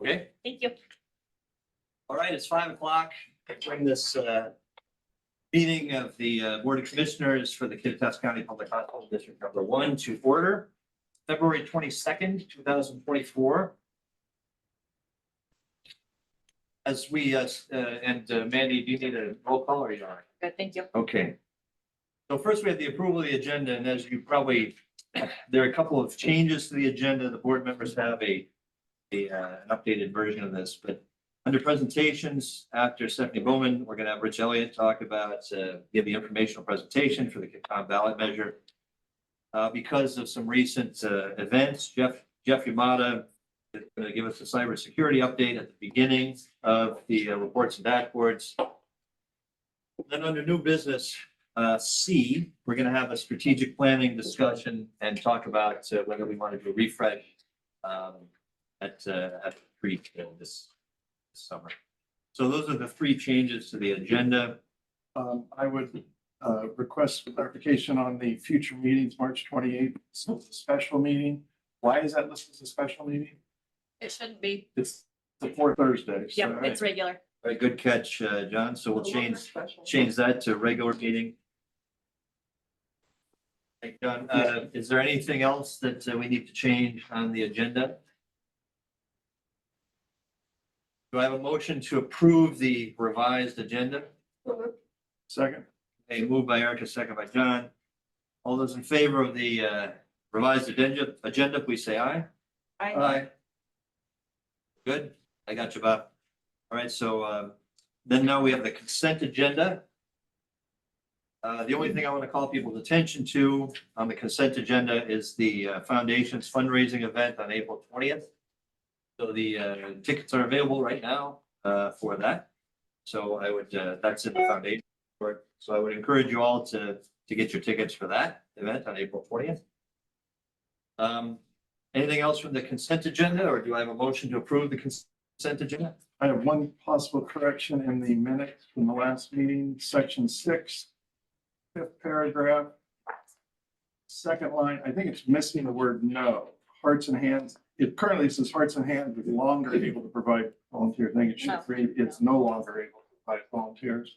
Okay, Thank you. all right, it's 5 o'clock. Bring this meeting of the Board of Commissioners for the Kittitas County Public Hospital District Number 1 to order. February 22nd, 2024. As we, Mandy, do you need a roll call or you all right? Good, thank you. Okay. So first we have the approval of the agenda, and as you probably, there are a couple of changes to the agenda. The board members have an updated version of this, but under presentations, after Stephanie Bowman, we're gonna have Rich Elliott talk about, give the informational presentation for the Kittitas ballot measure. Because of some recent events, Jeff Yamada is gonna give us a cybersecurity update at the beginning of the reports and dashboards. Then under new business, C, we're gonna have a strategic planning discussion and talk about whether we want to do a refresh at Creek this summer. So those are the three changes to the agenda. I would request clarification on the future meetings, March 28th, so it's a special meeting. Why is that listed as a special meeting? It shouldn't be. It's the fourth Thursday. so- Yep, it's regular. Very good catch, John. So we'll change that to regular meeting. Thank you, John. Is there anything else that we need to change on the agenda? Do I have a motion to approve the revised agenda? Second, A move by Erica, second by John. All those in favor of the revised agenda, please say aye. Aye. Good. I got you, Bob. All right, so then now we have the consent agenda. The only thing I want to call people's attention to on the consent agenda is the foundation's fundraising event on April 20th. So the tickets are available right now for that. So I would, that's in the foundation report. So I would encourage you all to get your tickets for that event on April 20th. Anything else from the consent agenda, or do I have a motion to approve the consent agenda? I have one possible correction in the minutes from the last meeting, section 6, fifth paragraph. Second line, I think it's missing the word no, hearts and hands. It currently says hearts and hands is longer able to provide volunteers. I think it should read it's no longer able to provide volunteers.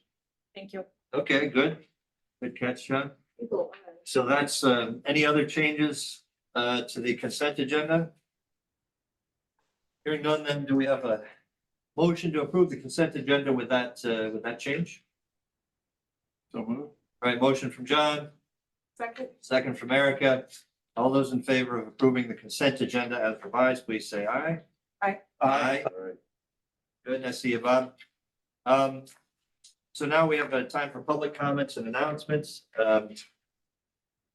Thank you. Okay, good. Good catch, John. So that's, any other changes to the consent agenda? Hearing none, then do we have a motion to approve the consent agenda with that change? So move. All right, motion from John, Second. second from Erica. All those in favor of approving the consent agenda as revised, please say aye. Aye. Aye. Good, I see you, Bob. So now we have a time for public comments and announcements.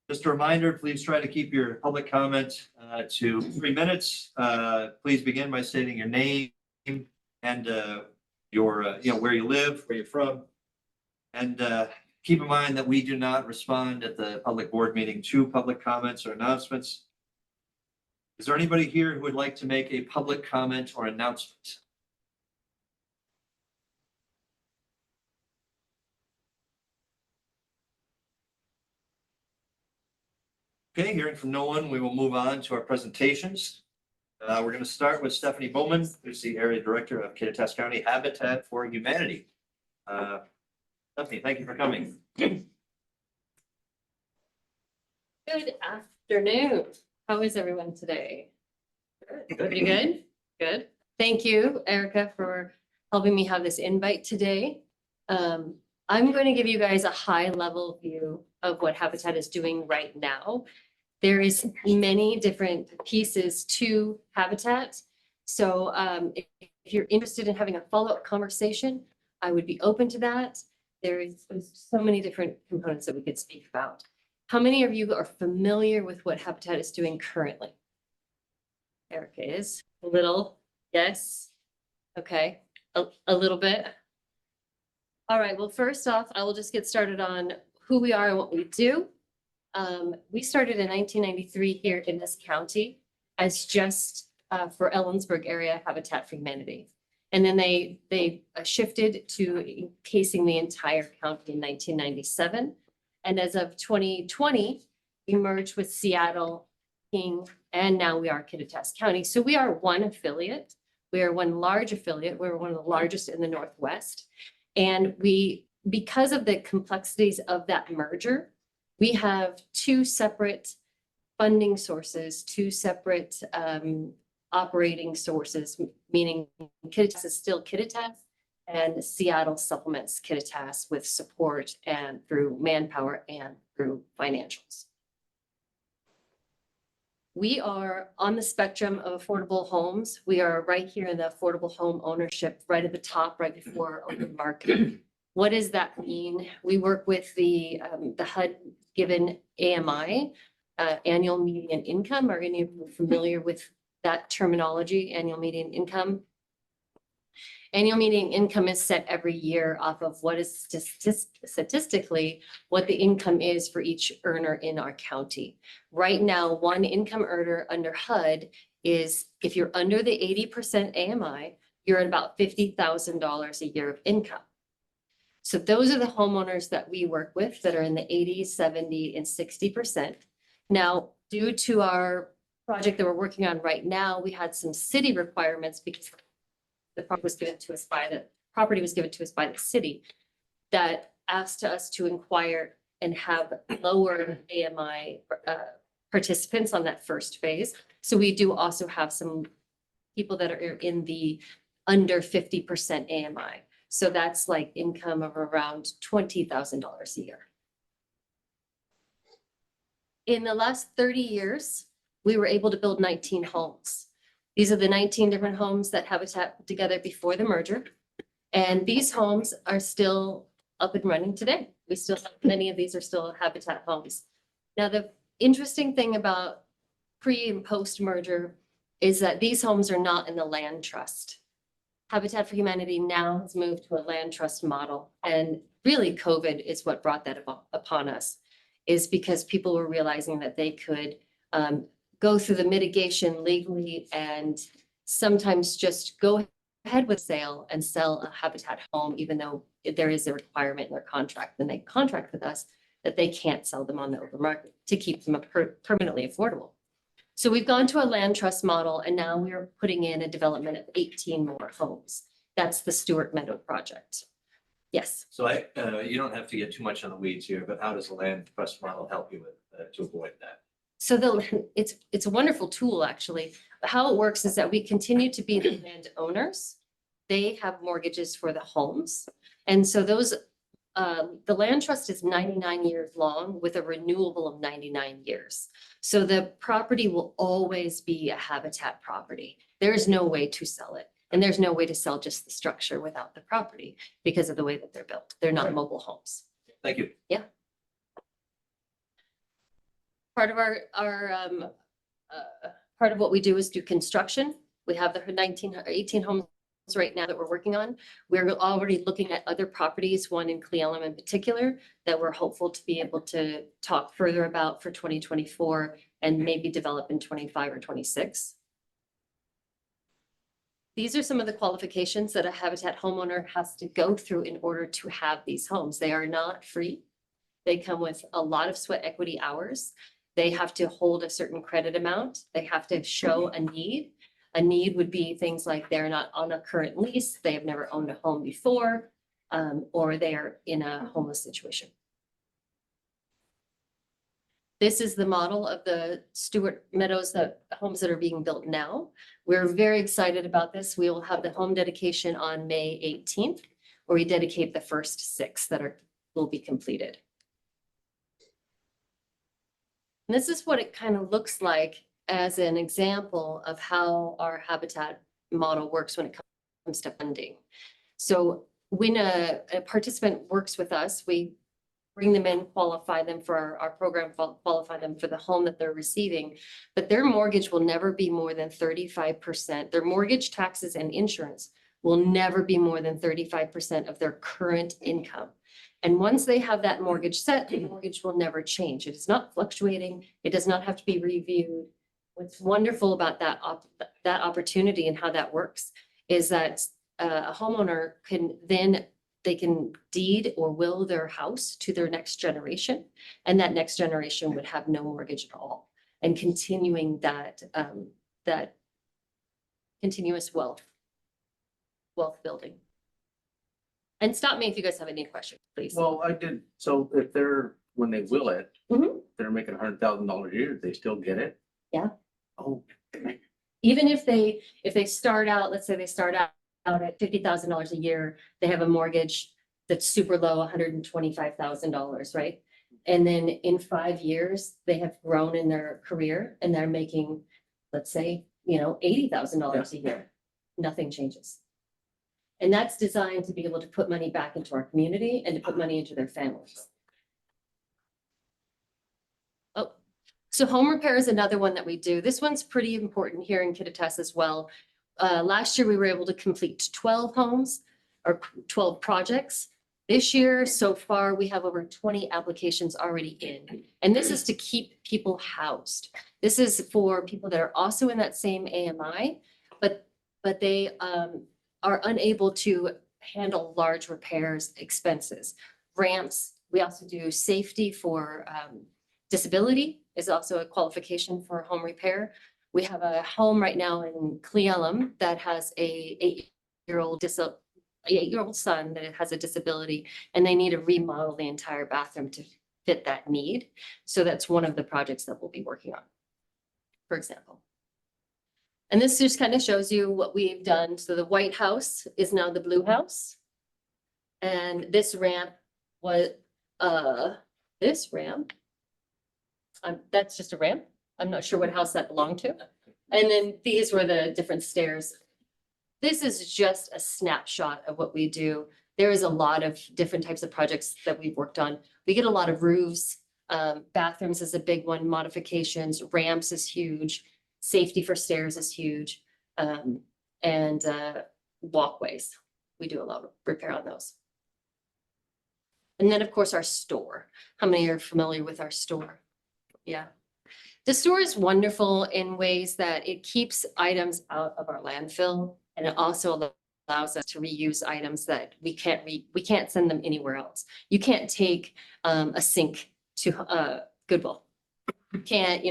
Just a reminder, please try to keep your public comment to 3 minutes. Please begin by stating your name and your, where you live, where you're from. And keep in mind that we do not respond at the public board meeting to public comments or announcements. Is there anybody here who would like to make a public comment or announcement? Okay, hearing from no one, we will move on to our presentations. We're going to start with Stephanie Bowman, who's the Area Director of Kittitas County Habitat for Humanity. Stephanie, thank you for coming. Good afternoon. How is everyone today? Pretty good? Good. Thank you, Erica, for helping me have this invite today. I'm going to give you guys a high-level view of what Habitat is doing right now. There is many different pieces to Habitat. So if you're interested in having a follow-up conversation, I would be open to that. There's so many different components that we could speak about. How many of you are familiar with what Habitat is doing currently? Erica is. A little, yes. Okay, a little bit. All right, well, first off, I will just get started on who we are and what we do. We started in 1993 here in this county as just for Ellensburg area Habitat for Humanity. And then they shifted to encasing the entire county in 1997. And as of 2020, we merged with Seattle, King, and now we are Kittitas County. So we are one affiliate We are one large affiliate. We're one of the largest in the Northwest. And because of the complexities of that merger, we have two separate funding sources, two separate operating sources, meaning Kittitas is still Kittitas and Seattle supplements Kittitas with support and through manpower and through financials. We are on the spectrum of affordable homes. We are right here in the affordable home ownership, right at the top, right before open market. What does that mean? We work with the HUD given AMI, annual median income. Are any of you familiar with that terminology, annual median income? Annual median income is set every year off of what is statistically what the income is for each earner in our county. Right now, one income earner under HUD is, if you're under the 80% AMI, you're at about $50,000 a year of income. So those are the homeowners that we work with that are in the 80, 70, and 60%. Now, due to our project that we're working on right now, we had some city requirements because the property was given to us by the city that asked us to inquire and have lower AMI participants on that first phase. So we do also have some people that are in the under 50% AMI. So that's like income of around $20,000 a year. In the last 30 years, we were able to build 19 homes. These are the 19 different homes that Habitat put together before the merger. And these homes are still up and running today. We still have, many of these are still Habitat homes. Now, the interesting thing about pre and post merger is that these homes are not in the land trust. Habitat for Humanity now has moved to a land trust model. And really COVID is what brought that upon us, is because people were realizing that they could go through the mitigation legally and sometimes just go ahead with sale and sell a Habitat home, even though there is a requirement in their contract, when they contract with us, that they can't sell them on the open market to keep them permanently affordable. So we've gone to a land trust model, and now we're putting in a development of 18 more homes. That's the Stewart Meadow project. Yes. So you don't have to get too much on the weeds here, but how does the land trust model help you with to avoid that? So it's a wonderful tool, actually. But how it works is that we continue to be the landowners. They have mortgages for the homes. And so those, the land trust is 99 years long with a renewable of 99 years. So the property will always be a Habitat property. There is no way to sell it. And there's no way to sell just the structure without the property because of the way that they're built. They're not mobile homes. Thank you. Yeah. Part of part of what we do is do construction. We have the 18 homes right now that we're working on. We're already looking at other properties, one in Cle Elum in particular, that we're hopeful to be able to talk further about for 2024 and maybe develop in 25 or 26. These are some of the qualifications that a Habitat homeowner has to go through in order to have these homes. They are not free. They come with a lot of sweat equity hours. They have to hold a certain credit amount. They have to show a need. A need would be things like they're not on a current lease, they have never owned a home before, or they are in a homeless situation. This is the model of the Stewart Meadows, the homes that are being built now. We're very excited about this. We will have the home dedication on May 18th, where we dedicate the first 6 that will be completed. And this is what it kind of looks like as an example of how our Habitat model works when it comes to funding. So when a participant works with us, we bring them in, qualify them for our program, qualify them for the home that they're receiving, but their mortgage will never be more than 35%. Their mortgage, taxes, and insurance will never be more than 35% of their current income. And once they have that mortgage set, the mortgage will never change. It is not fluctuating. It does not have to be reviewed. What's wonderful about that opportunity and how that works is that a homeowner they can deed or will their house to their next generation, and that next generation would have no mortgage at all, and continuing that continuous wealth wealth building. And stop me if you guys have any questions, please. Well, I did, so if they're, when they will it, Mhm. they're making $100,000 a year, they still get it? Yeah. Oh, Even if they start out, let's say they start out at $50,000 a year, they have a mortgage that's super low, $125,000, right? And then in 5 years, they have grown in their career and they're making, let's say, $80,000 a year. Nothing changes. And that's designed to be able to put money back into our community and to put money into their families. Oh, so home repair is another one that we do. This one's pretty important here in Kittitas as well. Last year, we were able to complete 12 homes or 12 projects. This year, so far, we have over 20 applications already in. And this is to keep people housed. This is for people that are also in that same AMI, but they are unable to handle large repairs expenses. Ramps, we also do safety for disability is also a qualification for home repair. We have a home right now in Cleellum that has a 8-year-old son that has a disability, and they need to remodel the entire bathroom to fit that need. So that's one of the projects that we'll be working on, for example. And this just kind of shows you what we've done. So the white house is now the blue house. And this ramp was, that's just a ramp. I'm not sure what house that belonged to. And then these were the different stairs. This is just a snapshot of what we do. There is a lot of different types of projects that we've worked on. We get a lot of roofs, bathrooms is a big one, modifications, ramps is huge, safety for stairs is huge, and walkways. We do a lot of repair on those. And then, of course, our store. How many are familiar with our store? Yeah. The store is wonderful in ways that it keeps items out of our landfill, and it also allows us to reuse items that we can't send them anywhere else. You can't take a sink to Goodwill. You can't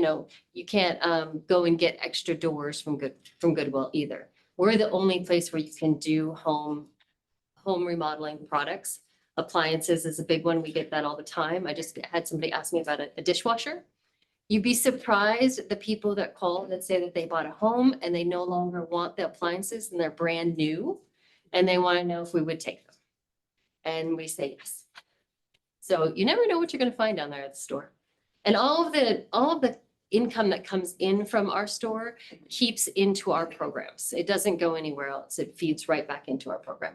go and get extra doors from Goodwill either. We're the only place where you can do home remodeling products. Appliances is a big one. We get that all the time. I just had somebody ask me about a dishwasher. You'd be surprised at the people that call that say that they bought a home and they no longer want the appliances and they're brand new. And they want to know if we would take them. And we say yes. So you never know what you're going to find down there at the store. And all of the income that comes in from our store keeps into our programs. It doesn't go anywhere else. It feeds right back into our program.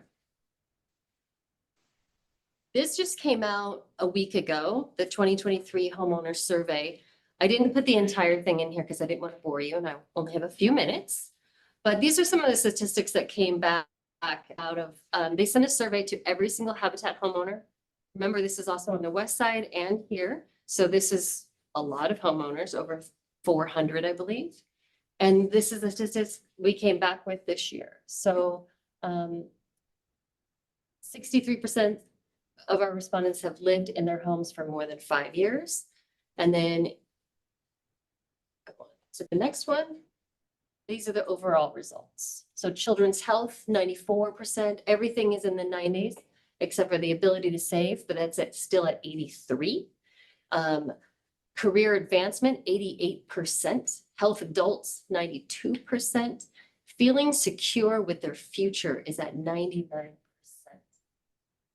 This just came out a week ago, the 2023 homeowner survey. I didn't put the entire thing in here because I didn't want to bore you and I only have a few minutes. But these are some of the statistics that came back out of, they sent a survey to every single Habitat homeowner. Remember, this is also on the west side and here. So this is a lot of homeowners, over 400, I believe. And this is the statistics we came back with this year. So 63% of our respondents have lived in their homes for more than 5 years. And then so the next one, these are the overall results. So children's health, 94%, everything is in the 90s, except for the ability to save, but that's still at 83. Career advancement, 88%. Health adults, 92%. Feeling secure with their future is at 99%.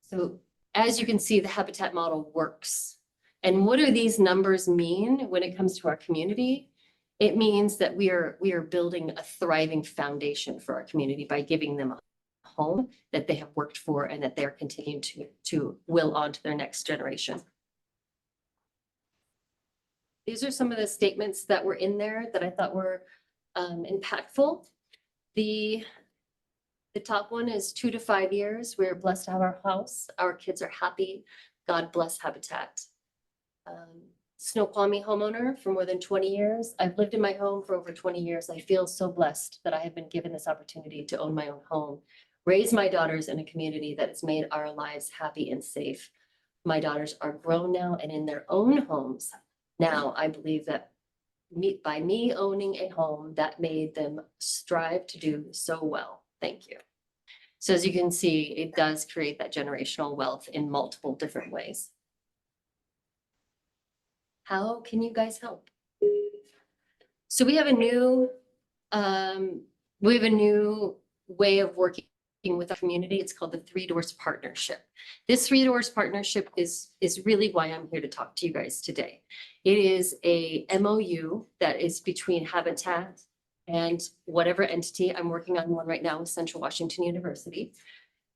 So as you can see, the Habitat model works. And what do these numbers mean when it comes to our community? It means that we are building a thriving foundation for our community by giving them a home that they have worked for and that they're continuing to will on to their next generation. These are some of the statements that were in there that I thought were impactful. The top one is 2 to 5 years. We're blessed to have our house. Our kids are happy. God bless Habitat. Snoqualmie homeowner for more than 20 years. I've lived in my home for over 20 years. I feel so blessed that I have been given this opportunity to own my own home, raise my daughters in a community that has made our lives happy and safe. My daughters are grown now and in their own homes. Now, I believe that by me owning a home, that made them strive to do so well. Thank you. So as you can see, it does create that generational wealth in multiple different ways. How can you guys help? So we have a new way of working with our community. It's called the Three Doors Partnership. This Three Doors Partnership is really why I'm here to talk to you guys today. It is a MOU that is between Habitat and whatever entity. I'm working on one right now with Central Washington University.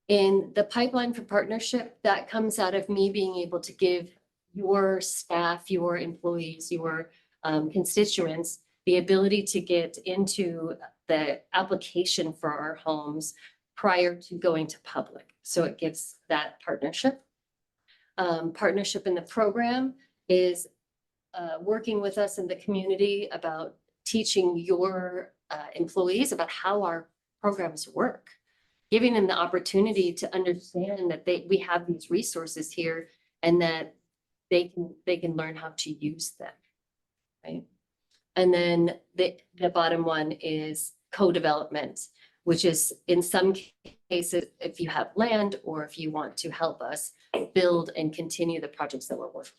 In the pipeline for partnership, that comes out of me being able to give your staff, your employees, your constituents, the ability to get into the application for our homes prior to going to public. So it gives that partnership. Partnership in the program is working with us in the community about teaching your employees about how our programs work, giving them the opportunity to understand that we have these resources here and that they can learn how to use them, right? And then the bottom one is co-development, which is in some cases, if you have land or if you want to help us build and continue the projects that we're working.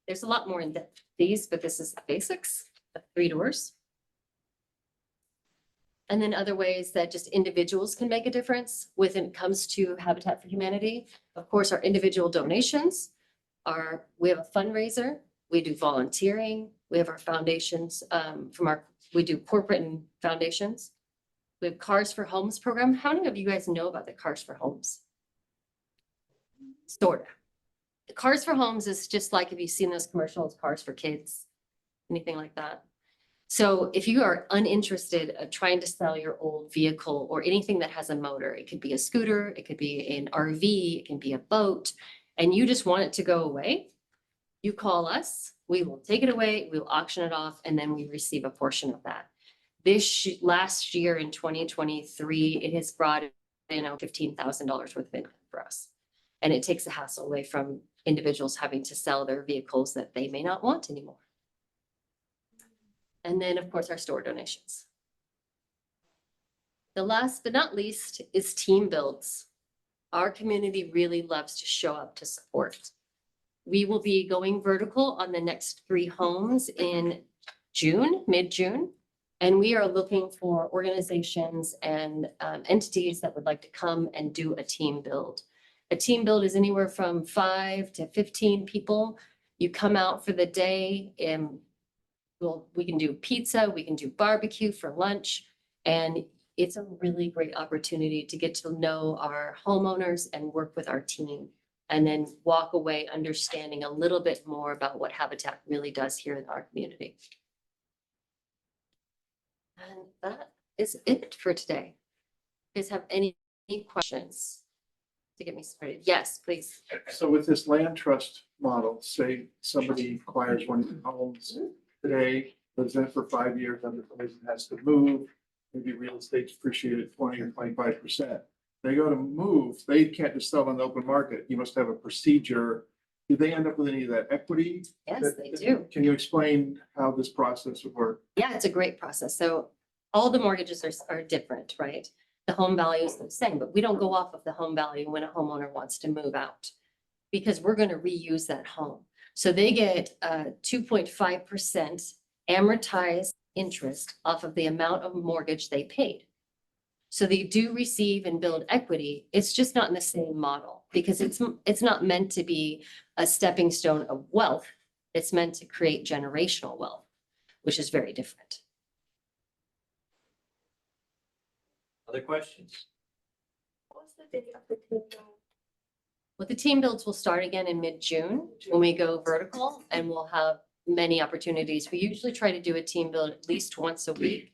There's a lot more in these, but this is the basics of Three Doors. And then other ways that just individuals can make a difference when it comes to Habitat for Humanity. Of course, our individual donations we have a fundraiser, we do volunteering, we have our foundations we do corporate and foundations. We have Cars for Homes program. How many of you guys know about the Cars for Homes? Sort of. The Cars for Homes is just like, if you've seen those commercials, Cars for Kids, anything like that. So if you are uninterested of trying to sell your old vehicle or anything that has a motor, it could be a scooter, it could be an RV, it can be a boat, and you just want it to go away, you call us, we will take it away, we'll auction it off, and then we receive a portion of that. Last year in 2023, it has brought in $15,000 worth of income for us. And it takes the hassle away from individuals having to sell their vehicles that they may not want anymore. And then, of course, our store donations. The last but not least is team builds. Our community really loves to show up to support. We will be going vertical on the next 3 homes in June, mid-June. And we are looking for organizations and entities that would like to come and do a team build. A team build is anywhere from 5 to 15 people. You come out for the day and we can do pizza, we can do barbecue for lunch. And it's a really great opportunity to get to know our homeowners and work with our team. And then walk away understanding a little bit more about what Habitat really does here in our community. And that is it for today. You guys have any questions to get me started? Yes, please. So with this land trust model, say somebody acquires one of your homes today, lives in it for 5 years, and has to move, maybe real estate's appreciated 20 or 25%. They go to move, they can't just sell on the open market. You must have a procedure. Do they end up with any of that equity? Yes, they do. Can you explain how this process would work? Yeah, it's a great process. So all the mortgages are different, right? The home value is the same, but we don't go off of the home value when a homeowner wants to move out because we're going to reuse that home. So they get 2.5% amortized interest off of the amount of mortgage they paid. So they do receive and build equity. It's just not in the same model because it's not meant to be a stepping stone of wealth. It's meant to create generational wealth, which is very different. Other questions? What's the date of the team build? Well, the team builds will start again in mid-June when we go vertical, and we'll have many opportunities. We usually try to do a team build at least once a week.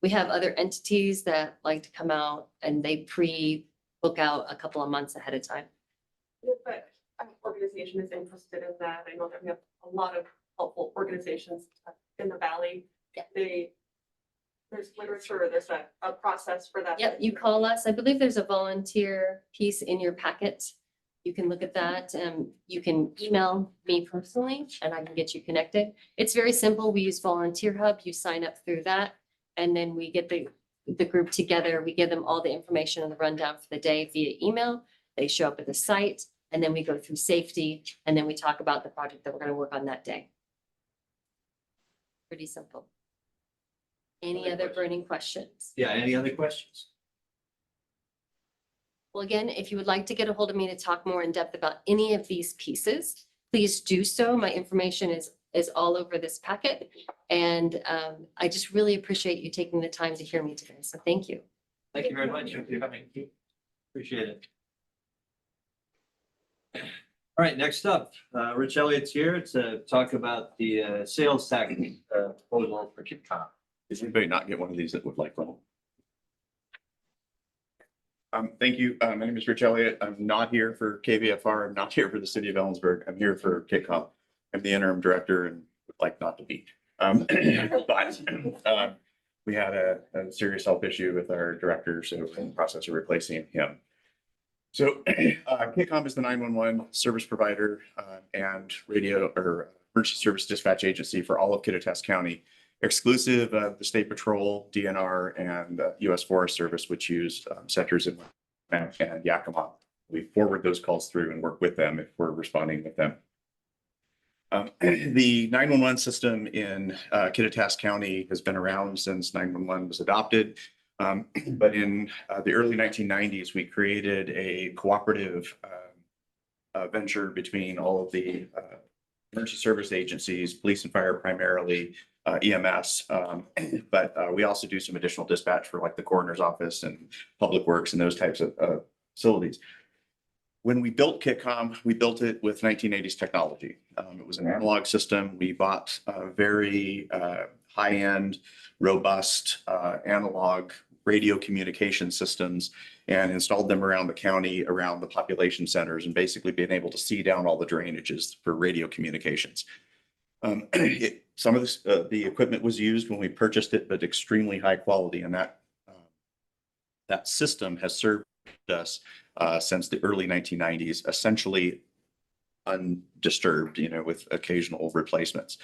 We have other entities that like to come out and they pre-book out a couple of months ahead of time. If an organization is interested in that, I know that we have a lot of helpful organizations in the valley. Yeah. There's literature, there's a process for that. Yep, you call us. I believe there's a volunteer piece in your packet. You can look at that. You can email me personally and I can get you connected. It's very simple. We use Volunteer Hub. You sign up through that. And then we get the group together. We give them all the information and the rundown for the day via email. They show up at the site, and then we go through safety, and then we talk about the project that we're going to work on that day. Pretty simple. Any other burning questions? Yeah, any other questions? Well, again, if you would like to get a hold of me to talk more in depth about any of these pieces, please do so. My information is all over this packet. And I just really appreciate you taking the time to hear me today. So thank you. Thank you very much for coming. Appreciate it. All right, next up, Rich Elliott's here to talk about the sales tax proposal for Kittitas. Does anybody not get one of these that would like one? Thank you. My name is Rich Elliott. I'm not here for KVFR. I'm not here for the city of Ellensburg. I'm here for KitCom. I'm the interim director and would like not to be. But we had a serious health issue with our director, so we're in the process of replacing him. So KitCom is the 911 service provider and radio or emergency service dispatch agency for all of Kittitas County, exclusive of the State Patrol, DNR, and U.S. Forest Service, which use sectors in and Yakima. We forward those calls through and work with them if we're responding with them. The 911 system in Kittitas County has been around since 911 was adopted. But in the early 1990s, we created a cooperative venture between all of the emergency service agencies, police and fire primarily, EMS, but we also do some additional dispatch for like the coroner's office and public works and those types of facilities. When we built KitCom, we built it with 1980s technology. It was an analog system. We bought very high-end, robust analog radio communication systems and installed them around the county, around the population centers, and basically being able to see down all the drainages for radio communications. Some of this, the equipment was used when we purchased it, but extremely high quality, and that system has served us since the early 1990s, essentially undisturbed, with occasional replacements.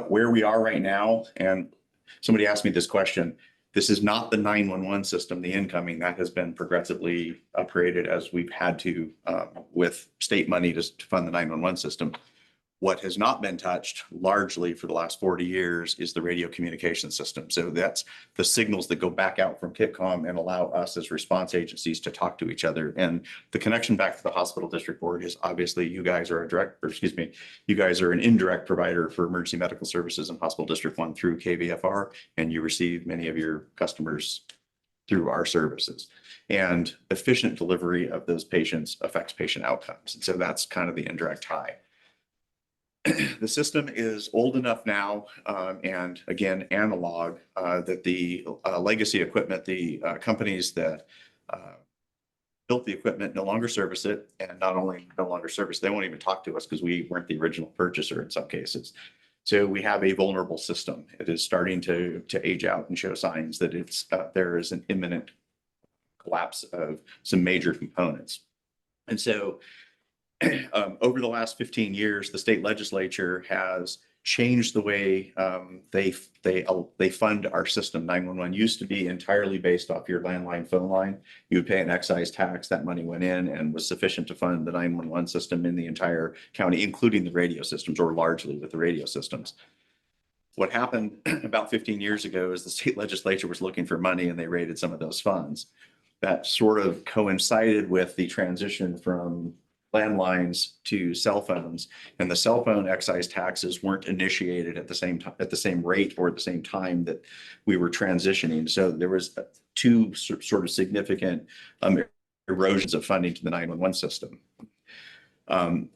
Where we are right now, and somebody asked me this question, this is not the 911 system, the incoming, that has been progressively upgraded as we've had to with state money to fund the 911 system. What has not been touched largely for the last 40 years is the radio communication system. So that's the signals that go back out from KitCom and allow us as response agencies to talk to each other. And the connection back to the hospital district board is obviously you guys are you guys are an indirect provider for emergency medical services in hospital district 1 through KVFR, and you receive many of your customers through our services. And efficient delivery of those patients affects patient outcomes. And so that's kind of the indirect tie. The system is old enough now, and again, analog, that the legacy equipment, the companies that built the equipment no longer service it, and not only no longer service, they won't even talk to us because we weren't the original purchaser in some cases. So we have a vulnerable system. It is starting to age out and show signs that there is an imminent collapse of some major components. And so over the last 15 years, the state legislature has changed the way they fund our system. 911 used to be entirely based off your landline phone line. You would pay an excise tax. That money went in and was sufficient to fund the 911 system in the entire county, including the radio systems, or largely with the radio systems. What happened about 15 years ago is the state legislature was looking for money and they raided some of those funds. That sort of coincided with the transition from landlines to cell phones, and the cell phone excise taxes weren't initiated at the same time, at the same rate, or at the same time that we were transitioning. So there was two sort of significant erosions of funding to the 911 system.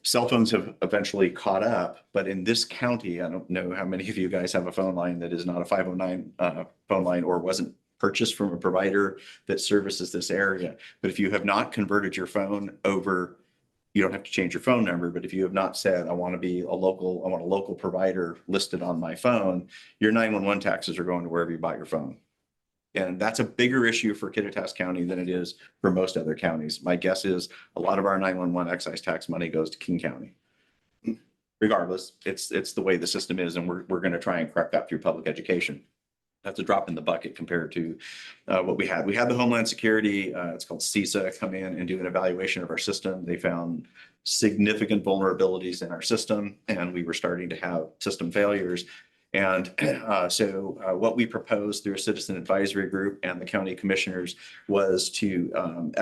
Cell phones have eventually caught up, but in this county, I don't know how many of you guys have a phone line that is not a 509 phone line or wasn't purchased from a provider that services this area. But if you have not converted your phone over, you don't have to change your phone number, but if you have not said, I want a local provider listed on my phone, your 911 taxes are going to wherever you bought your phone. And that's a bigger issue for Kittitas County than it is for most other counties. My guess is a lot of our 911 excise tax money goes to King County. Regardless, it's the way the system is, and we're going to try and correct that through public education. that's a drop in the bucket compared to what we had. We had the Homeland Security, it's called CISA, come in and do an evaluation of our system. They found significant vulnerabilities in our system, and we were starting to have system failures. And so what we proposed through a citizen advisory group and the county commissioners was to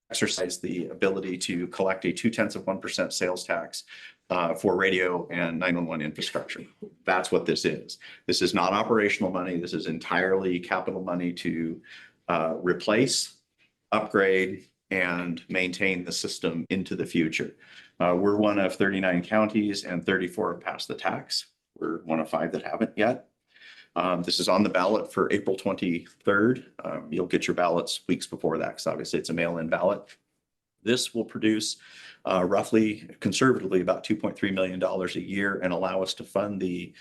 exercise the ability to collect a 0.2% sales tax for radio and 911 infrastructure. That's what this is. This is not operational money. This is entirely capital money to replace, upgrade, and maintain the system into the future. We're one of 39 counties and 34 have passed the tax. We're one of 5 that haven't yet. This is on the ballot for April 23rd. You'll get your ballots weeks before that because obviously it's a mail-in ballot. This will produce roughly conservatively about $2.3 million a year and allow us to fund the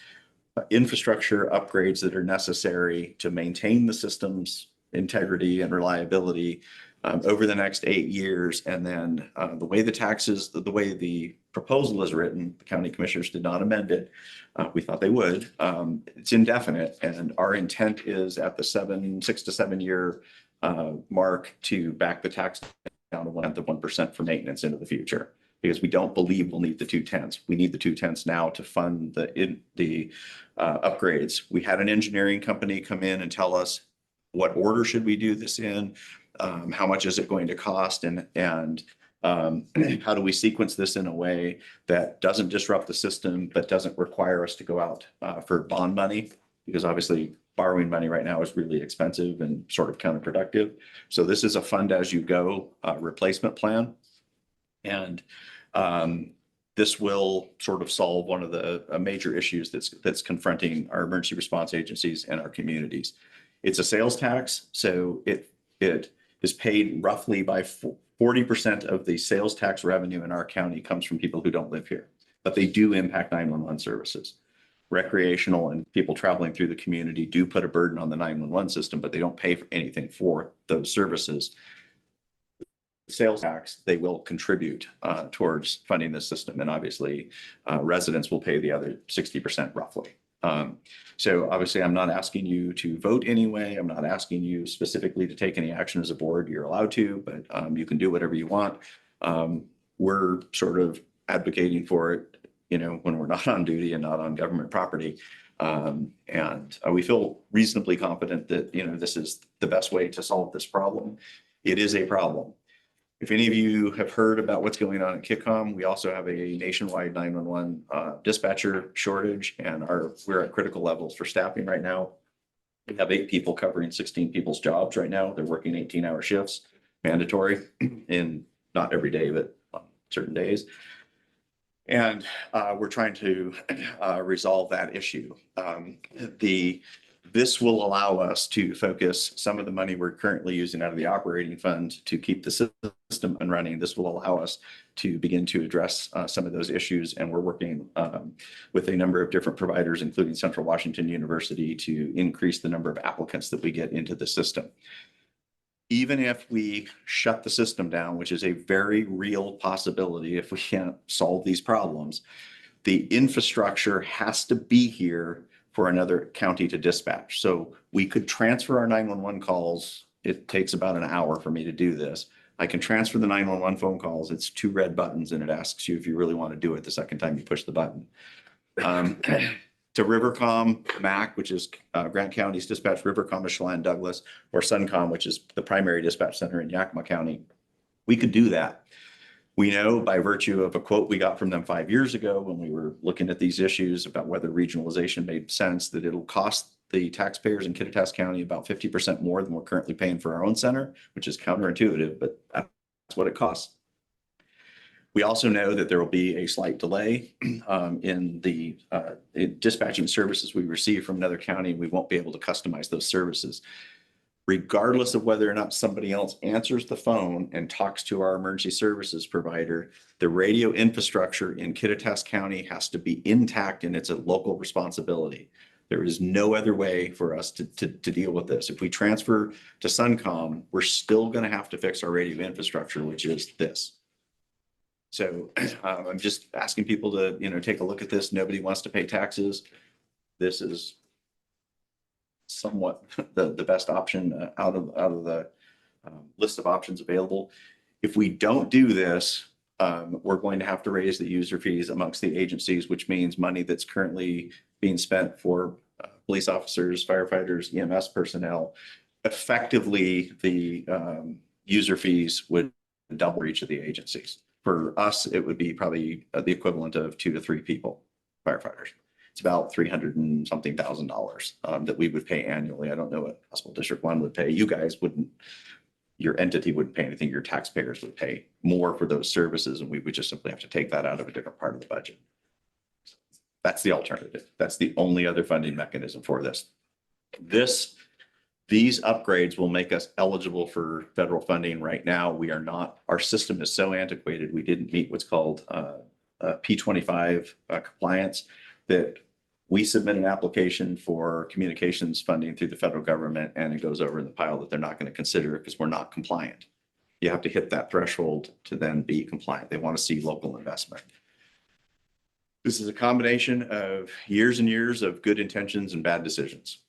infrastructure upgrades that are necessary to maintain the system's integrity and reliability over the next 8 years. And then the way the taxes, the way the proposal is written, the county commissioners did not amend it. We thought they would. It's indefinite, and our intent is at the 6 to 7 year mark to back the tax down to 1% for maintenance into the future, because we don't believe we'll need the 2/10. We need the 2/10 now to fund the upgrades. We had an engineering company come in and tell us what order should we do this in, how much is it going to cost, and how do we sequence this in a way that doesn't disrupt the system, but doesn't require us to go out for bond money, because obviously borrowing money right now is really expensive and sort of counterproductive. So this is a fund as you go replacement plan. And this will sort of solve one of the major issues that's confronting our emergency response agencies and our communities. It's a sales tax, so it is paid roughly by 40% of the sales tax revenue in our county comes from people who don't live here, but they do impact 911 services. Recreational and people traveling through the community do put a burden on the 911 system, but they don't pay for anything for those services. Sales tax, they will contribute towards funding the system, and obviously residents will pay the other 60% roughly. So obviously I'm not asking you to vote anyway. I'm not asking you specifically to take any action as a board. You're allowed to, but you can do whatever you want. We're sort of advocating for it, you know, when we're not on duty and not on government property. And we feel reasonably confident that, you know, this is the best way to solve this problem. It is a problem. If any of you have heard about what's going on at Kitcom, we also have a nationwide 911 dispatcher shortage, and we're at critical levels for staffing right now. We have 8 people covering 16 people's jobs right now. They're working 18-hour shifts, mandatory, in not every day, but on certain days. And we're trying to resolve that issue. This will allow us to focus some of the money we're currently using out of the operating fund to keep the system and running. This will allow us to begin to address some of those issues. And we're working with a number of different providers, including Central Washington University, to increase the number of applicants that we get into the system. Even if we shut the system down, which is a very real possibility if we can't solve these problems, the infrastructure has to be here for another county to dispatch. So we could transfer our 911 calls. It takes about an hour for me to do this. I can transfer the 911 phone calls. It's 2 red buttons, and it asks you if you really want to do it the second time you push the button. To Rivercom, MAC, which is Grant County's dispatch, Rivercom is Chelan Douglas, or Suncom, which is the primary dispatch center in Yakima County. We could do that. We know by virtue of a quote we got from them 5 years ago when we were looking at these issues about whether regionalization made sense, that it'll cost the taxpayers in Kittitas County about 50% more than we're currently paying for our own center, which is counterintuitive, but that's what it costs. We also know that there will be a slight delay in the dispatching services we receive from another county. We won't be able to customize those services. Regardless of whether or not somebody else answers the phone and talks to our emergency services provider, the radio infrastructure in Kittitas County has to be intact, and it's a local responsibility. There is no other way for us to deal with this. If we transfer to Suncom, we're still going to have to fix our radio infrastructure, which is this. So I'm just asking people to, you know, take a look at this. Nobody wants to pay taxes. This is somewhat the best option out of the list of options available. If we don't do this, we're going to have to raise the user fees amongst the agencies, which means money that's currently being spent for police officers, firefighters, EMS personnel. Effectively, the user fees would double for each of the agencies. For us, it would be probably the equivalent of 2 to 3 people, firefighters. It's about $300 and something thousand that we would pay annually. I don't know what Hospital District 1 would pay. You guys wouldn't, your entity wouldn't pay anything. Your taxpayers would pay more for those services, and we would just simply have to take that out of a different part of the budget. That's the alternative. That's the only other funding mechanism for this. These upgrades will make us eligible for federal funding. Right now, we are not. Our system is so antiquated, we didn't meet what's called P25 compliance, that we submit an application for communications funding through the federal government, and it goes over in the pile that they're not going to consider it because we're not compliant. You have to hit that threshold to then be compliant. They want to see local investment. This is a combination of years and years of good intentions and bad decisions.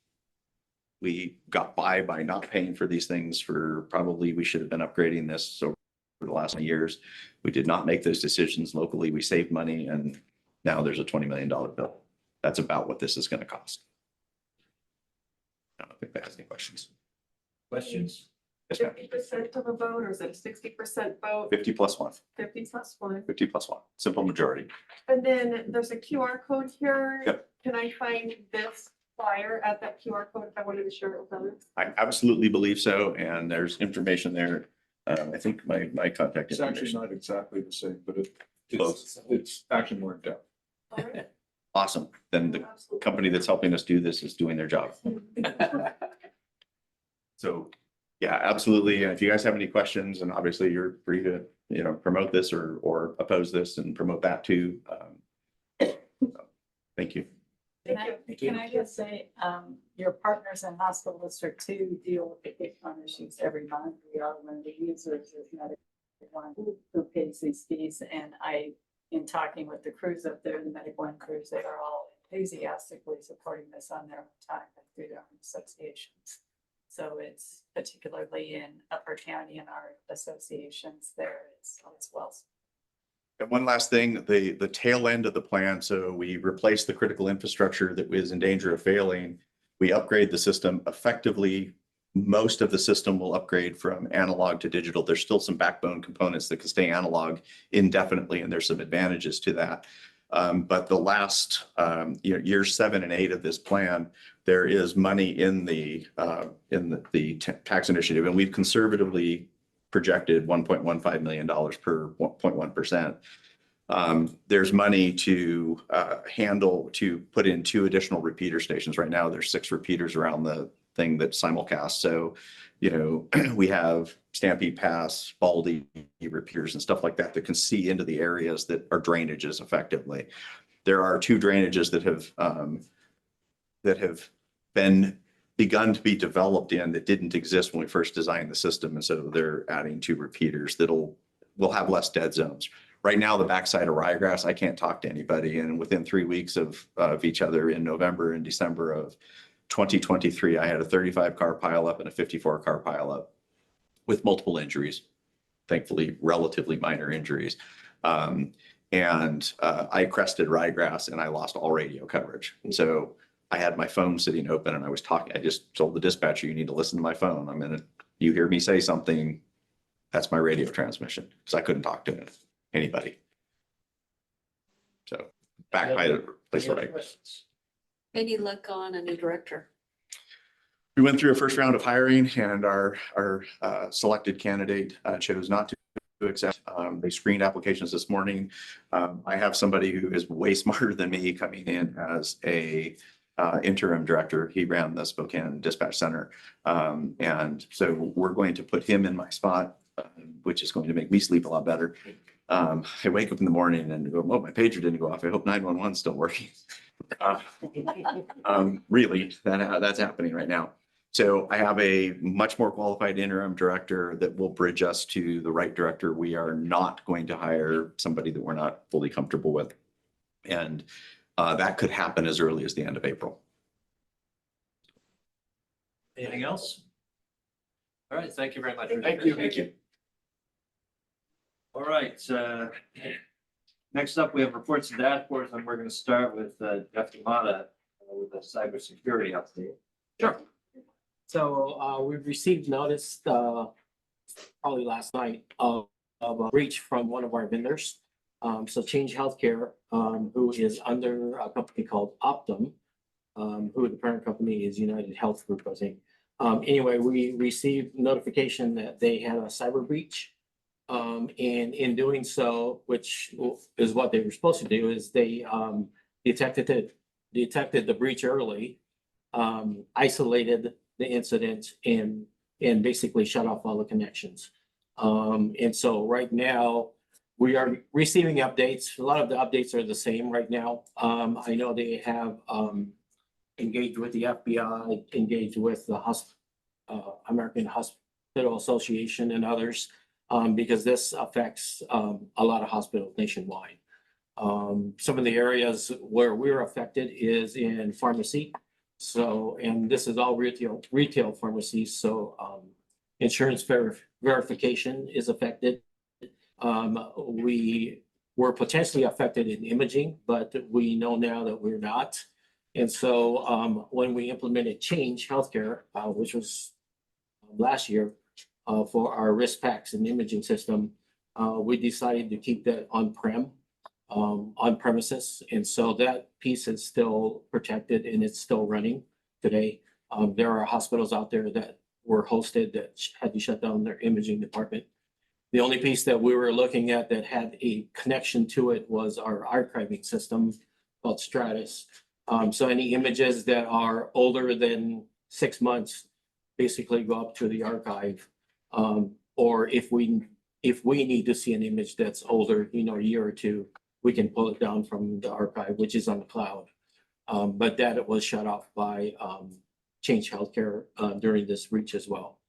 We got by not paying for these things for probably, we should have been upgrading this over the last years. We did not make those decisions locally. We saved money, and now there's a $20 million bill. That's about what this is going to cost. I don't think that has any questions. Questions? Yes, ma'am. 50% of a vote, or is it a 60% vote? 50 plus 1, 50 plus 1. 50 plus 1, simple majority. And then there's a QR code here. Yep. Can I find this flyer at that QR code if I wanted to share it with others? I absolutely believe so, and there's information there. I think my contact It's actually information. not exactly the same, but Close. it's actually more in depth. All right. Awesome. Then the Absolutely. company that's helping us do this is doing their job. So, yeah, absolutely. And if you guys have any questions, and obviously you're free to, promote this or oppose this and promote that too. So, thank you. Thank Can I just say, your partners in Hospital District 2 deal with the Kittitas issues every month. We are one of the users, is not one who pays these fees. And in talking with the crews up there, the Medic One crews, they are all enthusiastically supporting this on their own time and through their own associations. So it's particularly in Upper County and our associations there, it's well. And one last thing, the tail end of the plan. So we replace the critical infrastructure that was in danger of failing. We upgrade the system effectively. Most of the system will upgrade from analog to digital. There's still some backbone components that can stay analog indefinitely, and there's some advantages to that. But the last years 7 and 8 of this plan, there is money in the tax initiative, and we've conservatively projected $1.15 million per 0.1%. There's money to put in 2 additional repeater stations. Right now, there's 6 repeaters around the thing that simulcast. So, we have Stampede Pass, Baldy repeaters and stuff like that that can see into the areas that are drainages effectively. There are 2 drainages that have been begun to be developed in that didn't exist when we first designed the system. And so they're adding 2 repeaters will have less dead zones. Right now, the backside of Ryegrass, I can't talk to anybody. And within 3 weeks of each other in November and December of 2023, I had a 35 car pileup and a 54 car pileup with multiple injuries, thankfully, relatively minor injuries. I crested Ryegrass and I lost all radio coverage. And so I had my phone sitting open and I was talking. I just told the dispatcher, you need to listen to my phone. You hear me say something, that's my radio transmission, because I couldn't talk to anybody. So back by the place where I. Any luck on a new director? We went through a first round of hiring, and our selected candidate chose not to accept. They screened applications this morning. I have somebody who is way smarter than me coming in as a interim director. He ran the Spokane Dispatch Center. And so we're going to put him in my spot, which is going to make me sleep a lot better. I wake up in the morning and go, well, my pager didn't go off. I hope 911 is still working. Really, that's happening right now. So I have a much more qualified interim director that will bridge us to the right director. We are not going to hire somebody that we're not fully comfortable with. And that could happen as early as the end of April. Anything else? All right, thank you very much. Thank you. Thank you. All right, next up, we have reports and dashboards, and we're gonna start with Jeff Damata with a cybersecurity update. Sure. So we've received notice probably last night of a breach from one of our vendors. So Change Healthcare, who is under a company called Optum, who the parent company is United Health Group, I think. Anyway, we received notification that they had a cyber breach. And in doing so, which is what they were supposed to do, is they detected the breach early, isolated the incident and basically shut off all the connections. And so right now we are receiving updates. A lot of the updates are the same right now. I know they have engaged with the FBI, engaged with the American Hospital Association and others, because this affects a lot of hospitals nationwide. Some of the areas where we're affected is in pharmacy. So, and this is all retail pharmacies. So insurance verification is affected. We were potentially affected in imaging, but we know now that we're not. And so when we implemented Change Healthcare, which was last year, for our risk packs and imaging system, we decided to keep that on premises. And so that piece is still protected and it's still running today. There are hospitals out there that were hosted that had to shut down their imaging department. The only piece that we were looking at that had a connection to it was our archiving system called Stratus. So any images that are older than 6 months basically go up to the archive. Or if we need to see an image that's older, a year or two, we can pull it down from the archive, which is on the cloud. But that was shut off by Change Healthcare during this breach as well.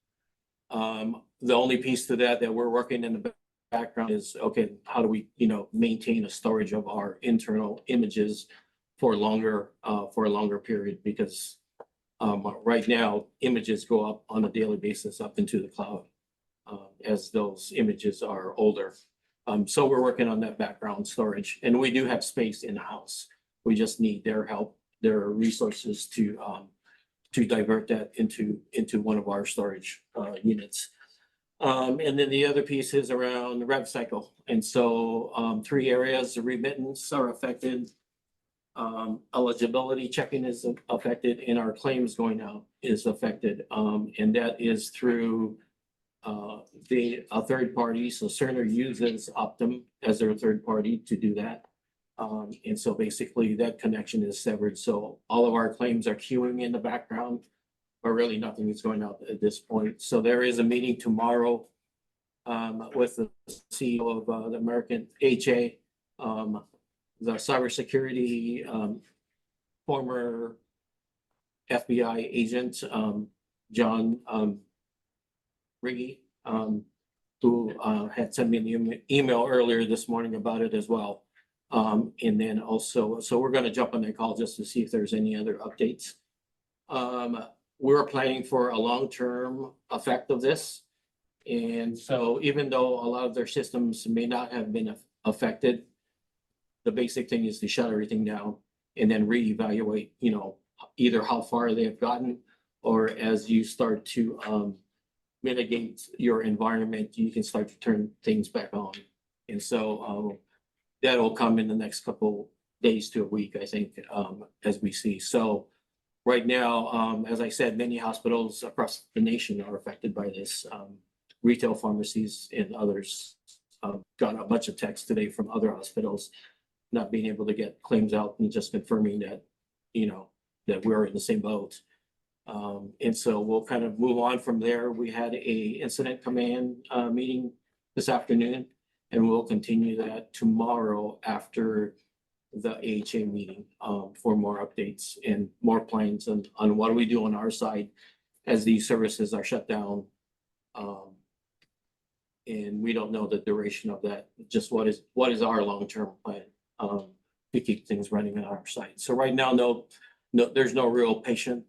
The only piece to that we're working in the background is, okay, how do we, maintain a storage of our internal images for a longer period? Because right now, images go up on a daily basis up into the cloud as those images are older. So we're working on that background storage, and we do have space in the house. We just need their help, their resources to divert that into one of our storage units. And then the other piece is around the rev cycle. And so 3 areas, the remittance are affected. Eligibility checking is affected, and our claims going out is affected. And that is through a third party. So Cerner uses Optum as their third party to do that. And so basically that connection is severed. So all of our claims are queuing in the background, but really nothing is going out at this point. So there is a meeting tomorrow with the CEO of the American HA, the cybersecurity former FBI agent, John Riggy, who had sent me an email earlier this morning about it as well. And then also, so we're going to jump on that call just to see if there's any other updates. We're planning for a long-term effect of this. And so even though a lot of their systems may not have been affected, the basic thing is to shut everything down and then reevaluate, either how far they have gotten, or as you start to mitigate your environment, you can start to turn things back on. And so that'll come in the next couple days to a week, I think, as we see. So right now, as I said, many hospitals across the nation are affected by this. Retail pharmacies and others got a bunch of texts today from other hospitals not being able to get claims out and just confirming that, that we're in the same boat. And so we'll kind of move on from there. We had a incident command meeting this afternoon, and we'll continue that tomorrow after the AHA meeting for more updates and more plans on what do we do on our side as these services are shut down. And we don't know the duration of that, just what is our long-term plan to keep things running on our side. So right now, no, there's no real patient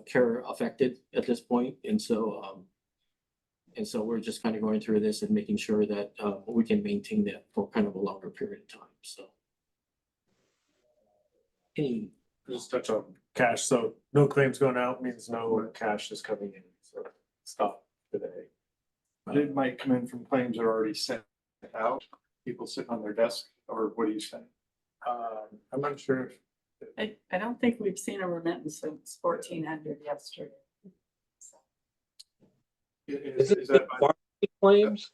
care affected at this point, and so we're just kind of going through this and making sure that we can maintain that for kind of a longer period of time, so. Any, Just touch on cash. So no claims going out means no cash is coming in. So stop today. It might come in from claims that are already sent out, people sitting on their desk, or what do you think? I'm not sure if I don't think we've seen a remittance since 1400 yesterday. So, Is Is that it pharmacy claims?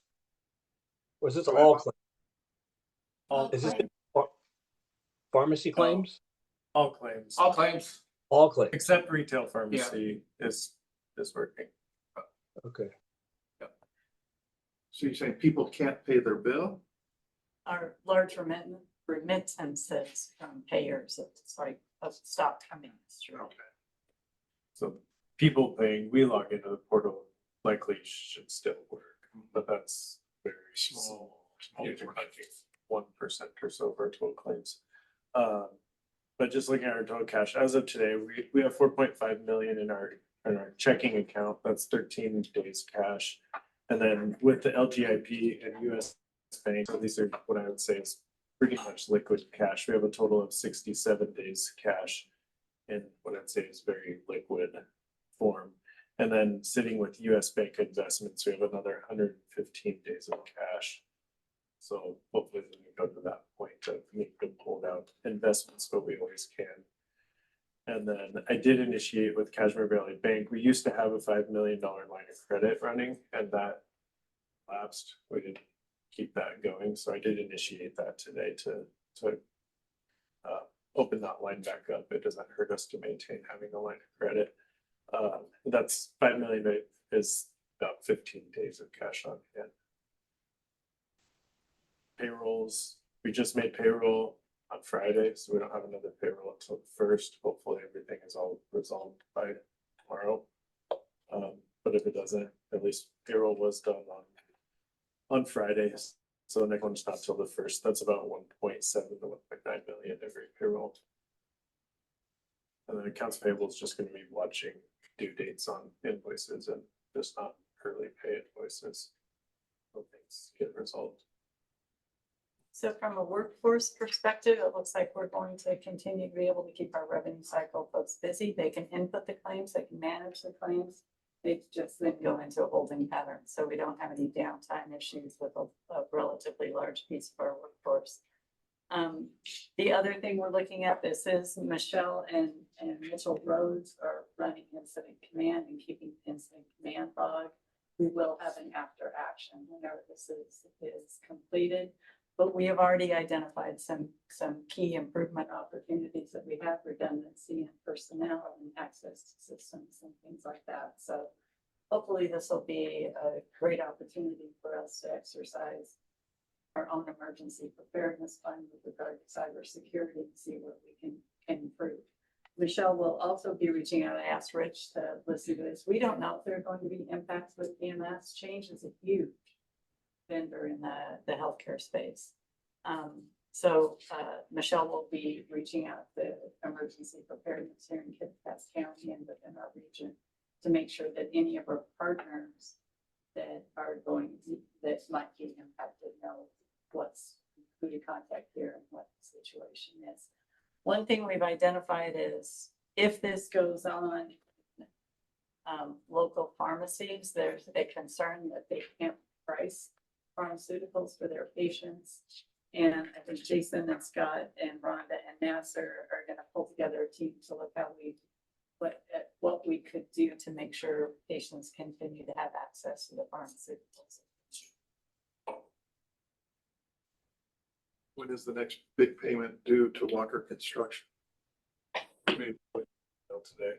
Or is this all claims? all, Is this pharmacy claims? all claims, All claims. All claims, except retail pharmacy is working. okay. So you're saying people can't pay their bill? our large remittances from payers, it's like, have stopped coming this year. So people paying, we log into the portal, likely should still work, but that's very small. You're talking 1% or so of our total claims. But just looking at our total cash, as of today, we have 4.5 million in our checking account. That's 13 days cash. And then with the LGIP and US Bank, so these are what I would say is pretty much liquid cash. We have a total of 67 days cash in what I'd say is very liquid form. And then sitting with US Bank investments, we have another 115 days of cash. So hopefully we can go to that point of we can pull out investments, but we always can. And then I did initiate with Kashmir Valley Bank. We used to have a $5 million line of credit running, and that lapsed. We didn't keep that going, so I did initiate that today to open that line back up. It doesn't hurt us to maintain having a line of credit. That's $5 million is about 15 days of cash on hand. Payrolls, we just made payroll on Friday, so we don't have another payroll until the first. Hopefully everything is all resolved by tomorrow. But if it doesn't, at least payroll was done on Friday. So the next one's not till the first. That's about 1.7 to 1.9 million every payroll. And then accounts payable is just gonna be watching due dates on invoices and just not early pay invoices. Until things get resolved. So from a workforce perspective, it looks like we're going to continue to be able to keep our revenue cycle folks busy. They can input the claims, they can manage the claims. They just then go into a holding pattern. So we don't have any downtime issues with a relatively large piece of our workforce. The other thing we're looking at, this is Michelle and Mitchell Rhodes are running incident command and keeping incident command log. We will have an after action whenever this is completed. But we have already identified some key improvement opportunities that we have, redundancy in personnel and access to systems and things like that. So hopefully this will be a great opportunity for us to exercise our own emergency preparedness fund with regard to cybersecurity and see what we can improve. Michelle will also be reaching out. I asked Rich to listen to this. We don't know if there are going to be impacts with EMS. Change is a huge vendor in the healthcare space. So Michelle will be reaching out to emergency preparedness here in Kittitas County and within our region to make sure that any of our partners that are that might be impacted know who to contact here and what the situation is. One thing we've identified is if this goes on, local pharmacies, there's a concern that they can't price pharmaceuticals for their patients. And I think Jason and Scott and Rhonda and Nasser are going to pull together a team to look how what we could do to make sure patients continue to have access to the pharmaceuticals. When is the next big payment due to Walker Construction? Maybe today.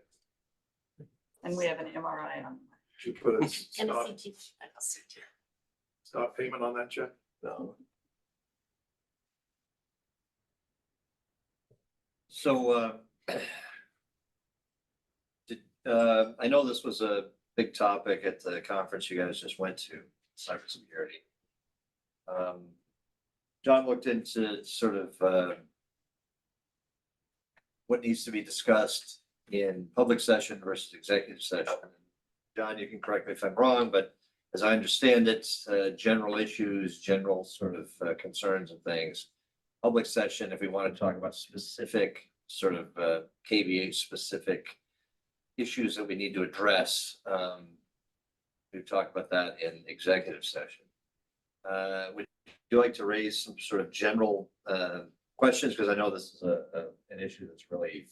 And we have an MRI on. Should you put a And a stop CT. stop payment on that check? No. So, I know this was a big topic at the conference you guys just went to, cybersecurity. John looked into sort of, what needs to be discussed in public session versus executive session. John, you can correct me if I'm wrong, but as I understand it, general issues, general sort of concerns and things. Public session, if we want to talk about specific sort of KVA specific issues that we need to address, we talk about that in executive session. Would you like to raise some sort of general questions? Because I know this is an issue that's really,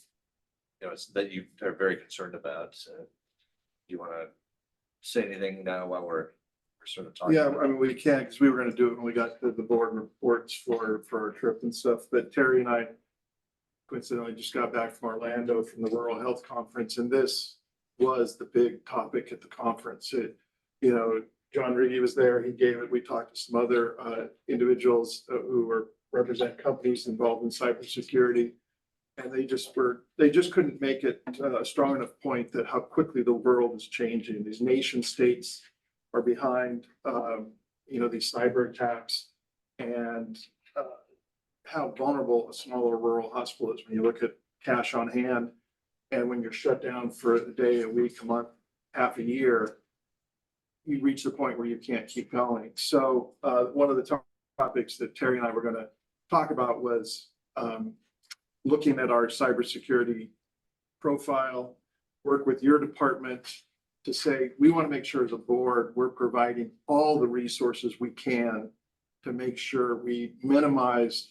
it's that you are very concerned about. So do you want to say anything now while we're sort of talking? Yeah, about I mean, we can, because we were gonna do it when we got to the board reports for our trip and stuff, but Terry and I coincidentally just got back from Orlando from the Rural Health Conference, and this was the big topic at the conference. John Riggy was there, he gave it, we talked to some other individuals who represent companies involved in cybersecurity. And they just couldn't make it a strong enough point that how quickly the world is changing. These nation states are behind, these cyber attacks, and how vulnerable a smaller rural hospital is when you look at cash on hand. And when you're shut down for a day, a week, a month, half a year, you reach the point where you can't keep going. So one of the topics that Terry and I were going to talk about was looking at our cybersecurity profile, work with your department to say, we want to make sure as a board, we're providing all the resources we can to make sure we minimize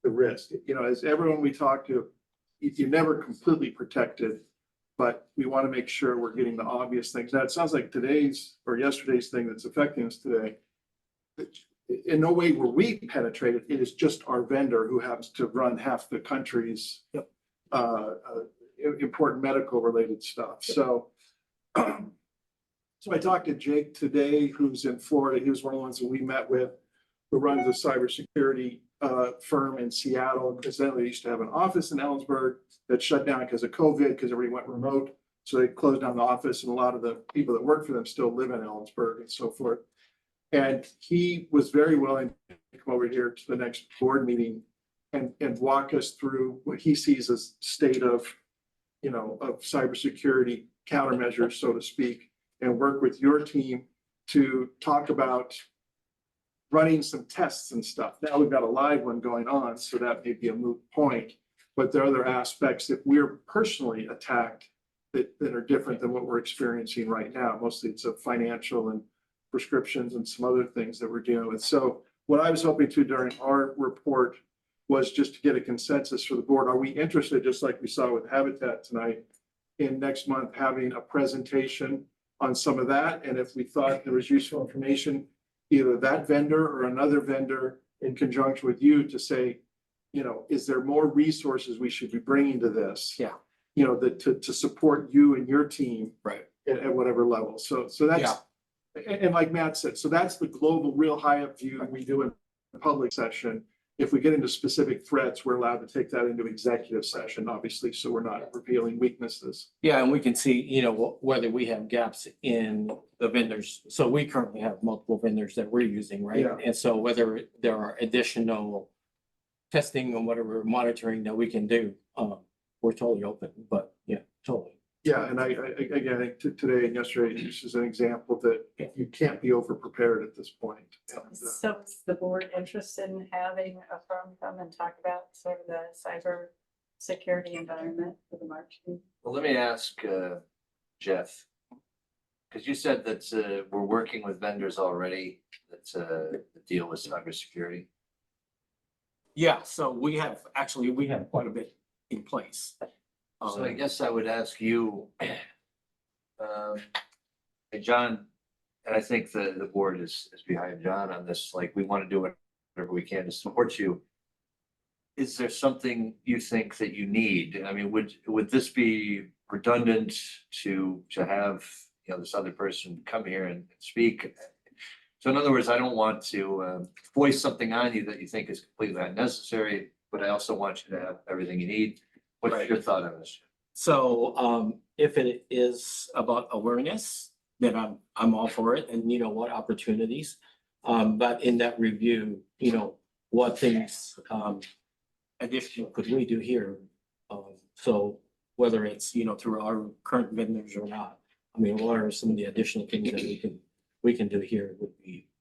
the risk. As everyone we talk to, you're never completely protected, but we want to make sure we're getting the obvious things. Now, it sounds like today's or yesterday's thing that's affecting us today, in no way were we penetrated. It is just our vendor who happens to run half the country's important medical related stuff. So I talked to Jake today, who's in Florida. He was one of the ones that we met with, who runs a cybersecurity firm in Seattle. Incidentally, they used to have an office in Ellensburg that shut down because of COVID, because everybody went remote. So they closed down the office, and a lot of the people that work for them still live in Ellensburg and so forth. And he was very willing to come over here to the next board meeting and walk us through what he sees as state of cybersecurity countermeasures, so to speak, and work with your team to talk about running some tests and stuff. Now we've got a live one going on, so that may be a moot point, but there are other aspects that we're personally attacked that are different than what we're experiencing right now. Mostly it's a financial and prescriptions and some other things that we're dealing with. So what I was hoping to during our report was just to get a consensus for the board. Are we interested, just like we saw with Habitat tonight, in next month having a presentation on some of that? And if we thought there was useful information, either that vendor or another vendor in conjunction with you to say, is there more resources we should be bringing to this? Yeah. To support you and your team. Right. At whatever level. So that's, Yeah. And like Matt said, so that's the global, real high up view we do in the public session. If we get into specific threats, we're allowed to take that into executive session, obviously, so we're not revealing weaknesses. Yeah, and we can see, whether we have gaps in the vendors. So we currently have multiple vendors that we're using, right? Yeah. And so whether there are additional testing or whatever monitoring that we can do, we're totally open, but yeah, totally. Yeah, and I think today and yesterday, this is an example that you can't be over prepared at this point. And, So is the board interested in having a firm come and talk about sort of the cyber security environment for the March meeting? Well, let me ask Jeff, because you said that we're working with vendors already that deal with cybersecurity. Yeah, so we have quite a bit in place. So I guess I would ask you, hey, John, and I think the board is behind John on this, like, we want to do whatever we can to support you. Is there something you think that you need? I mean, would this be redundant to have, this other person come here and speak? So in other words, I don't want to voice something on you that you think is completely unnecessary, but I also want you to have everything you need. What's Right. your thought on this? So if it is about awareness, then I'm all for it, and what opportunities. But in that review, what things additional could we do here So whether it's, through our current vendors or not, I mean, what are some of the additional things that we can do here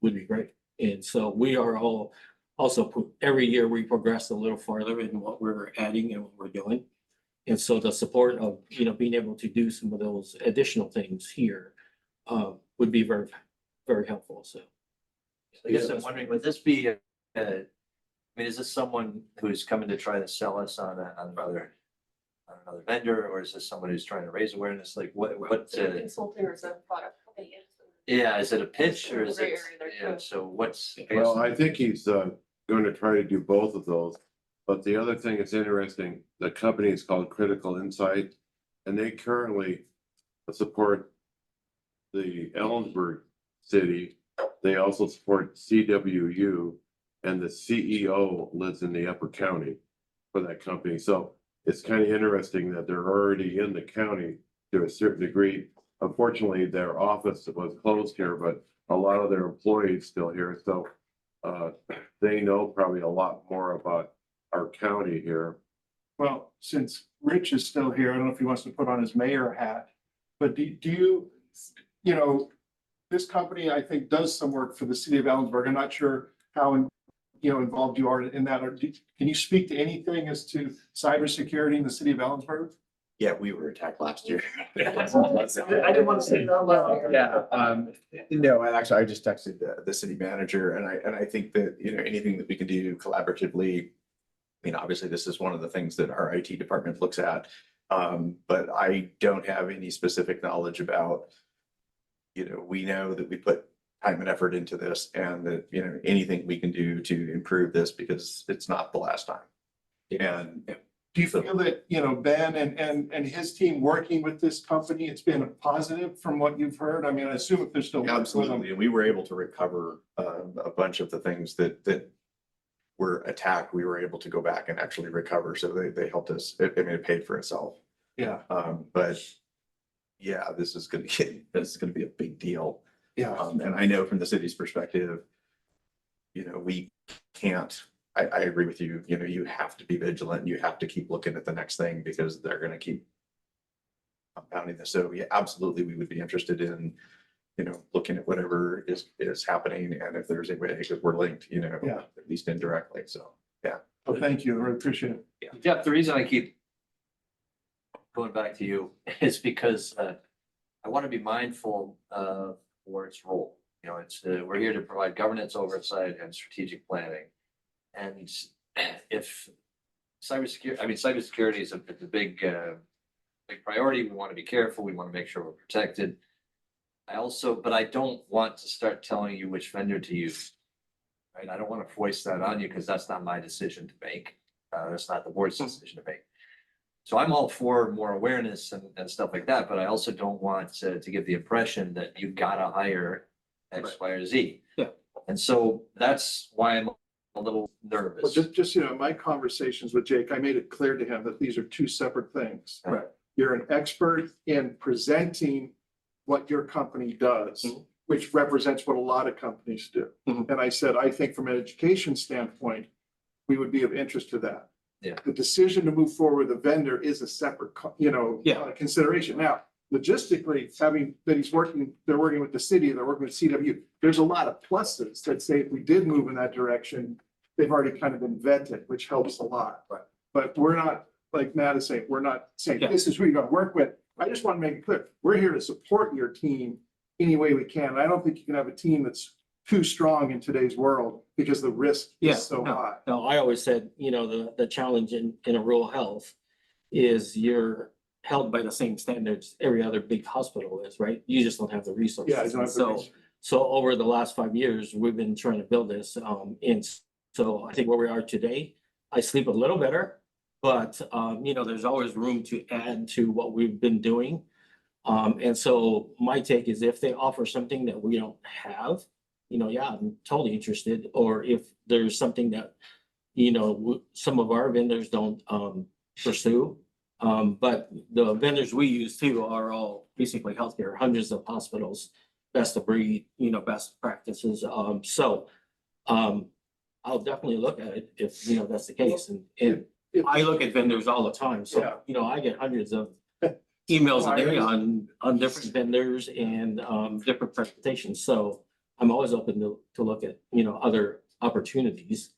would be great. And so we are all also, every year we progress a little farther in what we're adding and what we're doing. And so the support of, being able to do some of those additional things here would be very, very helpful. So. I guess I'm wondering, would this be, I mean, is this someone who's coming to try to sell us on another vendor, or is this someone who's trying to raise awareness? Like what, Is it consulting or is it a product? yeah, is it a pitch or is Gray it, area there, yeah, too. so what's? Well, I think he's going to try to do both of those. But the other thing that's interesting, the company is called Critical Insight, and they currently support the Ellensburg city. They also support CWU, and the CEO lives in the Upper County for that company. So it's kind of interesting that they're already in the county to a certain degree. Unfortunately, their office was closed here, but a lot of their employees still here. So they know probably a lot more about our county here. Well, since Rich is still here, I don't know if he wants to put on his mayor hat, but do you, this company, I think, does some work for the city of Ellensburg. I'm not sure how, involved you are in that. Or can you speak to anything as to cybersecurity in the city of Ellensburg? Yeah, we were attacked last year. I didn't want to say that loud. Yeah, no, and actually, I just texted the city manager, and I think that, anything that we can do collaboratively. I mean, obviously, this is one of the things that our IT department looks at. But I don't have any specific knowledge about, we know that we put time and effort into this, and that, anything we can do to improve this, because it's not the last time. And Do you feel that, Ben and his team working with this company, it's been a positive from what you've heard? I mean, I assume if they're still. working with them. absolutely, and we were able to recover a bunch of the things that were attacked. We were able to go back and actually recover. So they helped us. It paid for itself. Yeah. But yeah, this is going to be a big deal. Yeah. And I know from the city's perspective, we can't. I agree with you. You have to be vigilant. You have to keep looking at the next thing, because they're going to keep compounding this. So yeah, absolutely, we would be interested in, looking at whatever is happening, and if there's a way, because we're linked, Yeah. at least indirectly. So yeah. Well, thank you. I really appreciate it. Yeah, Jeff, the reason I keep going back to you is because I want to be mindful of for its role. We're here to provide governance, oversight, and strategic planning. And if cybersecurity is a big priority. We want to be careful. We want to make sure we're protected. But I don't want to start telling you which vendor to use. Right? I don't want to force that on you, because that's not my decision to make. That's not the board's decision to make. So I'm all for more awareness and stuff like that, but I also don't want to give the impression that you've got to hire X, Y, or Z. Yeah. And so that's why I'm a little Well, nervous. just, my conversations with Jake, I made it clear to him that these are two separate things. Right. You're an expert in presenting what your company does, Mhm. which represents what a lot of companies do. Mhm. And I said, I think from an education standpoint, we would be of interest to that. Yeah. The decision to move forward with a vendor is a separate, Yeah. consideration. Now, logistically, having that they're working with the city, they're working with CW. There's a lot of pluses that say if we did move in that direction, they've already kind of been vetted, which helps a lot. Right. But we're not, like Matt is saying, we're not saying Yeah. this is who you're gonna work with. I just want to make it clear, we're here to support your team any way we can. And I don't think you can have a team that's too strong in today's world, because the risk Yeah, is so high. No, I always said, the challenge in a rural health is you're held by the same standards every other big hospital is, right? You just don't have the resources. Yeah, I don't have the So, resources. so over the last 5 years, we've been trying to build this. And so I think where we are today, I sleep a little better, but, there's always room to add to what we've been doing. And so my take is if they offer something that we don't have, yeah, I'm totally interested. Or if there's something that, some of our vendors don't pursue. But the vendors we use too are all basically healthcare, hundreds of hospitals, best of breed, best practices. So I'll definitely look at it if, that's the case. And I look at vendors all the time, Yeah. so, you know, I get hundreds of emails a day on different vendors and, different presentations, so I'm always open to look at, you know, other opportunities,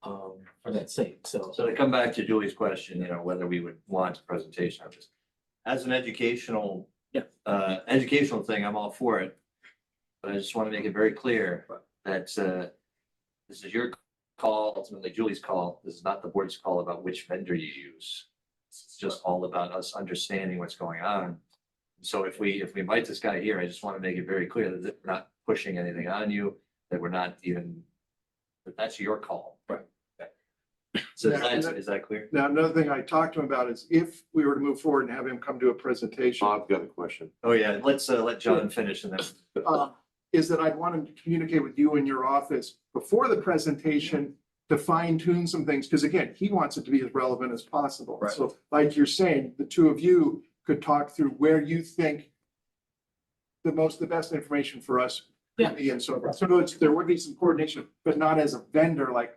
for that sake, so. So to come back to Julie's question, you know, whether we would want a presentation of this. As an educational. Yeah. Educational thing, I'm all for it. But I just want to make it very clear that, this is your call, ultimately Julie's call. This is not the board's call about which vendor you use. It's just all about us understanding what's going on. So if we invite this guy here, I just want to make it very clear that we're not pushing anything on you, that we're not even, that that's your call. Right. So Yeah, is that clear? Now, another thing I talked to him about is if we were to move forward and have him come do a presentation, Bob's got a question. Oh, yeah, let's let John finish and then. is that I'd want him to communicate with you in your office before the presentation to fine tune some things, because again, he wants it to be as relevant as possible. Right. So like you're saying, the two of you could talk through where you think the best information for us Yeah. could be and so forth. So there would be some coordination, but not as a vendor, like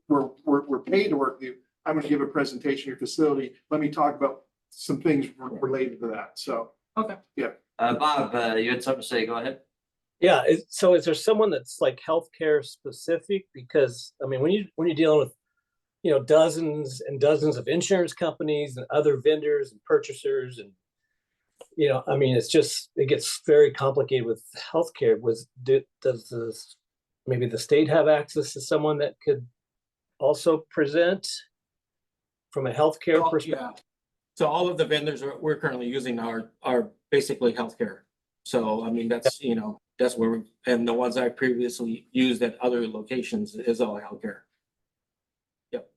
we're paid to work with you. I'm gonna give a presentation at your facility. Let me talk about some things related to that. So. Okay. Yeah. Bob, you had something to say, go ahead. Yeah, so is there someone that's like healthcare specific? Because, I mean, when you're dealing with, you know, dozens and dozens of insurance companies and other vendors and purchasers and, you know, I mean, it gets very complicated with healthcare. Maybe the state have access to someone that could also present from a healthcare Oh, perspective? yeah. So all of the vendors we're currently using are basically healthcare. So, I mean, that's, you know, that's where, and the ones I previously used at other locations is all healthcare. Yep.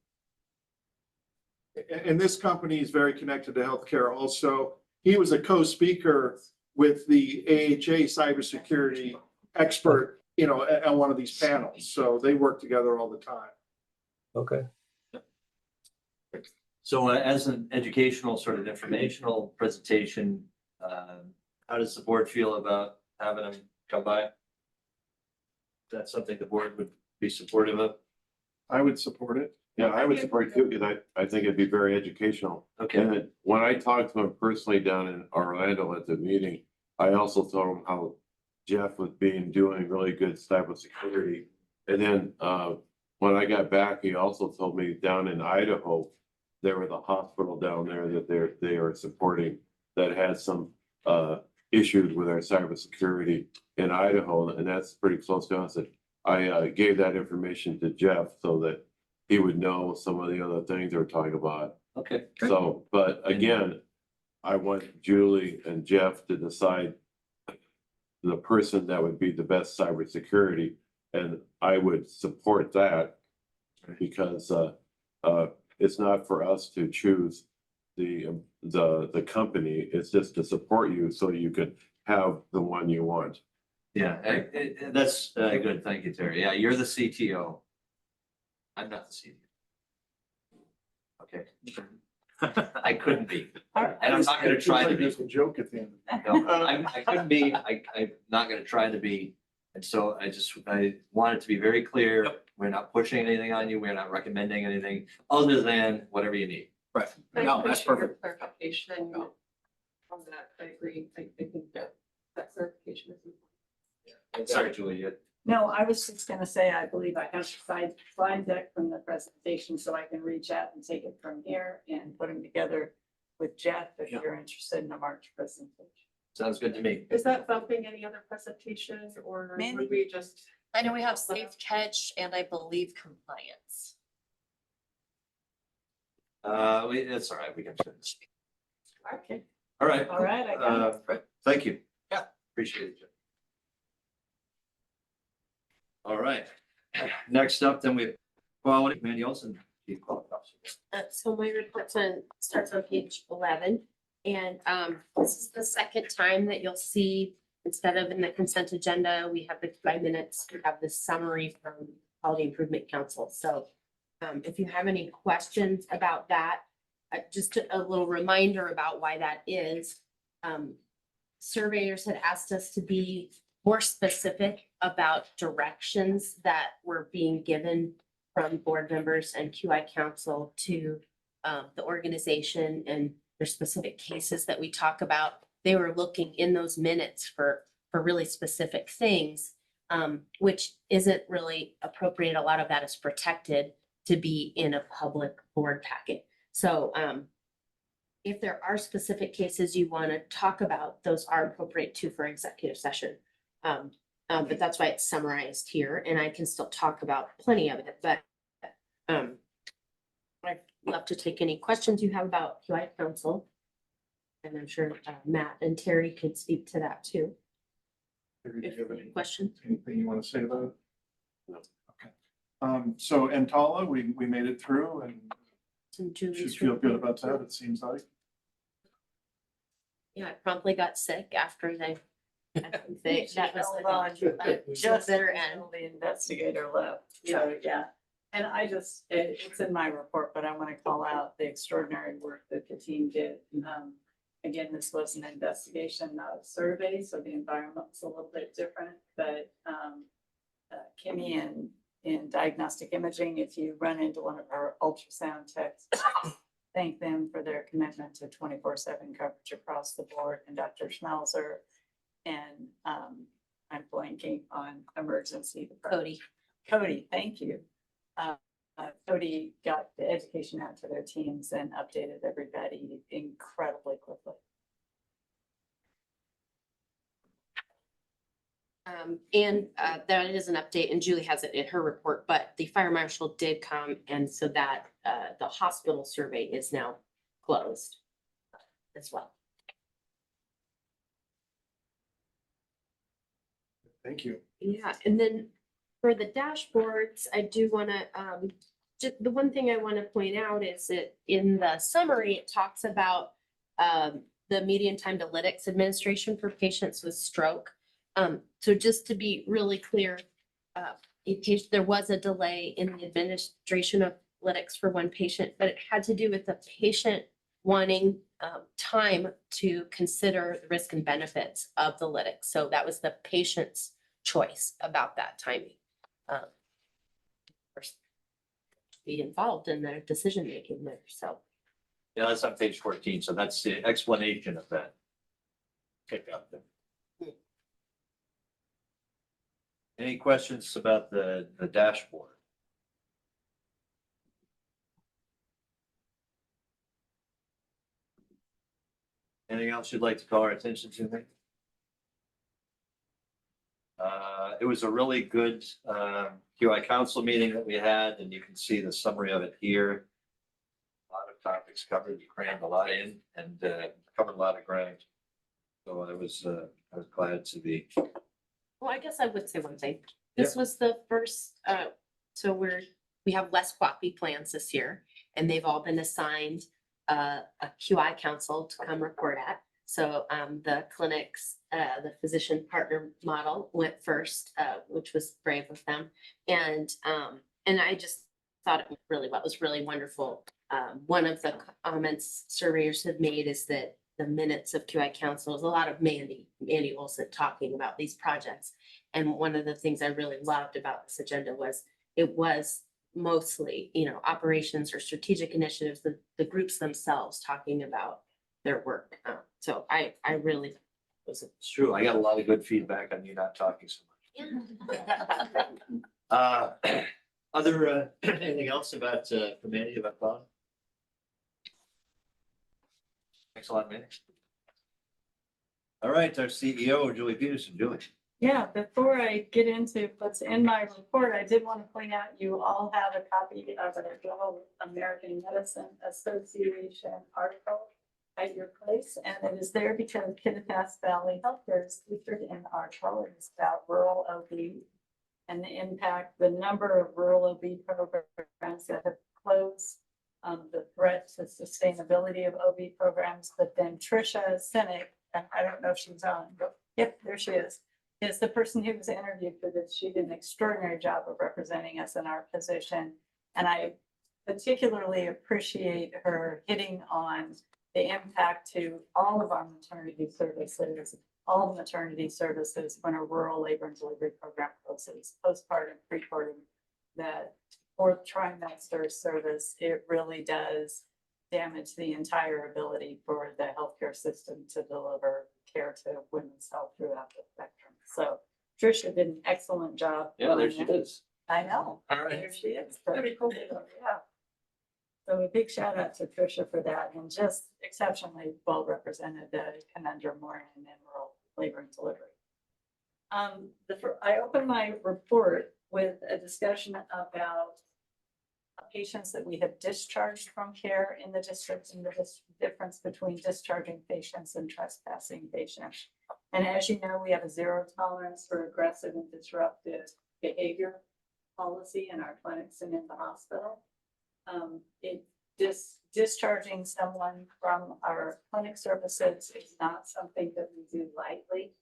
And this company is very connected to healthcare also. He was a co-speaker with the AHA cybersecurity expert, you know, on one of these panels. So they work together all the time. Okay. So as an educational sort of informational presentation, how does the board feel about having them come by? Is that something the board would be supportive of? I would support it. Yeah, I would support it too, because I think it'd be very educational. Okay, And then when I talked to him personally down in Orlando at the meeting, I also told him how Jeff was doing really good cybersecurity. And then when I got back, he also told me down in Idaho, there was a hospital down there that they are supporting that had some issues with our cybersecurity in Idaho, and that's pretty close to us. I gave that information to Jeff so that he would know some of the other things they were talking about. okay. So, but again, I want Julie and Jeff to decide the person that would be the best cybersecurity, and I would support that because it's not for us to choose the company. It's just to support you so you could have the one you want. Yeah, that's good. Thank you, Terry. Yeah, you're the CTO. I'm not the CTO. Okay. I couldn't be. And I'm not gonna try to be. There's a joke at the end. No, I couldn't be. I'm not gonna try to be. And so I want it to be very clear. We're not pushing anything on you. We're not recommending anything other than whatever you need. Right. I No, that's appreciate your perfect. clarification on that. I agree. I think that clarification is important. Sorry, Julie. No, I was just gonna say, I believe I have the slide deck from the presentation, so I can reach out and take it from here and put them together with Jeff if Yeah. you're interested in a March presentation. Sounds good to me. Is that something, any other presentations, or Mandy? would we just? I know we have safe catch and I believe compliance. That's all right. We can finish. Okay, All right. all right, I got it. Thank you. Yeah. Appreciate it, Jim. All right. Next up, then we have quality, Mandy Olson, Chief Quality Officer. So my report starts on page 11. And this is the second time that you'll see, instead of in the consent agenda, we have the 5 minutes, we have the summary from Quality Improvement Council. So if you have any questions about that, just a little reminder about why that is. Surveyors had asked us to be more specific about directions that were being given from board members and QI council to the organization and there's specific cases that we talk about. They were looking in those minutes for really specific things, which isn't really appropriate. A lot of that is protected to be in a public board packet. So if there are specific cases you want to talk about, those are appropriate too for executive session. But that's why it's summarized here, and I can still talk about plenty of it, but I'd love to take any questions you have about QI Council. And I'm sure Matt and Terry could speak to that too. Do you If have any questions. anything you want to say about it? No. Okay. So Entala, we made it through and Some should Julie's feel good report. about that, it seems like. Yeah, I promptly got sick after they. That was Held on a just bitter until end. the investigator left. So, yeah. And I just, it's in my report, but I want to call out the extraordinary work that the team did. Again, this was an investigation, not a survey, so the environment's a little bit different, but Kimmy in diagnostic imaging, if you run into one of our ultrasound techs, thank them for their commitment to 24/7 coverage across the board, and Dr. Schmelzer, and I'm blanking on emergency department. Cody, thank you. Cody got the education out to their teams and updated everybody incredibly quickly. And that is an update, and Julie has it in her report, but the fire marshal did come, and so that the hospital survey is now closed as well. Thank you. Yeah, and then for the dashboards, I do want to, just the one thing I want to point out is that in the summary, it talks about the median time to lytics administration for patients with stroke. So just to be really clear, in case there was a delay in the administration of lytics for one patient, but it had to do with the patient wanting time to consider the risk and benefits of the lytics. So that was the patient's choice about that timing. Be involved in their decision making there. So Yeah, that's on page 14. So that's the explanation of that. Pick up there. Any questions about the dashboard? Anything else you'd like to call our attention to, Nick? It was a really good QI council meeting that we had, and you can see the summary of it here. A lot of topics covered, we crammed a lot in and covered a lot of ground. So I was glad to be. well, I guess I would say one thing. This was the first, so we have less QAPI plans this year, and they've all been assigned a QI council to come report at. So the clinics, the physician partner model went first, which was brave of them. And I just thought it was really wonderful. One of the comments surveyors have made is that the minutes of QI council is a lot of Mandy Olson talking about these projects. And one of the things I really loved about this agenda was it was mostly, operations or strategic initiatives, the groups themselves talking about their work. So I really was. It's true. I got a lot of good feedback on you not talking so much. Anything else about Mandy about Bob? Thanks a lot, Mandy. All right, our CEO, Julie Peterson. Julie. Yeah, before I get into what's in my report, I did want to point out you all have a copy of the Global American Medicine Association article at your place, and it is there because Kittitas Valley Healthcare is featured in the article. It's about rural OB and the impact, the number of rural OB programs that have closed, the threat to sustainability of OB programs. But then Tricia Sinek, and I don't know if she's on, but yep, there she is the person who was interviewed for this. She did an extraordinary job of representing us in our position. And I particularly appreciate her hitting on the impact to all of our maternity services, when a rural labor and delivery program closes, postpartum, prepartum, that fourth trimester service, it really does damage the entire ability for the healthcare system to deliver care to women's health throughout the spectrum. So Tricia did an excellent job. Yeah, there on she that. is. I know. All right. There she is. Pretty cool. Yeah. So a big shout out to Tricia for that and just exceptionally well represented the conundrum we're in rural labor and delivery. I opened my report with a discussion about patients that we have discharged from care in the district and the difference between discharging patients and trespassing patients. And as you know, we have a zero tolerance for aggressive and disruptive behavior policy in our clinics and in the hospital. Discharging someone from our clinic services is not something that we do lightly.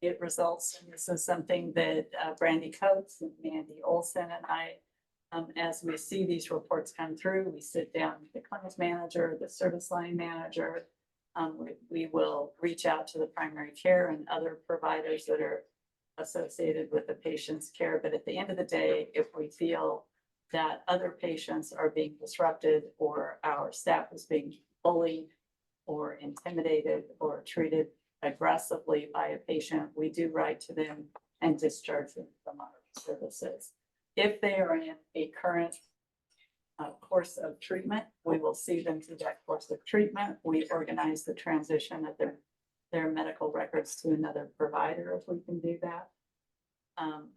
It results, and this is something that Brandy Coates and Mandy Olson and I, as we see these reports come through, we sit down with the clinic manager, the service line manager. We will reach out to the primary care and other providers that are associated with the patient's care. But at the end of the day, if we feel that other patients are being disrupted or our staff is being bullied or intimidated or treated aggressively by a patient, we do write to them and discharge them from our services. If they are in a current course of treatment, we will see them through that course of treatment. We organize the transition of their medical records to another provider if we can do that.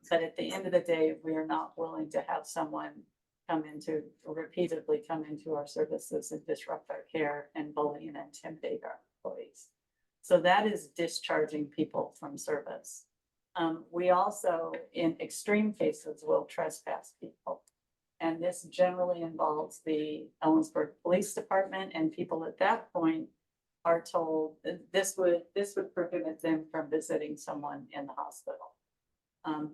But at the end of the day, we are not willing to have someone repeatedly come into our services and disrupt our care and bully and intimidate our employees. So that is discharging people from service. We also, in extreme cases, will trespass people. And this generally involves the Ellensburg Police Department, and people at that point are told that this would prohibit them from visiting someone in the hospital.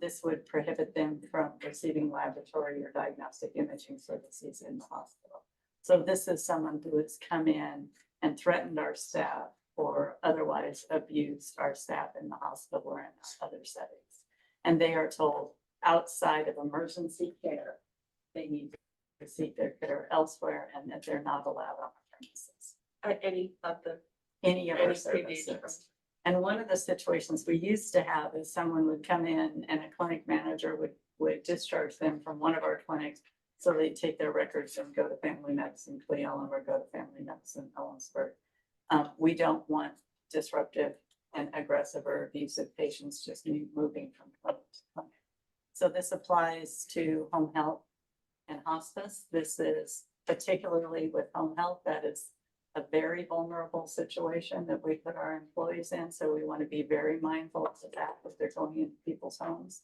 This would prohibit them from receiving laboratory or diagnostic imaging services in the hospital. So this is someone who has come in and threatened our staff or otherwise abused our staff in the hospital or in other settings. And they are told outside of emergency care, they need to seek their care elsewhere and that they're not allowed on our premises. Any of Our previous services. And one of the situations we used to have is someone would come in and a clinic manager would discharge them from one of our clinics. So they'd take their records and go to family medicine Cle Elum or go to family medicine Ellensburg. We don't want disruptive and aggressive or abusive patients just moving from clinic to clinic. So this applies to home health and hospice. This is particularly with home health, that is a very vulnerable situation that we put our employees in. So we want to be very mindful of that if they're going into people's homes.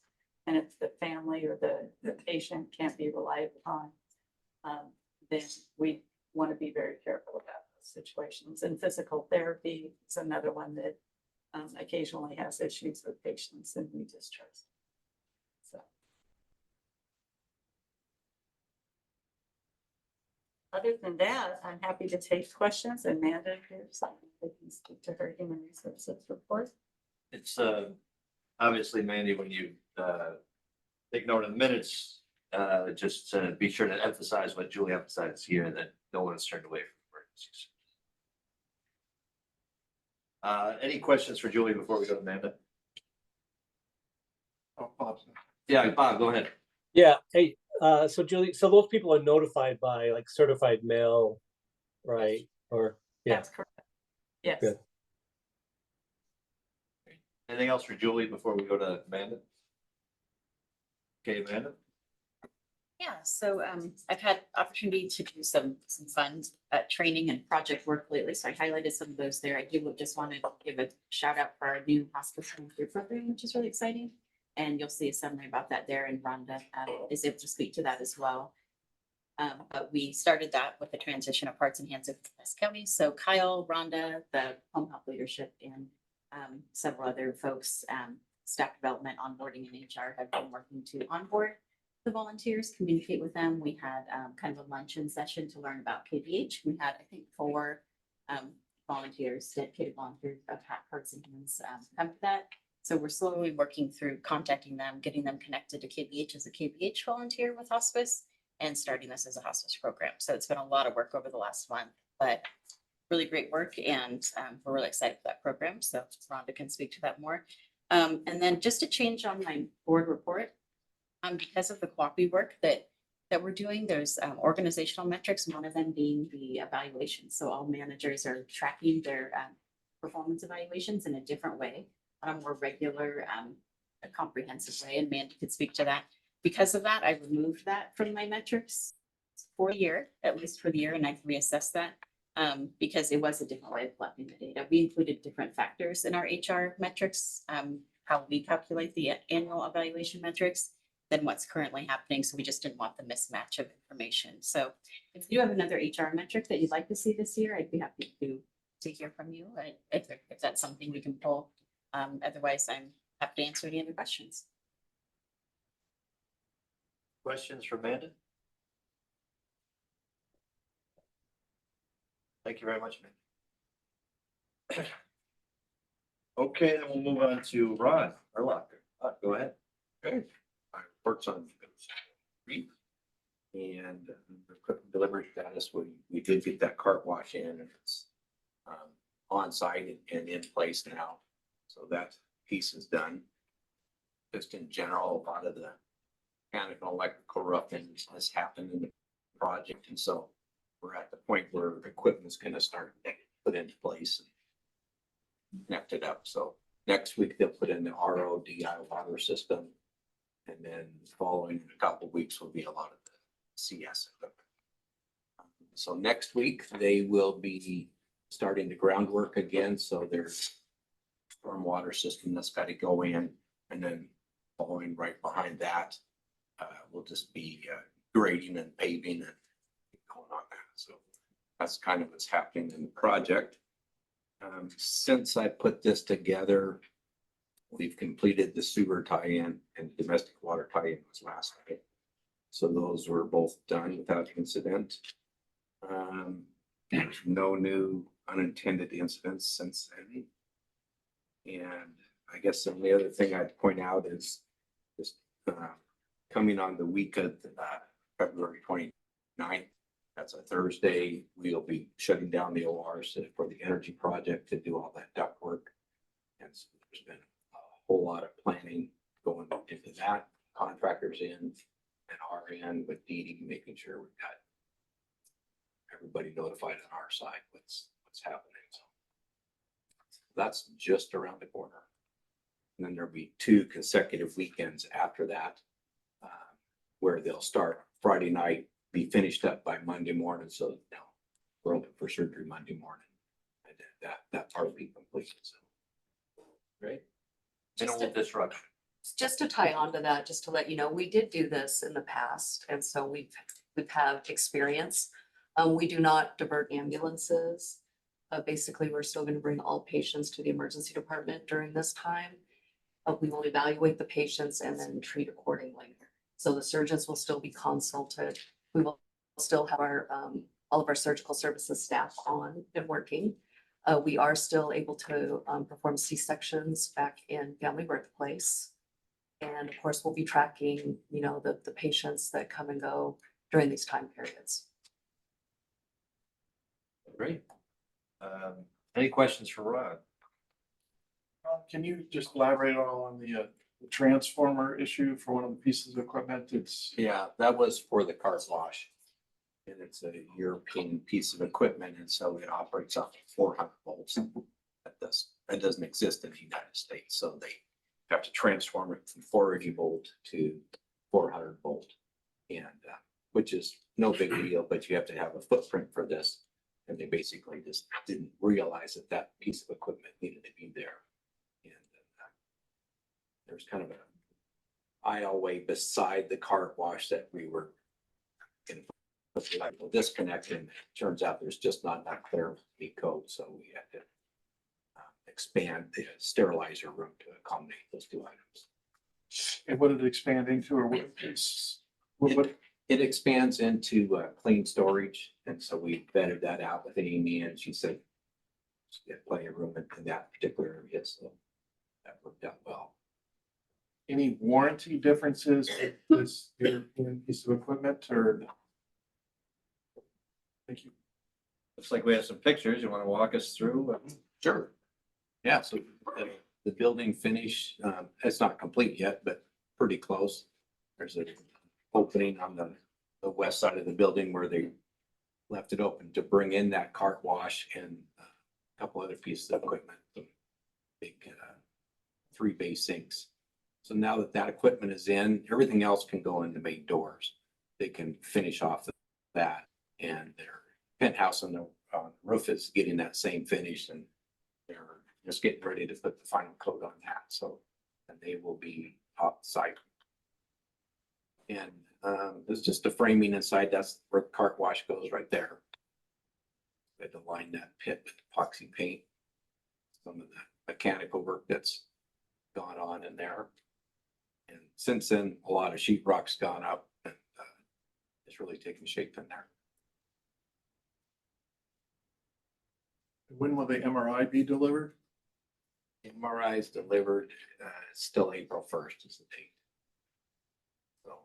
And if the family or the patient can't be relied upon, then we want to be very careful about those situations. And physical therapy is another one that occasionally has issues with patients and we discharge. So. Other than that, I'm happy to take questions. Amanda, here's something that can speak to her human resources report. It's obviously, Mandy, when you take note of the minutes, just be sure to emphasize what Julie emphasized here, that no one is turned away from emergencies. Any questions for Julie before we go to Amanda? Oh, awesome. Yeah, Bob, go ahead. Yeah, hey, so Julie, so those people are notified by like certified mail, right? Or, yeah, That's correct. Yes. Good. Anything else for Julie before we go to Amanda? Okay, Amanda? Yeah, so I've had opportunity to do some fun training and project work lately, so I highlighted some of those there. I do just want to give a shout out for our new hospice home care program, which is really exciting. And you'll see a summary about that there, and Rhonda is able to speak to that as well. But we started that with the transition of hearts and hands of Kittitas County. So Kyle, Rhonda, the home health leadership, and several other folks, staff development, onboarding, and HR have been working to onboard the volunteers, communicate with them. We had kind of a luncheon session to learn about KBH. We had, I think, 4 volunteers, dedicated volunteers of hearts and hands come to that. So we're slowly working through contacting them, getting them connected to KBH as a KBH volunteer with hospice, and starting this as a hospice program. So it's been a lot of work over the last month. but really great work and we're really excited for that program. So Rhonda can speak to that more. And then just a change on my board report. Because of the QAPI work that we're doing, there's organizational metrics, one of them being the evaluation. So all managers are tracking their performance evaluations in a different way, on a more regular, a comprehensive way, and Mandy could speak to that. Because of that, I removed that from my metrics for the year, at least for the year, and I can reassess that. Because it was a different way of collecting the data. We included different factors in our HR metrics, how we calculate the annual evaluation metrics than what's currently happening. So we just didn't want the mismatch of information. So if you have another HR metric that you'd like to see this year, I'd be happy to hear from you. If that's something we can pull. Otherwise, I'm happy to answer any other questions. Questions for Amanda? Thank you very much, man. Okay, then we'll move on to Ron Erlocker. Go ahead. Okay. I works on reef and the equipment delivery status. We did get that cart wash in and it's on site and in place now. So that piece is done. Just in general, a lot of the mechanical electrical roughing has happened in the project. And so we're at the point where equipment's gonna start put into place and connected up. So next week they'll put in the RODI water system. And then following in a couple of weeks will be a lot of the CS equipment. So next week they will be starting the groundwork again. So there's stormwater system that's got to go in, and then following right behind that will just be grading and paving and going on that. So that's kind of what's happening in the project. Since I put this together, we've completed the sewer tie-in and domestic water tie-in was last night. So those were both done without incident. No new unintended incidents since then. And I guess the only other thing I'd point out is just coming on the week of February 29th. That's a Thursday. We'll be shutting down the ORs for the energy project to do all that duct work. And so there's been a whole lot of planning going into that. Contractors in and our end with Dee Dee, making sure we've got everybody notified on our side what's happening. So that's just around the corner. And then there'll be 2 consecutive weekends after that, where they'll start Friday night, be finished up by Monday morning. So you know, we're open for surgery Monday morning, and then that part will be completed. So Great. Just Minimal disruption. Just to tie on to that, just to let you know, we did do this in the past, and so we've had experience. We do not divert ambulances. Basically, we're still going to bring all patients to the emergency department during this time. We will evaluate the patients and then treat accordingly. So the surgeons will still be consulted. We will still have our all of our surgical services staff on and working. We are still able to perform C-sections back in family birthplace. And of course, we'll be tracking, you know, the patients that come and go during these time periods. Great. Any questions for Ron? Can you just elaborate on the transformer issue for one of the pieces of equipment? It's yeah, that was for the cart wash. And it's a European piece of equipment, and so it operates off 400 volts. That doesn't exist in the United States, so they have to transform it from 480 volt to 400 volt, and which is no big deal, but you have to have a footprint for this. And they basically just didn't realize that that piece of equipment needed to be there. And there's kind of an aisleway beside the cart wash that we were in disconnect, and it turns out there's just not enough clear code, so we had to expand the sterilizer room to accommodate those 2 items. and what did it expand into, or what is what? It expands into clean storage, and so we vetted that out with Amy, and she said she had plenty of room in that particular area, so that worked out well. Any warranty differences with this European piece of equipment, or? Thank you. Looks like we have some pictures. You want to walk us through? Sure. Yeah, so the building finish, it's not complete yet, but pretty close. There's an opening on the west side of the building where they left it open to bring in that cart wash and a couple other pieces of equipment. Some big 3-bay sinks. So now that that equipment is in, everything else can go in the main doors. They can finish off that, and their penthouse on the roof is getting that same finish, and they're just getting ready to put the final coat on that. So, and they will be off-site. And there's just the framing inside. That's where the cart wash goes right there. We had to line that pit with epoxy paint. Some of the mechanical work that's gone on in there. And since then, a lot of sheetrock's gone up, and it's really taken shape in there. When will the MRI be delivered? MRI is delivered, still April 1st is the date. So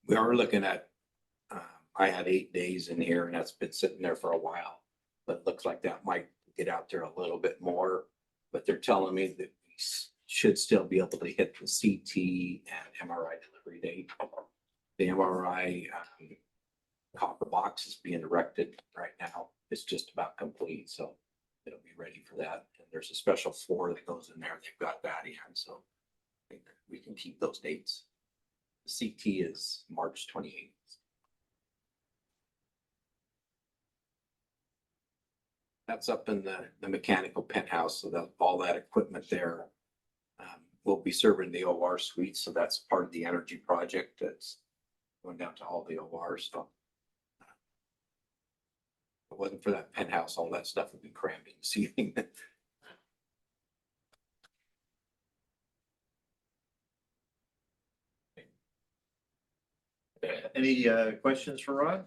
we are looking at, I had 8 days in here, and that's been sitting there for a while, but it looks like that might get out there a little bit more. But they're telling me that we should still be able to hit the CT and MRI delivery date. The MRI copper box is being erected right now. It's just about complete, so it'll be ready for that. And there's a special floor that goes in there. They've got that in, so I think we can keep those dates. The CT is March 28th. That's up in the mechanical penthouse, so that all that equipment there will be serving the OR suite. So that's part of the energy project that's going down to all the ORs. So if it wasn't for that penthouse, all that stuff would be crammed in the ceiling. Any questions for Ron?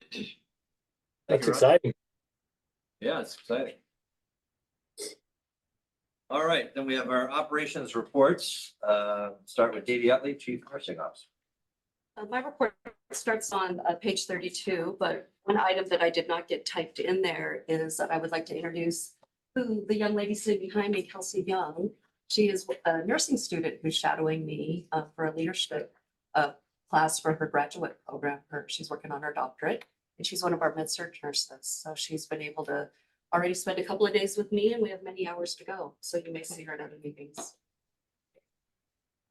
That's you, Ron. exciting. Yeah, it's exciting. All right, then we have our operations reports. Start with Davey Utley, Chief Nursing Officer. My report starts on page 32, but one item that I did not get typed in there is that I would like to introduce who the young lady sitting behind me, Kelsey Young. She is a nursing student who's shadowing me for a leadership class for her graduate program. She's working on her doctorate, and she's one of our med-surg nurses. So she's been able to already spend a couple of days with me, and we have many hours to go. So you may see her at other meetings.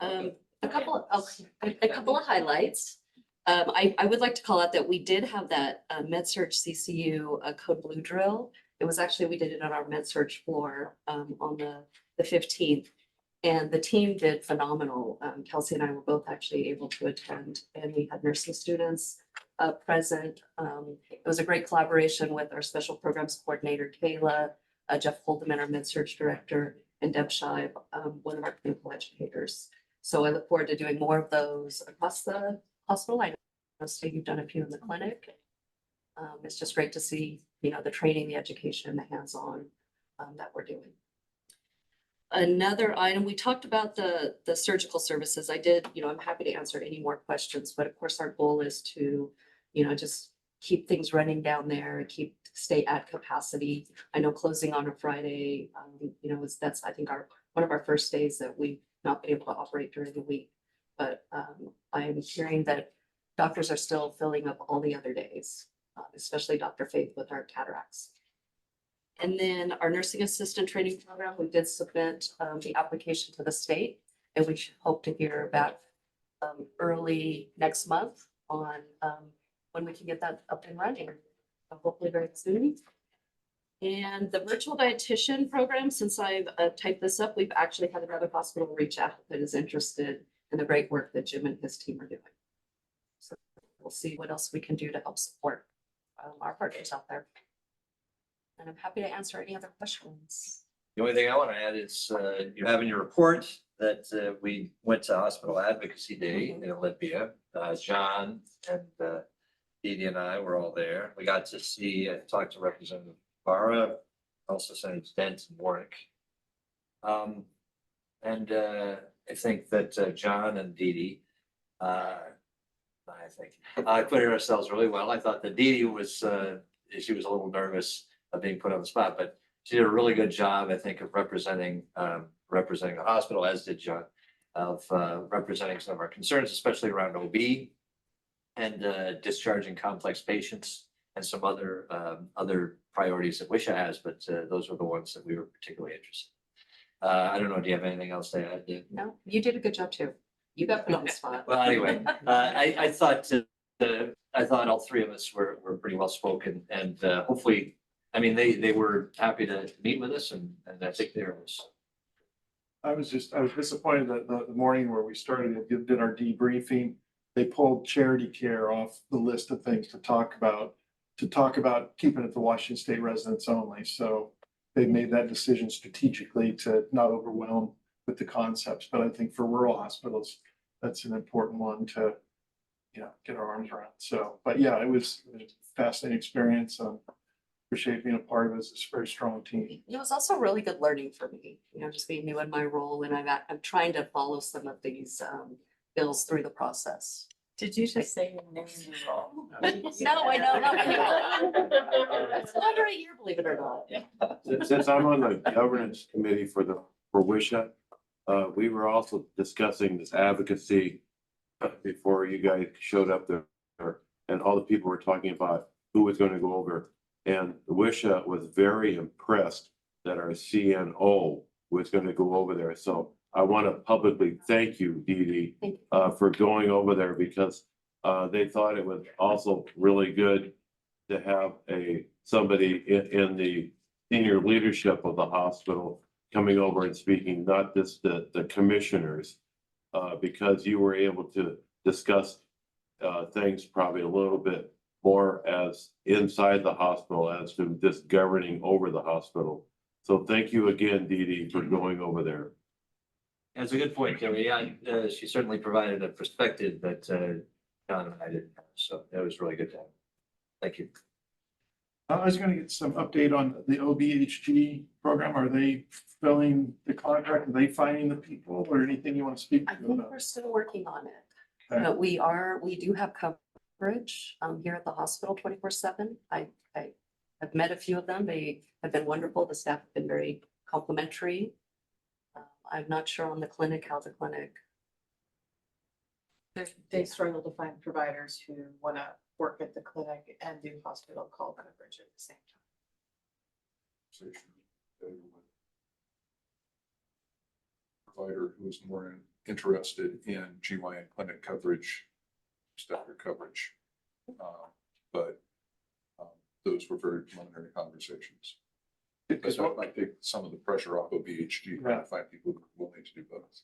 A couple of highlights. I would like to call out that we did have that med-surg CCU code blue drill. It was actually, we did it on our med-surg floor on the 15th. And the team did phenomenal. Kelsey and I were both actually able to attend, and we had nursing students present. It was a great collaboration with our special programs coordinator, Kayla, Jeff Holdeman, our med-surg director, and Deb Scheib, one of our clinical educators. So I look forward to doing more of those across the hospital. I know, Steve, you've done a few in the clinic. It's just great to see, the training, the education, the hands-on that we're doing. Another item, we talked about the surgical services. I did, I'm happy to answer any more questions, but of course our goal is to, just keep things running down there, stay at capacity. I know closing on a Friday, that's, I think, one of our first days that we've not been able to operate during the week. But I'm hearing that doctors are still filling up all the other days, especially Dr. Faith with our cataracts. And then our nursing assistant training program, we did submit the application to the state, and we should hope to hear back early next month on when we can get that up and running, hopefully very soon. And the virtual dietitian program, since I've typed this up, we've actually had another hospital reach out that is interested in the great work that Jim and his team are doing. So we'll see what else we can do to help support our partners out there. And I'm happy to answer any other questions. The only thing I want to add is you have in your report that we went to Hospital Advocacy Day in Olympia. John and Dee and I were all there. We got to see and talk to Representative Barra, also Senators Dent and Warwick. And I think that John and Dee I think. I put ourselves really well. I thought that Dee Dee was, she was a little nervous of being put on the spot, but she did a really good job, I think, of representing the hospital, as did John, of representing some of our concerns, especially around OB and discharging complex patients and some other priorities that Wisha has, but those were the ones that we were particularly interested in. I don't know, do you have anything else to add? No, you did a good job too. You got put on the spot. Well, anyway, I thought all three of us were pretty well spoken, and hopefully, I mean, they were happy to meet with us, and I think there was. I was disappointed that the morning where we started, did our debriefing, they pulled charity care off the list of things to talk about keeping it to Washington State residents only. So they made that decision strategically to not overwhelm with the concepts. But I think for rural hospitals, that's an important one to, get our arms around. So, but yeah, it was a fascinating experience. Appreciate being a part of it. It's a very strong team. It was also really good learning for me, just being new in my role, and I'm trying to follow some of these bills through the process. Did you just say your name in your role? No, I know, not It's under a year, believe it or not. Since I'm on the governance committee for Wisha, we were also discussing this advocacy before you guys showed up there, and all the people were talking about who was going to go over. And Wisha was very impressed that our CNO was going to go over there. So I want to publicly thank you, Dee Dee, for going over there, because they thought it was also really good to have somebody in the senior leadership of the hospital coming over and speaking, not just the commissioners, because you were able to discuss things probably a little bit more as inside the hospital as to just governing over the hospital. So thank you again, Dee Dee, for going over there. That's a good point, Kelly. Yeah, she certainly provided a perspective that John and I didn't have, so that was really good to have. Thank you. I was going to get some update on the OBHG program. Are they filling the contract? Are they finding the people, or anything you want to speak I to think about? we're still working on it. Okay. But we do have coverage here at the hospital 24/7. I've met a few of them. They have been wonderful. The staff have been very complimentary. I'm not sure on the clinic, how the clinic. They struggle to find providers who want to work at the clinic and do hospital call coverage at the same time. Provider who is more interested in GYN clinic coverage, staffer coverage. But those were very preliminary conversations. Because that might take some of the pressure off of BHG, trying to find people who are willing to do both.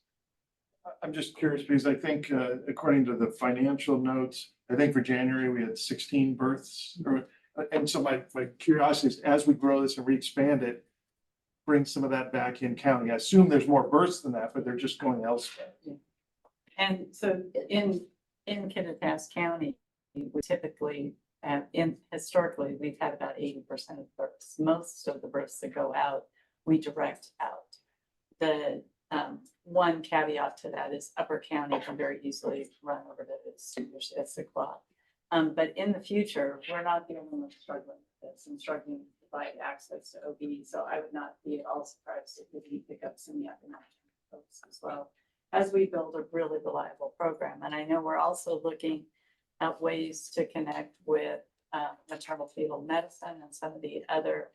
I'm just curious because I think, according to the financial notes, I think for January, we had 16 births. And so my curiosity is, as we grow this and re-expand it, bring some of that back in county. I assume there's more births than that, but they're just going elsewhere. And so in Kittitas County, we typically historically, we've had about 80% of births. Most of the births that go out, we direct out. The one caveat to that is Upper County can very easily run over to at 6 o'clock. But in the future, we're not the only ones struggling with this and struggling to provide access to OB. So I would not be at all surprised if we pick up some economic folks as well, as we build a really reliable program. And I know we're also looking at ways to connect with maternal fetal medicine and some of the other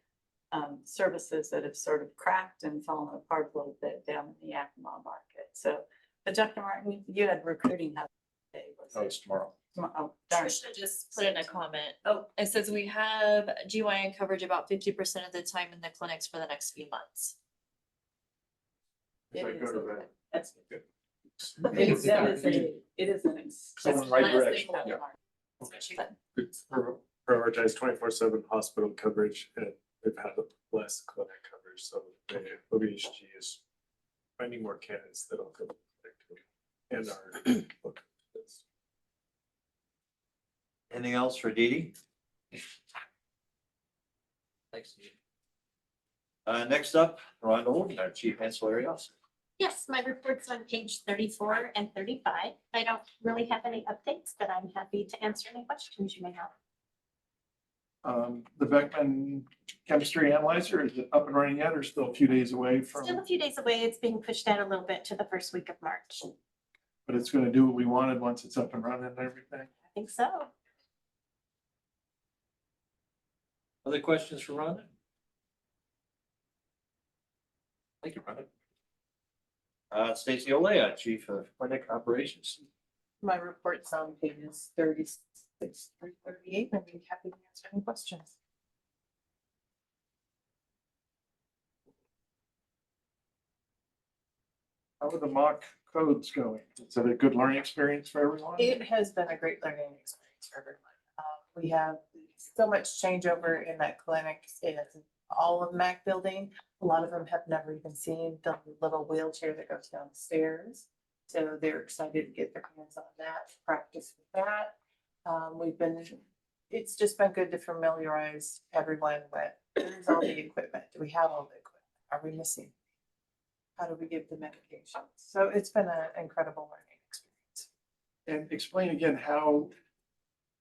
services that have sort of cracked and fallen apart a little bit down in the Yakima market. So, but Dr. Martin, you had recruiting today. Oh, it's tomorrow. Oh, darn. Trisha just put in a comment. Oh, it says we have GYN coverage about 50% of the time in the clinics for the next few months. It If I go is to a- that. that's- It is an. Someone right direction. Yeah. Prioritize 24/7 hospital coverage, and they've had less clinic coverage, so the OBHG is finding more candidates that'll go to the clinic and our. Anything else for Dee Dee? Thanks, Dee. Next up, Rhonda Holden, our Chief Ancillary Officer. Yes, my report's on page 34 and 35. I don't really have any updates, but I'm happy to answer any questions you may have. The Beckman chemistry analyzer, is it up and running yet or still a few days away from, Still a few days away. It's being pushed out a little bit to the first week of March. but it's gonna do what we wanted once it's up and running and everything? I think so. Other questions for Rhonda? Thank you, Rhonda. Stacy Olea, Chief of Clinic Operations. My report's on pages 36 through 38. I'd be happy to answer any questions. How are the mock codes going? Is it a good learning experience for everyone? It has been a great learning experience for everyone. We have so much changeover in that clinic in all of Mac building. A lot of them have never even seen the little wheelchair that goes down the stairs. So they're excited to get their hands on that, practice with that. It's just been good to familiarize everyone with, where's all the equipment? Do we have all the equipment? Are we missing? How do we give the medication? So it's been an incredible learning experience. And explain again how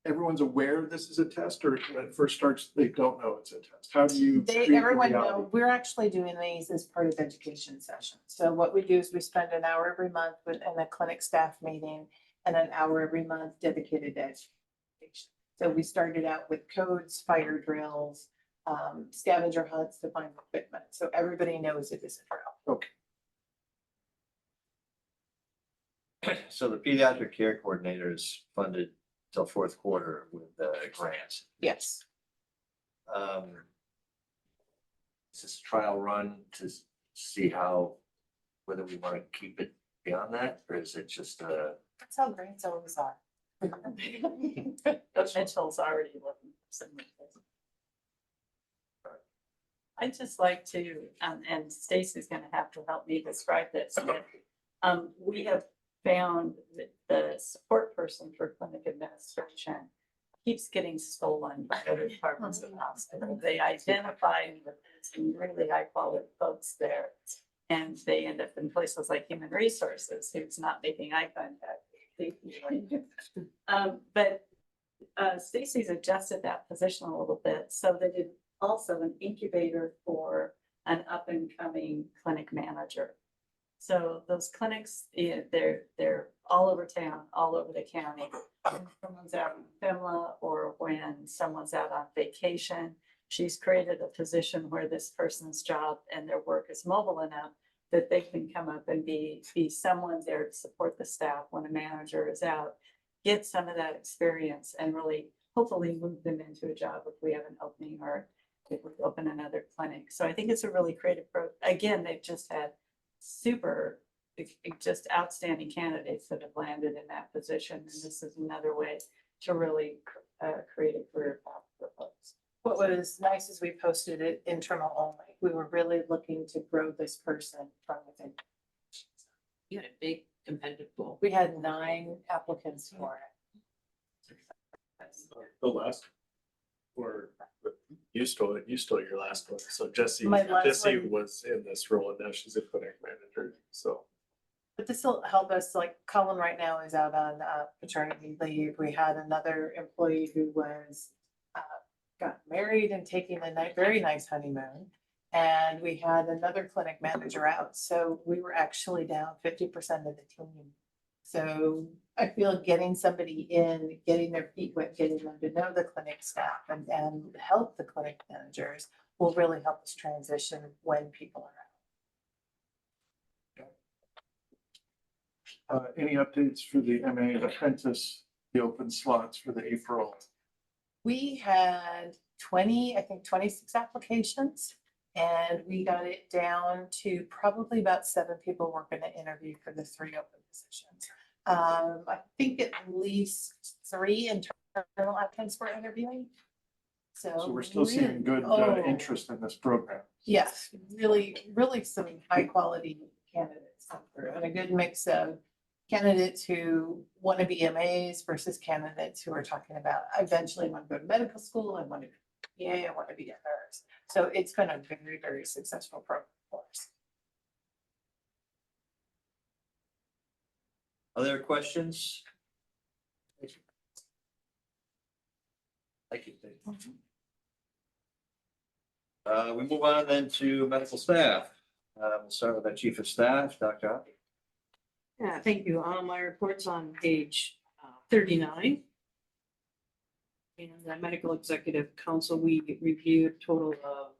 everyone's aware this is a test, or when it first starts, they don't know it's a test. How do you? create the Everyone reality? know, we're actually doing these as part of education sessions. So what we do is we spend an hour every month in a clinic staff meeting and an hour every month dedicated to education. So we started out with codes, fire drills, scavenger hunts to find equipment. So everybody knows it is a drill. Okay. So the pediatric care coordinator is funded till fourth quarter with grants. Yes. Is this a trial run to see how, whether we want to keep it beyond that, or is it just That's how grants always are. Mitchell's already looking for some. I'd just like to, and Stacy's gonna have to help me describe this, but we have found that the support person for clinic administration keeps getting stolen by other departments of the hospital. They identify with some really high quality folks there. And they end up in places like human resources, who's not making eye contact. But Stacy's adjusted that position a little bit so that it's also an incubator for an up and coming clinic manager. So those clinics, they're all over town, all over the county. When someone's out in FEMLA or when someone's out on vacation, she's created a position where this person's job and their work is mobile enough that they can come up and be someone there to support the staff when a manager is out, get some of that experience and really hopefully move them into a job if we have an opening or if we open another clinic. So I think it's a really creative approach. Again, they've just had just outstanding candidates that have landed in that position. And this is another way to really create a career path for folks. What was nice is we posted it internal only. We were really looking to grow this person from within. You had a big competitive pool. We had 9 applicants for it. The last, or you stole your last one. So Jesse My last one. was in this role and now she's a clinic manager, so. But this will help us, like Colin right now is out on paternity leave. We had another employee who was got married and taking a very nice honeymoon. And we had another clinic manager out. So we were actually down 50% of the team. So I feel getting somebody in, getting their feet wet, getting them to know the clinic staff and help the clinic managers will really help us transition when people are out. Any updates for the MA apprentice, the open slots for the April? We had 26 applications, and we got it down to probably about 7 people we're going to interview for the 3 open positions. I think at least 3 internal applicants we're interviewing. So we're still seeing good interest in this program. Yes, really some high quality candidates come through and a good mix of candidates who want to be MAs versus candidates who are talking about, I eventually want to go to medical school, I want to be a PA, I want to be a nurse. So it's been a very, very successful program for us. Other questions? Thank you. We move on then to medical staff. We'll start with our chief of staff, Dr. Hoppy. Yeah, thank you. My report's on page 39. In the Medical Executive Council, we reviewed a total of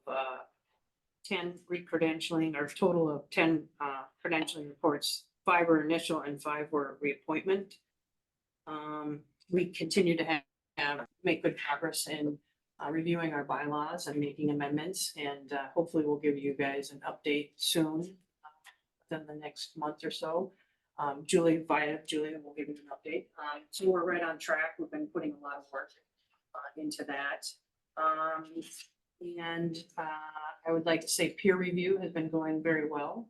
10 re-credentialing, or total of 10 credentialing reports. 5 were initial and 5 were reappointment. We continue to make good progress in reviewing our bylaws and making amendments, and hopefully we'll give you guys an update soon, within the next month or so. Julie will give you an update. So we're right on track. We've been putting a lot of work into that. And I would like to say peer review has been going very well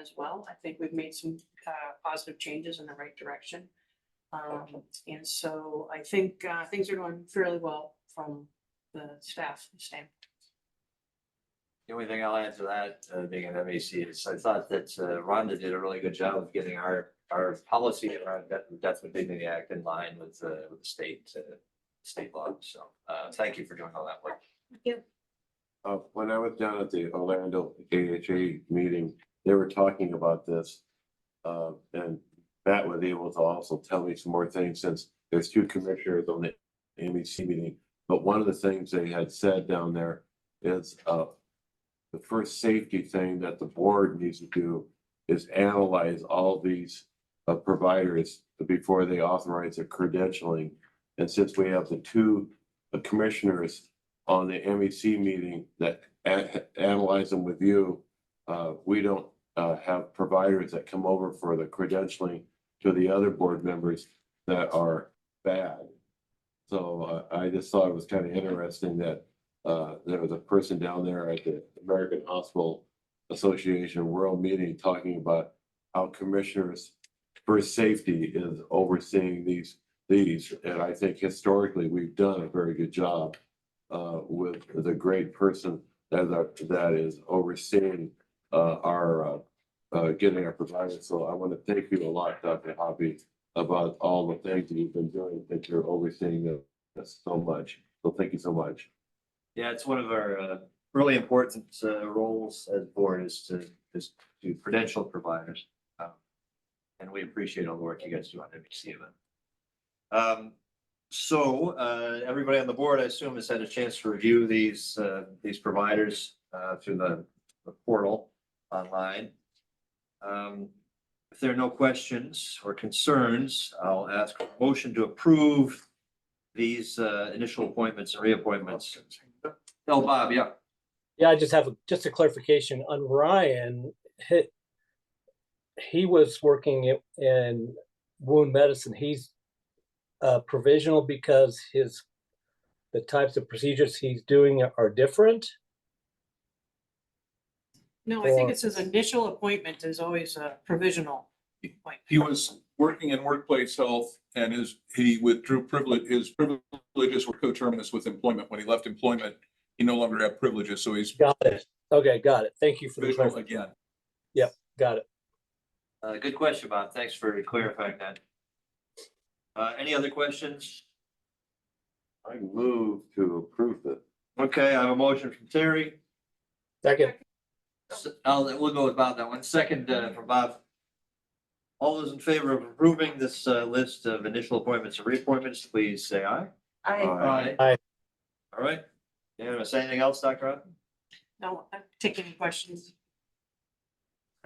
as well. I think we've made some positive changes in the right direction. And so I think things are going fairly well from the staff standpoint. The only thing I'll add to that, being an MAC, is I thought that Rhonda did a really good job of getting our policy around Death with Dignity Act in line with the state law. So thank you for doing all that work. Thank you. When I was down at the Orlando AHA meeting, they were talking about this. And Matt was able to also tell me some more things, since there's 2 commissioners on the MEC meeting. But one of the things they had said down there is the first safety thing that the board needs to do is analyze all these providers before they authorize their credentialing. And since we have the 2 commissioners on the MEC meeting that analyze them with you, we don't have providers that come over for the credentialing to the other board members that are bad. So I just thought it was kind of interesting that there was a person down there at the American Hospital Association World Meeting talking about how commissioners for safety is overseeing these. And I think historically we've done a very good job with the great person that is overseeing our getting our providers. So I want to thank you a lot, Dr. Hoppy, about all the things that you've been doing, that you're overseeing this so much. So thank you so much. Yeah, it's one of our really important roles as board is to credential providers. And we appreciate all the work you guys do on MEC event. So everybody on the board, I assume, has had a chance to review these providers through the portal online. If there are no questions or concerns, I'll ask for a motion to approve these initial appointments and reappointments. Oh, Bob, yeah. Yeah, I just have just a clarification on Ryan. He was working in wound medicine. He's provisional because the types of procedures he's doing are different. No, I think it says initial appointment is always a provisional appointment. He was working in workplace health, and he withdrew his privileges were coterminous with employment. When he left employment, he no longer had privileges, so he's Got it. Okay, got it. Thank you for the provisional clarification. again. Yep, got it. Good question, Bob. Thanks for clarifying that. Any other questions? I move to approve it. Okay, I have a motion from Terry. Second. We'll go with Bob that one. Second for Bob. All those in favor of approving this list of initial appointments and reappointments, please say aye. I Aye. All right. Anything else, Dr. Rudd? don't take any questions.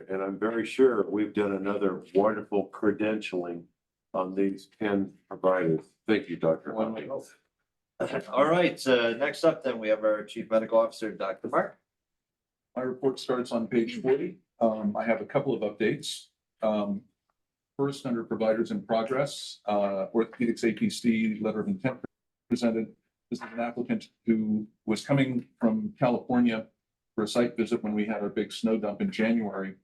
And I'm very sure we've done another wonderful credentialing on these 10 providers. Thank you, Dr. Hoppy. All right, next up then, we have our Chief Medical Officer, Dr. Mark. My report starts on page 40. I have a couple of updates. First, under providers in progress, orthopedics APC letter of intent presented. This is an applicant who was coming from California for a site visit when we had our big snow dump in January,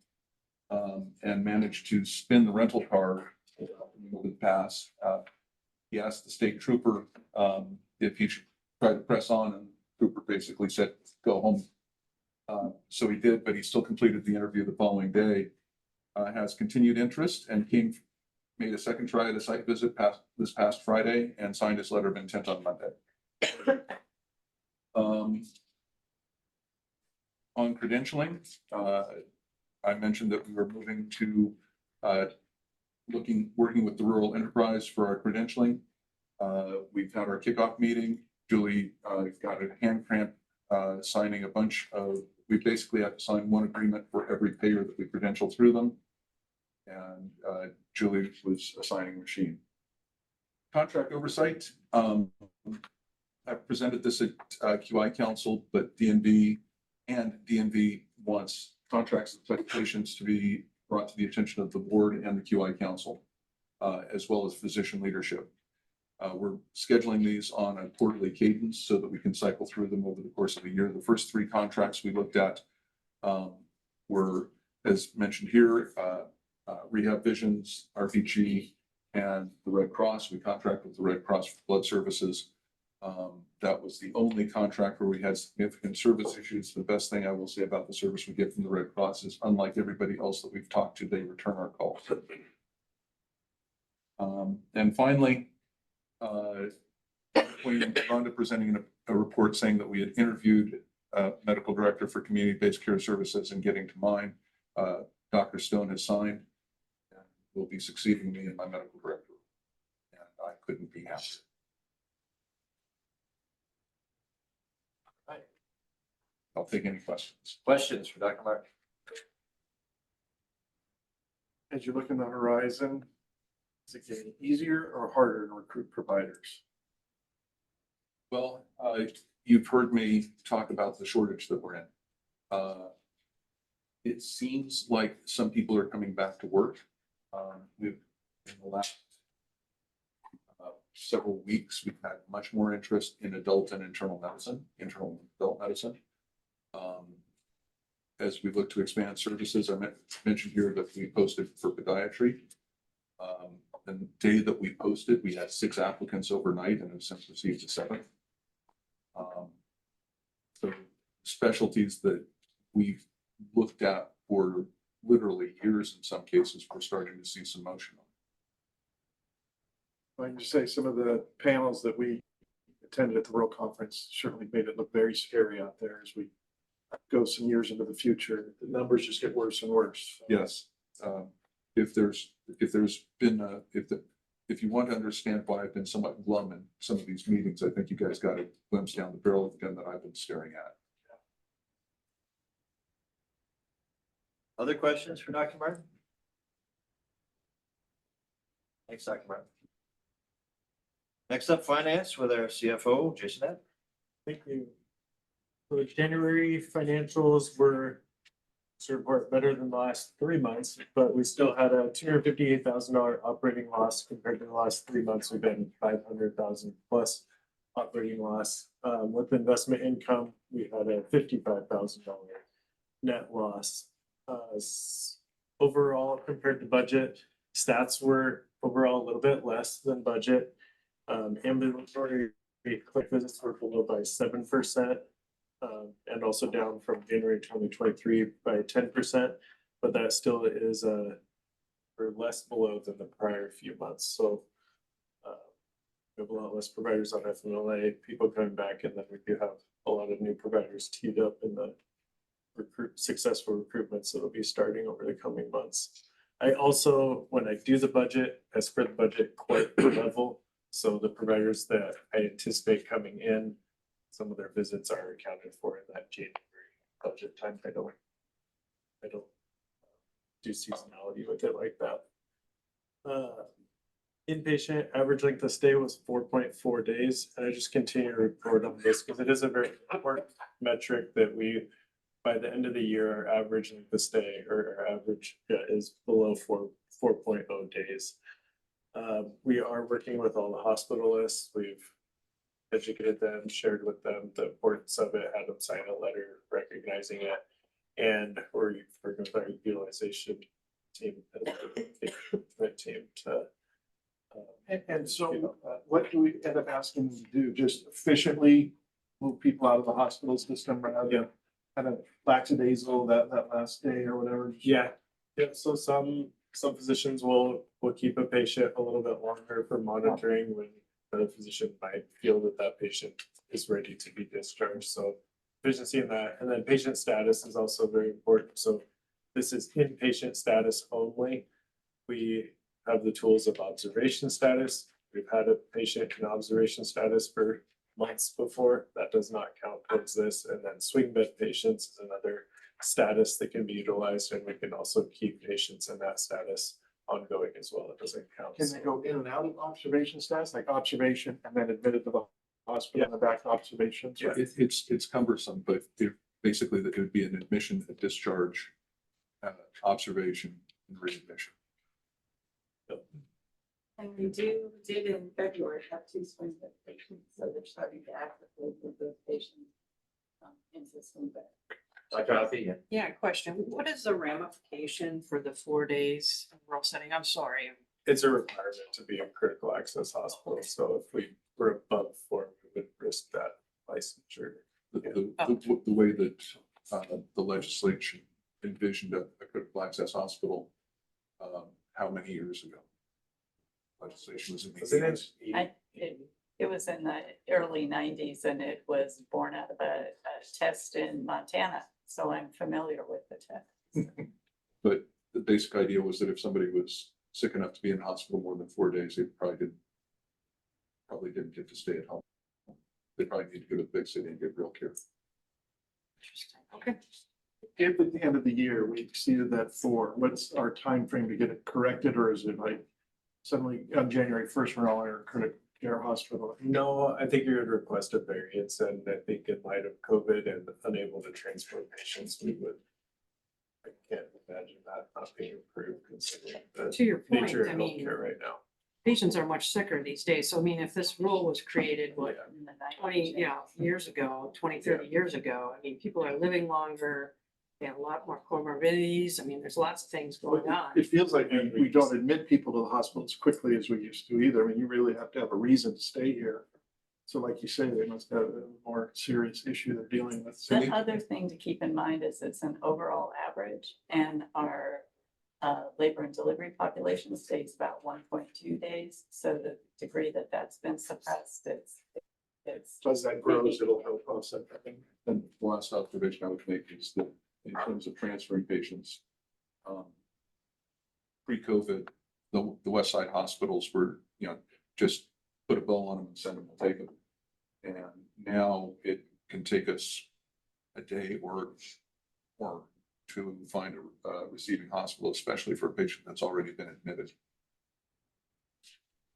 and managed to spin the rental car with pass. He asked the state trooper if he should try to press on, and the trooper basically said, go home. So he did, but he still completed the interview the following day. Has continued interest and came made a second try at a site visit this past Friday and signed his letter of intent on Monday. On credentialing, I mentioned that we were moving to working with the rural enterprise for our credentialing. We've had our kickoff meeting. Julie got a hand cramp signing a bunch of, we basically have to sign one agreement for every payer that we credential through them. And Julie was assigning a machine. Contract oversight. I presented this at QI Council, but DNV wants contracts and expectations to be brought to the attention of the board and the QI Council, as well as physician leadership. We're scheduling these on a quarterly cadence so that we can cycle through them over the course of a year. The first three contracts we looked at were, as mentioned here, Rehab Visions, RPG, and the Red Cross. We contract with the Red Cross for blood services. That was the only contract where we had significant service issues. The best thing I will say about the service we get from the Red Cross is, unlike everybody else that we've talked to, they return our calls. And finally, Rhonda presenting a report saying that we had interviewed a medical director for community-based care services and getting to mine. Dr. Stone has signed and will be succeeding me in my medical director. And I couldn't be happier. I'll take any questions. Questions for Dr. Martin? As you look in the horizon, is it getting easier or harder to recruit providers? Well, you've heard me talk about the shortage that we're in. It seems like some people are coming back to work. In the last several weeks, we've had much more interest in adult and internal adult medicine. As we look to expand services, I mentioned here that we posted for podiatry. The day that we posted, we had 6 applicants overnight and have since received a 7th. So specialties that we've looked at for literally years, in some cases, we're starting to see some motion on. I can just say some of the panels that we attended at the World Conference certainly made it look very scary out there as we go some years into the future. The numbers just get worse and worse. Yes. If you want to understand why I've been somewhat glum in some of these meetings, I think you guys got a glimpse down the barrel of the gun that I've been staring at. Other questions for Dr. Martin? Thanks, Dr. Martin. Next up, finance with our CFO, Jason Ed. Thank you. So January financials were report better than the last 3 months, but we still had a $258,000 operating loss compared to the last 3 months. We've been 500,000 plus operating loss. With investment income, we had a $55,000 net loss. Overall, compared to budget, stats were overall a little bit less than budget. Ambulatory clinic visits were below by 7%. And also down from January 2023 by 10%, but that still is or less below than the prior few months. So we have a lot less providers on FMLA, people coming back, and then we do have a lot of new providers teed up in the successful recruitments that will be starting over the coming months. I also, when I do the budget, I spread the budget quite per level. So the providers that I anticipate coming in, some of their visits are accounted for in that January budget time. I don't do seasonality with it like that. Inpatient average length of stay was 4.4 days. And I just continue to report on this because it is a very important metric that we, by the end of the year, our average length of stay or our average is below 4.0 days. We are working with all the hospitalists. We've educated them, shared with them the importance of it, had them sign a letter recognizing it, and we're working with our utilization team to. And so what do we end up asking them to do? Just efficiently move people out of the hospital system rather than kind of lackadaisical that last day or whatever? Yeah. So some some physicians will keep a patient a little bit longer for monitoring when the physician might feel that that patient is ready to be discharged. So efficiency in that, and then patient status is also very important. So this is inpatient status only. We have the tools of observation status. We've had a patient in observation status for months before. That does not count towards this. And then swing bed patients is another status that can be utilized, and we can also keep patients in that status ongoing as well. It doesn't count. Can they go in and out of observation status, like observation and then admitted to the hospital and then back to observation? Yeah. It's cumbersome, but basically that it would be an admission, a discharge, observation and readmission. And we did in February have 2 swing bed patients, so they're starting to actively put those patients into swing bed. Yeah, question. What is the ramification for the 4 days in rural setting? I'm sorry. It's a requirement to be a critical access hospital. So if we were above 4, we would risk that licensure. The way that the legislation envisioned a critical access hospital, how many years ago? Legislation was in the 80s. It was in the early 90s, and it was born out of a test in Montana. So I'm familiar with the test. But the basic idea was that if somebody was sick enough to be in hospital more than 4 days, they probably didn't get to stay at home. They probably need to go to the big city and get real care. Okay. If at the end of the year we exceeded that 4, what's our time frame to get it corrected, or is it like suddenly on January 1st, we're all in a critical care hospital? No, I think you would request a variance, and I think in light of COVID and unable to transport patients, we would. I can't imagine that not being approved considering the To your point, nature I of mean, healthcare right now. patients are much sicker these days. So I mean, if this rule was created, what, In the 90s. 20, years ago, 20, 30 years ago, I mean, people are living longer. They have a lot more comorbidities. I mean, there's lots of things going on. It feels like we don't admit people to the hospital as quickly as we used to either. I mean, you really have to have a reason to stay here. So like you say, they must have a more serious issue they're dealing with. The other thing to keep in mind is it's an overall average, and our labor and delivery population stays about 1.2 days. So the degree that that's been suppressed, it's. As that grows, it'll help offset that. And the last observation I would make is that in terms of transferring patients, pre-COVID, the West Side hospitals were, just put a bow on them and send them to take them. And now it can take us a day or to find a receiving hospital, especially for a patient that's already been admitted.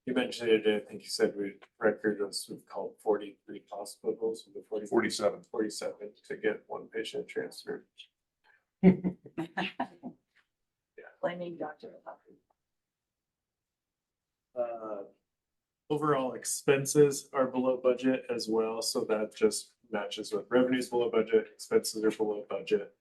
You mentioned it, I think you said record was we've called 43 hospitals with the 47 to get one patient transferred. Blaming Dr. Overall expenses are below budget as well, so that just matches with revenues below budget, expenses are below budget.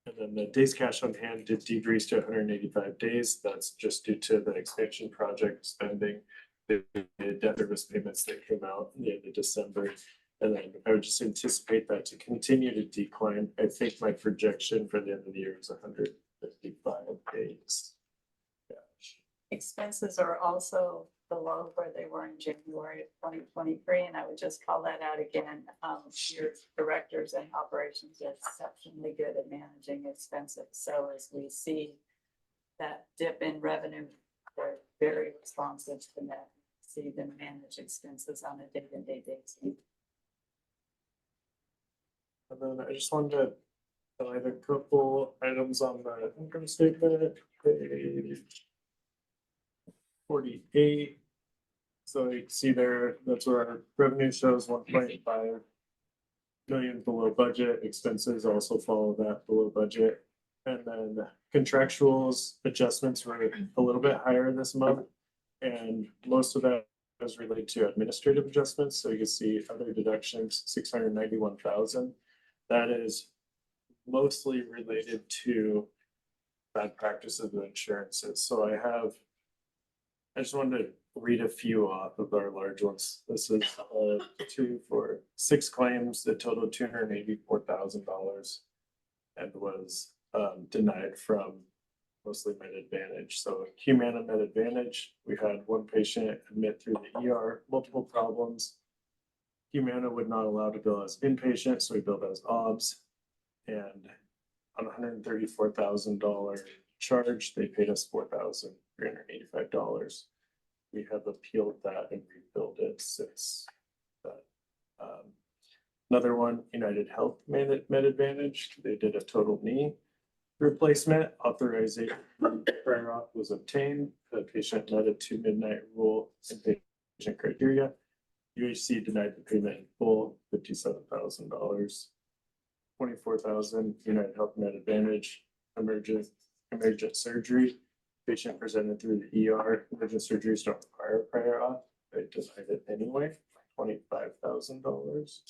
And then the days cash on hand did decrease to 185 days. That's just due to the expansion project spending, the debt service payments that came out in the end of December. And then I would just anticipate that to continue to decline. I think my projection for the end of the year is 155 days. Expenses are also below where they were in January of 2023, and I would just call that out again. Your directors and operations are exceptionally good at managing expenses. So as we see that dip in revenue, they're very responsive to that. See them manage expenses on a day-to-day basis. And then I just wanted to highlight a couple items on the income statement, page 48. So you can see there, that's where our revenue shows 1.5 million below budget. Expenses also follow that below budget. And then contractuals adjustments were a little bit higher this month. And most of that is related to administrative adjustments. So you can see other deductions, 691,000. That is mostly related to bad practices of insurances. So I just wanted to read a few off of our large ones. This is 2 for 6 claims that totaled $284,000 and was denied from mostly Med Advantage. So Humana Med Advantage, we had one patient admit through the ER, multiple problems. Humana would not allow to bill as inpatient, so we billed as OBS. And on $134,000 charge, they paid us $4,385. We have appealed that and rebilled it since that. Another one, United Health Med Advantage, they did a total knee replacement. Authorization prior auth was obtained. The patient met a 2 midnight rule and patient criteria. UHC denied the payment in full, $57,000. 24,000 United Health Med Advantage emergent surgery. Patient presented through the ER. Emergent surgeries don't require prior auth. They denied it anyway, $25,000.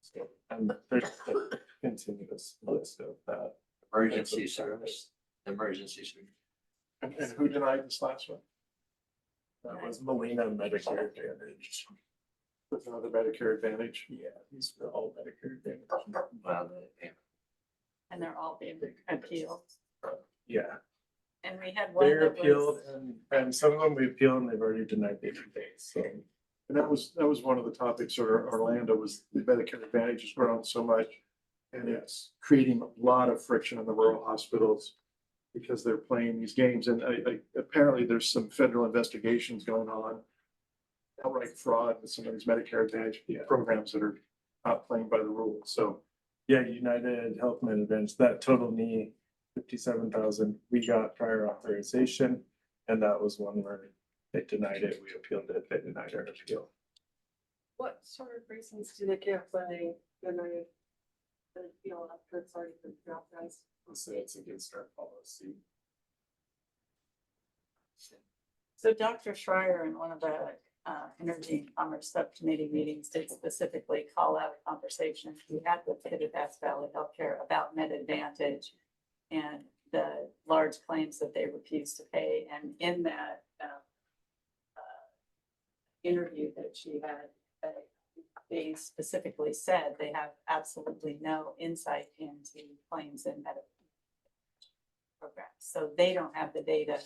So, and there's a continuous list of that. Emergency service, emergency service. And who denied this last one? That was Molina Medicare Advantage. With another Medicare Advantage? Yeah, these were all Medicare Advantage. Wow, And they're all being appealed. Yeah, And we had one they're that appealed was, and some of them we appealed and they've already denied the things, so. And that was one of the topics for Orlando was the Medicare Advantage has grown so much. And it's creating a lot of friction in the rural hospitals because they're playing these games. And apparently there's some federal investigations going on. Outright fraud with some of these Medicare Advantage programs that are not playing by the rules. So Yeah, United Health Med Advantage, that total knee, 57,000, we got prior authorization. And that was one where they denied it, we appealed it, they denied our appeal. What sort of reasons do they give when they deny the appeal after it's already been authorized? So it's against our policy. so Dr. Schreier in one of the Energy and Commerce Subcommittee meetings did specifically call out a conversation we had with Kittitas Valley Healthcare about Med Advantage and the large claims that they refused to pay. And in that interview that she had, they specifically said they have absolutely no insight into claims in medical programs. So they don't have the data,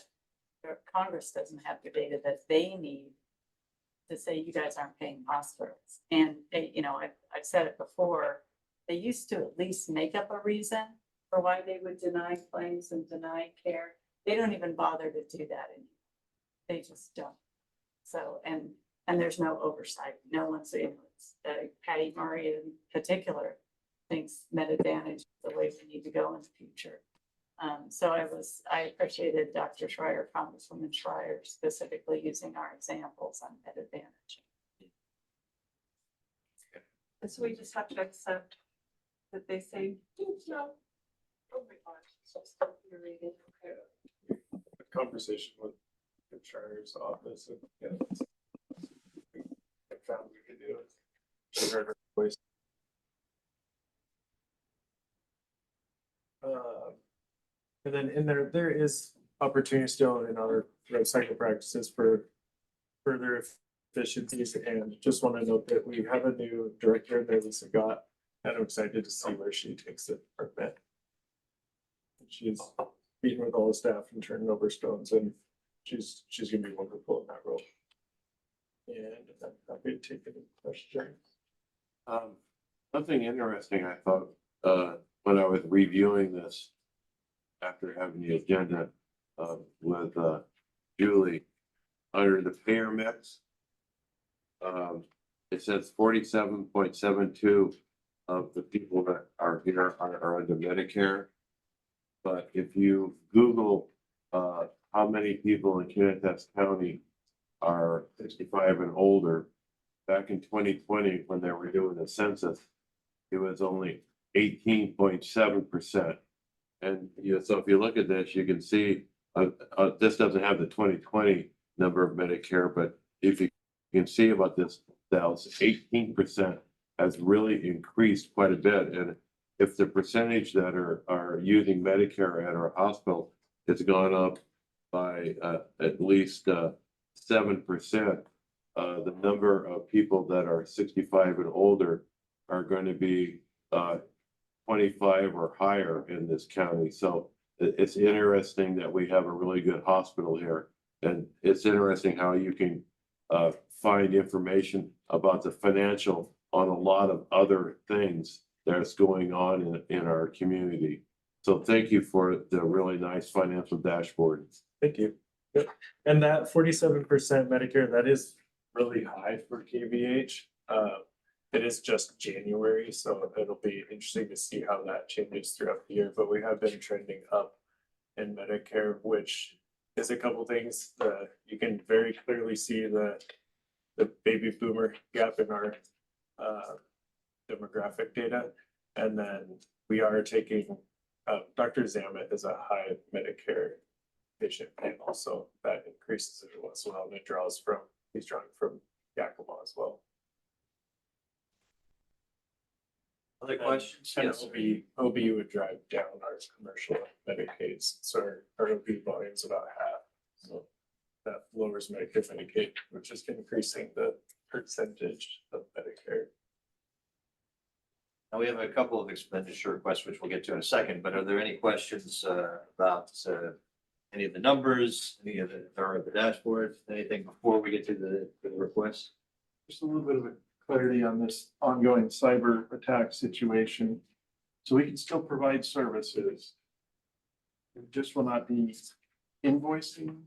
or Congress doesn't have the data that they need to say you guys aren't paying hospitals. And they, I've said it before, they used to at least make up a reason for why they would deny claims and deny care. They don't even bother to do that anymore. They just don't. So, and there's no oversight. No one's in it. Patty Murray in particular thinks Med Advantage is the way we need to go in the future. So I appreciated Dr. Schreier, Congresswoman Schreier, specifically using our examples on Med Advantage. And so we just have to accept that they say, no. Oh my gosh, so infuriating. Okay. Conversation with the Schreier's office and I found we could do it. She heard her voice. And then in there is opportunity still in our rev cycle practices for further efficiencies, and just want to note that we have a new director there, Lisa Gott, and I'm excited to see where she takes the department. She's meeting with all the staff and turning over stones, and she's gonna be wonderful in that role. And I'm happy to take any questions. Something interesting, I thought, when I was reviewing this after having the agenda, with, Julie, under the payer mix, it says 47.72 of the people that are here are under Medicare. But if you Google, how many people in Kittitas County are 65 and older, back in 2020, when they were doing the census, it was only 18.7%. And so if you look at this, you can see this doesn't have the 2020 number of Medicare, but if you can see about this, that 18% has really increased quite a bit. And if the percentage that are using Medicare at our hospital, it's gone up by at least 7%. The number of people that are 65 and older are going to be 25 or higher in this county. So it's interesting that we have a really good hospital here. And it's interesting how you can find information about the financial on a lot of other things that's going on in our community. So thank you for the really nice financial dashboard. Thank you. Yep. And that 47% Medicare, that is really high for KVH. It is just January, so it'll be interesting to see how that changes throughout the year, but we have been trending up in Medicare, which is a couple things. You can very clearly see the baby boomer gap in our demographic data. And then we are taking, Dr. Zamet is a high Medicare patient panel, so that increases it as well, and it draws from, he's drawing from Yakima as well. Other questions? And Yes. OB would drive down our commercial Medicaids, so our OB volume's about half, so that lowers Medicare, Medicaid, which is increasing the percentage of Medicare. Now, we have a couple of expenditure requests, which we'll get to in a second, but are there any questions about any of the numbers, any of the, or the dashboard, anything before we get to the request? Just a little bit of a clarity on this ongoing cyber attack situation. So we can still provide services. We just will not be invoicing.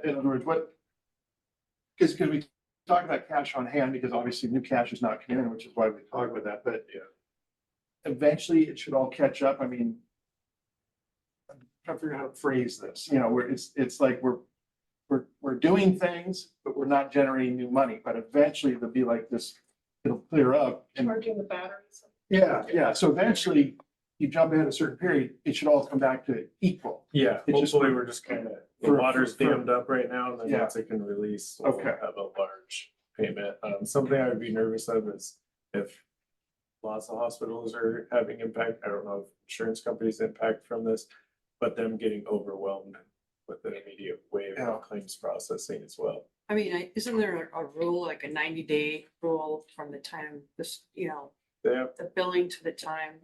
In other words, what? Because we talk about cash on hand, because obviously new cash is not coming in, which is why we talk about that, but yeah. Eventually it should all catch up. I mean, I'm trying to figure out how to phrase this, you know, where it's like we're doing things, but we're not generating new money, but eventually it'll be like this, it'll clear up. And Charging the batteries. yeah, so eventually you jump ahead a certain period, it should all come back to equal. Yeah, It's just hopefully we're just kind of, the for- water's for- dammed up right now, and then Yeah. once it can release, we'll Okay. have a large payment. Something I would be nervous of is if lots of hospitals are having impact, I don't know if insurance companies impact from this, but them getting overwhelmed with an immediate wave Yeah. of claims processing as well. I mean, isn't there a rule, like a 90-day rule from the time this, you know, They have, the billing to the time,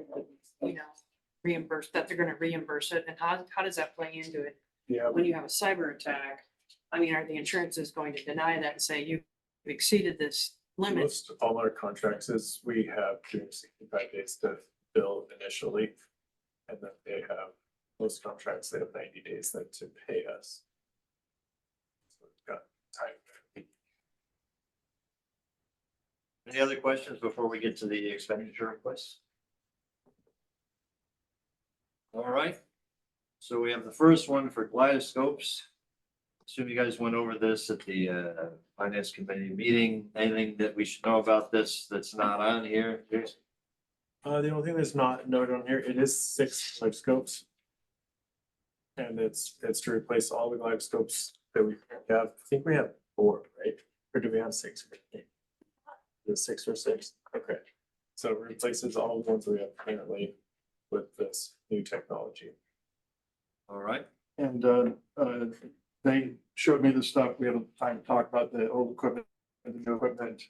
you know, reimburse, that they're gonna reimburse it, and how does that play into it? yeah, When you have a cyber attack, I mean, are the insurances going to deny that and say you've exceeded this limit? most all our contracts is we have 365 days to bill initially. And then they have, most contracts, they have 90 days then to pay us. So we've got time. Any other questions before we get to the expenditure requests? All right, so we have the first one for kaleidoscopes. Assume you guys went over this at the finance committee meeting. Anything that we should know about this that's not on here? Jason? The only thing that's not noted on here, it is 6 live scopes. And it's to replace all the live scopes that we have. I think we have 4, right? Or do we have 6? The 6 or 6? Okay. So it replaces all the ones we have currently with this new technology. All right, And they showed me the stuff. We had time to talk about the old equipment and the new equipment.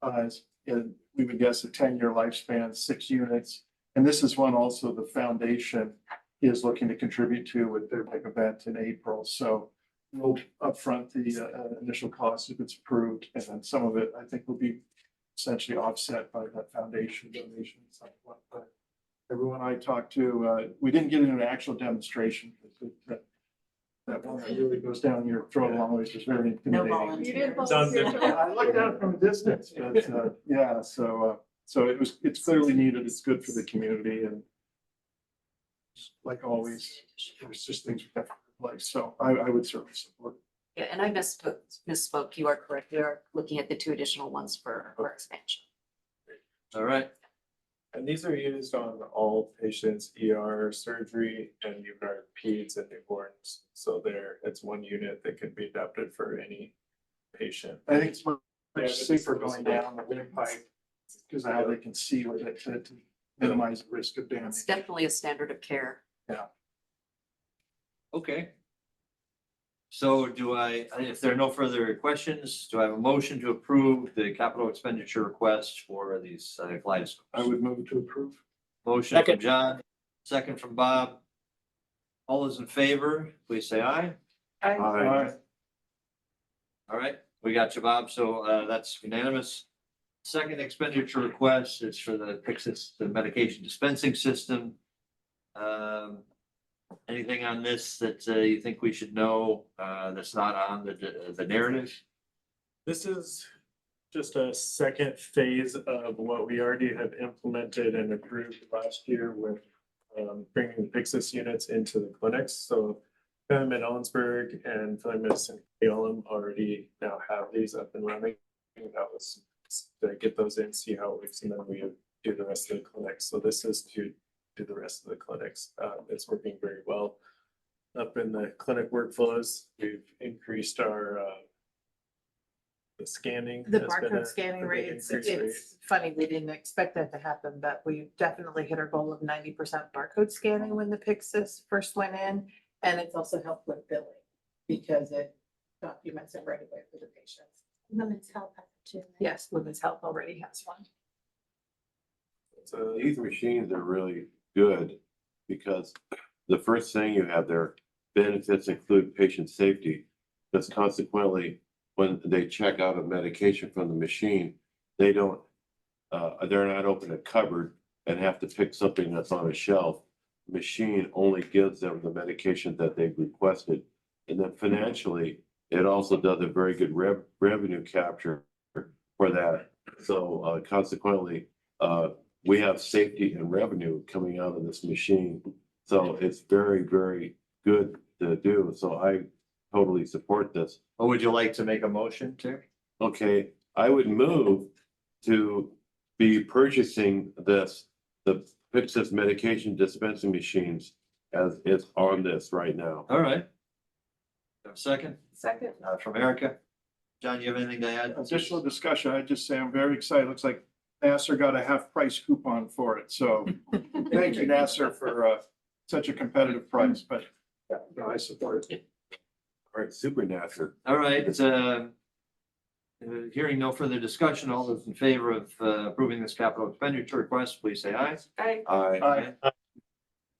And we would guess a 10-year lifespan, 6 units. And this is one also the foundation is looking to contribute to with their big event in April. So we'll upfront the initial cost if it's approved. And then some of it, I think, will be essentially offset by that foundation donation. But everyone I talked to, we didn't get into an actual demonstration. That one that really goes down your throat a long way, is very intimidating. You didn't Done volunteer. I looked at it from a distance, but yeah, so it's clearly needed. It's good for the community and like always, it's just things we have to replace. So I would certainly support. Yeah, and I misspoke. You are correct. We are looking at the 2 additional ones for expansion. all right. And these are used on all patients, ER, surgery, and you've got peds and newborns. So it's 1 unit that can be adapted for any patient. I think it's much Yeah, safer going down the windpipe because of how they can see with it to minimize the risk of It's damage. definitely a standard of care. Okay. So if there are no further questions, do I have a motion to approve the capital expenditure request for these kaleidoscopes? I would move to approve. Motion from Second. John, second from Bob. All those in favor, please say aye. Aye. All right, we got you, Bob. So that's unanimous. Second expenditure request is for the Kittitas, the medication dispensing system. Anything on this that you think we should know that's not on the narrative? This is just a second phase of what we already have implemented and approved last year with bringing Pyxis units into the clinics. So Philem at Ellensburg and Philem at St. Galem already now have these up and running. And that was to get those in, see how it works, and then we do the rest of the clinics. So this is to do the rest of the clinics. It's working very well. Up in the clinic workflows, we've increased our the scanning. The has been barcode scanning a big rate, increase rate. it's funny, we didn't expect that to happen, but we definitely hit our goal of 90% barcode scanning when the Pyxis first went in. And it's also helped with billing because it documents it right away for the patients. Women's health has it too. right? Yes, Women's Health already has one. So These machines are really good because the first thing you have there, benefits include patient safety. Because consequently, when they check out a medication from the machine, they don't, they're not open a cupboard and have to pick something that's on a shelf. Machine only gives them the medication that they've requested. And then financially, it also does a very good revenue capture for that. So consequently, we have safety and revenue coming out of this machine. So it's very, very good to do. So I totally support this. Or would you like to make a motion, Terry? Okay, I would move to be purchasing this, the Pyxis medication dispensing machines as it's on this right now. All right. Have a second Second. from Erica. John, you have anything to add? Additional discussion, I'd just say I'm very excited. Looks like Nasser got a half price coupon for it. So thank you, Nasser, for such a competitive price, but yeah, no, I support it. All right, super Nasser. All right, hearing no further discussion, all those in favor of approving this capital expenditure request, please say aye. Aye. Aye. All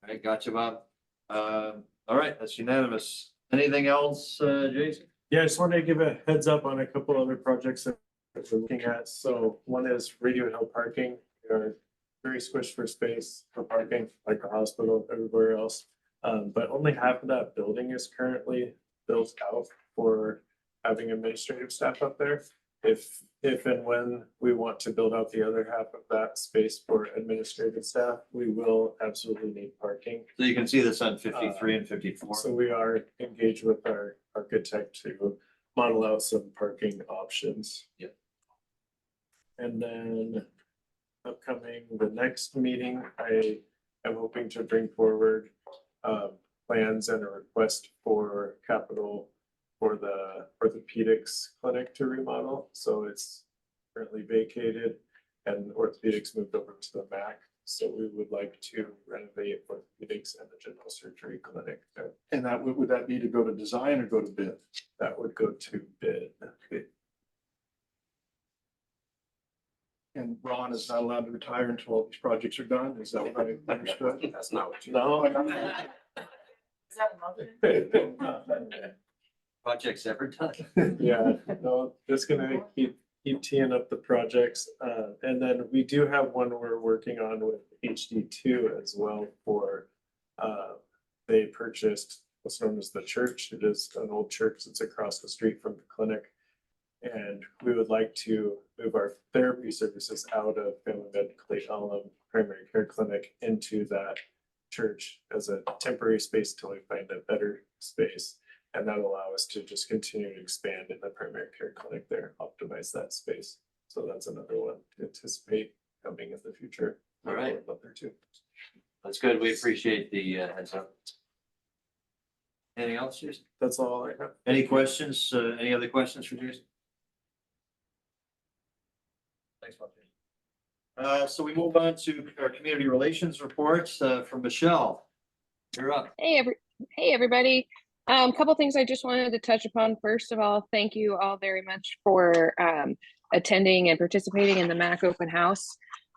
right, gotcha, Bob. All right, that's unanimous. Anything else, Jason? yeah, I just wanted to give a heads up on a couple other projects that we're looking at. So one is Radio Hill parking. We are very squished for space for parking, like the hospital, everywhere else. But only half of that building is currently built out for having administrative staff up there. If and when we want to build out the other half of that space for administrative staff, we will absolutely need parking. So you can see this on 53 and 54. So we are engaged with our architect to model out some parking options. Yep. And then upcoming, the next meeting, I am hoping to bring forward plans and a request for capital for the orthopedics clinic to remodel. So it's currently vacated and orthopedics moved over to the MAC. So we would like to renovate orthopedics and the general surgery clinic. And that would that be to go to design or go to bid? That would go to bid. And Ron is not allowed to retire until all these projects are done. Is that what I understood? That's not what you. No. Is that a motion? Projects ever done? Yeah, no, just gonna keep teeing up the projects. And then we do have one we're working on with HD2 as well for, they purchased what's known as the church. It is an old church that's across the street from the clinic. And we would like to move our therapy services out of Family Med Clay Alum Primary Care Clinic into that church as a temporary space till we find a better space. And that'll allow us to just continue to expand in the primary care clinic there, optimize that space. So that's another one to anticipate coming in the future. All right. Up there too. That's good. We appreciate the heads up. Anything else, Jason? That's all I have. Any questions? Any other questions for Jason? Thanks, Bob. So we move on to our community relations reports from Michelle. You're up. Hey, everybody. Couple things I just wanted to touch upon. First of all, thank you all very much for attending and participating in the MAC open house.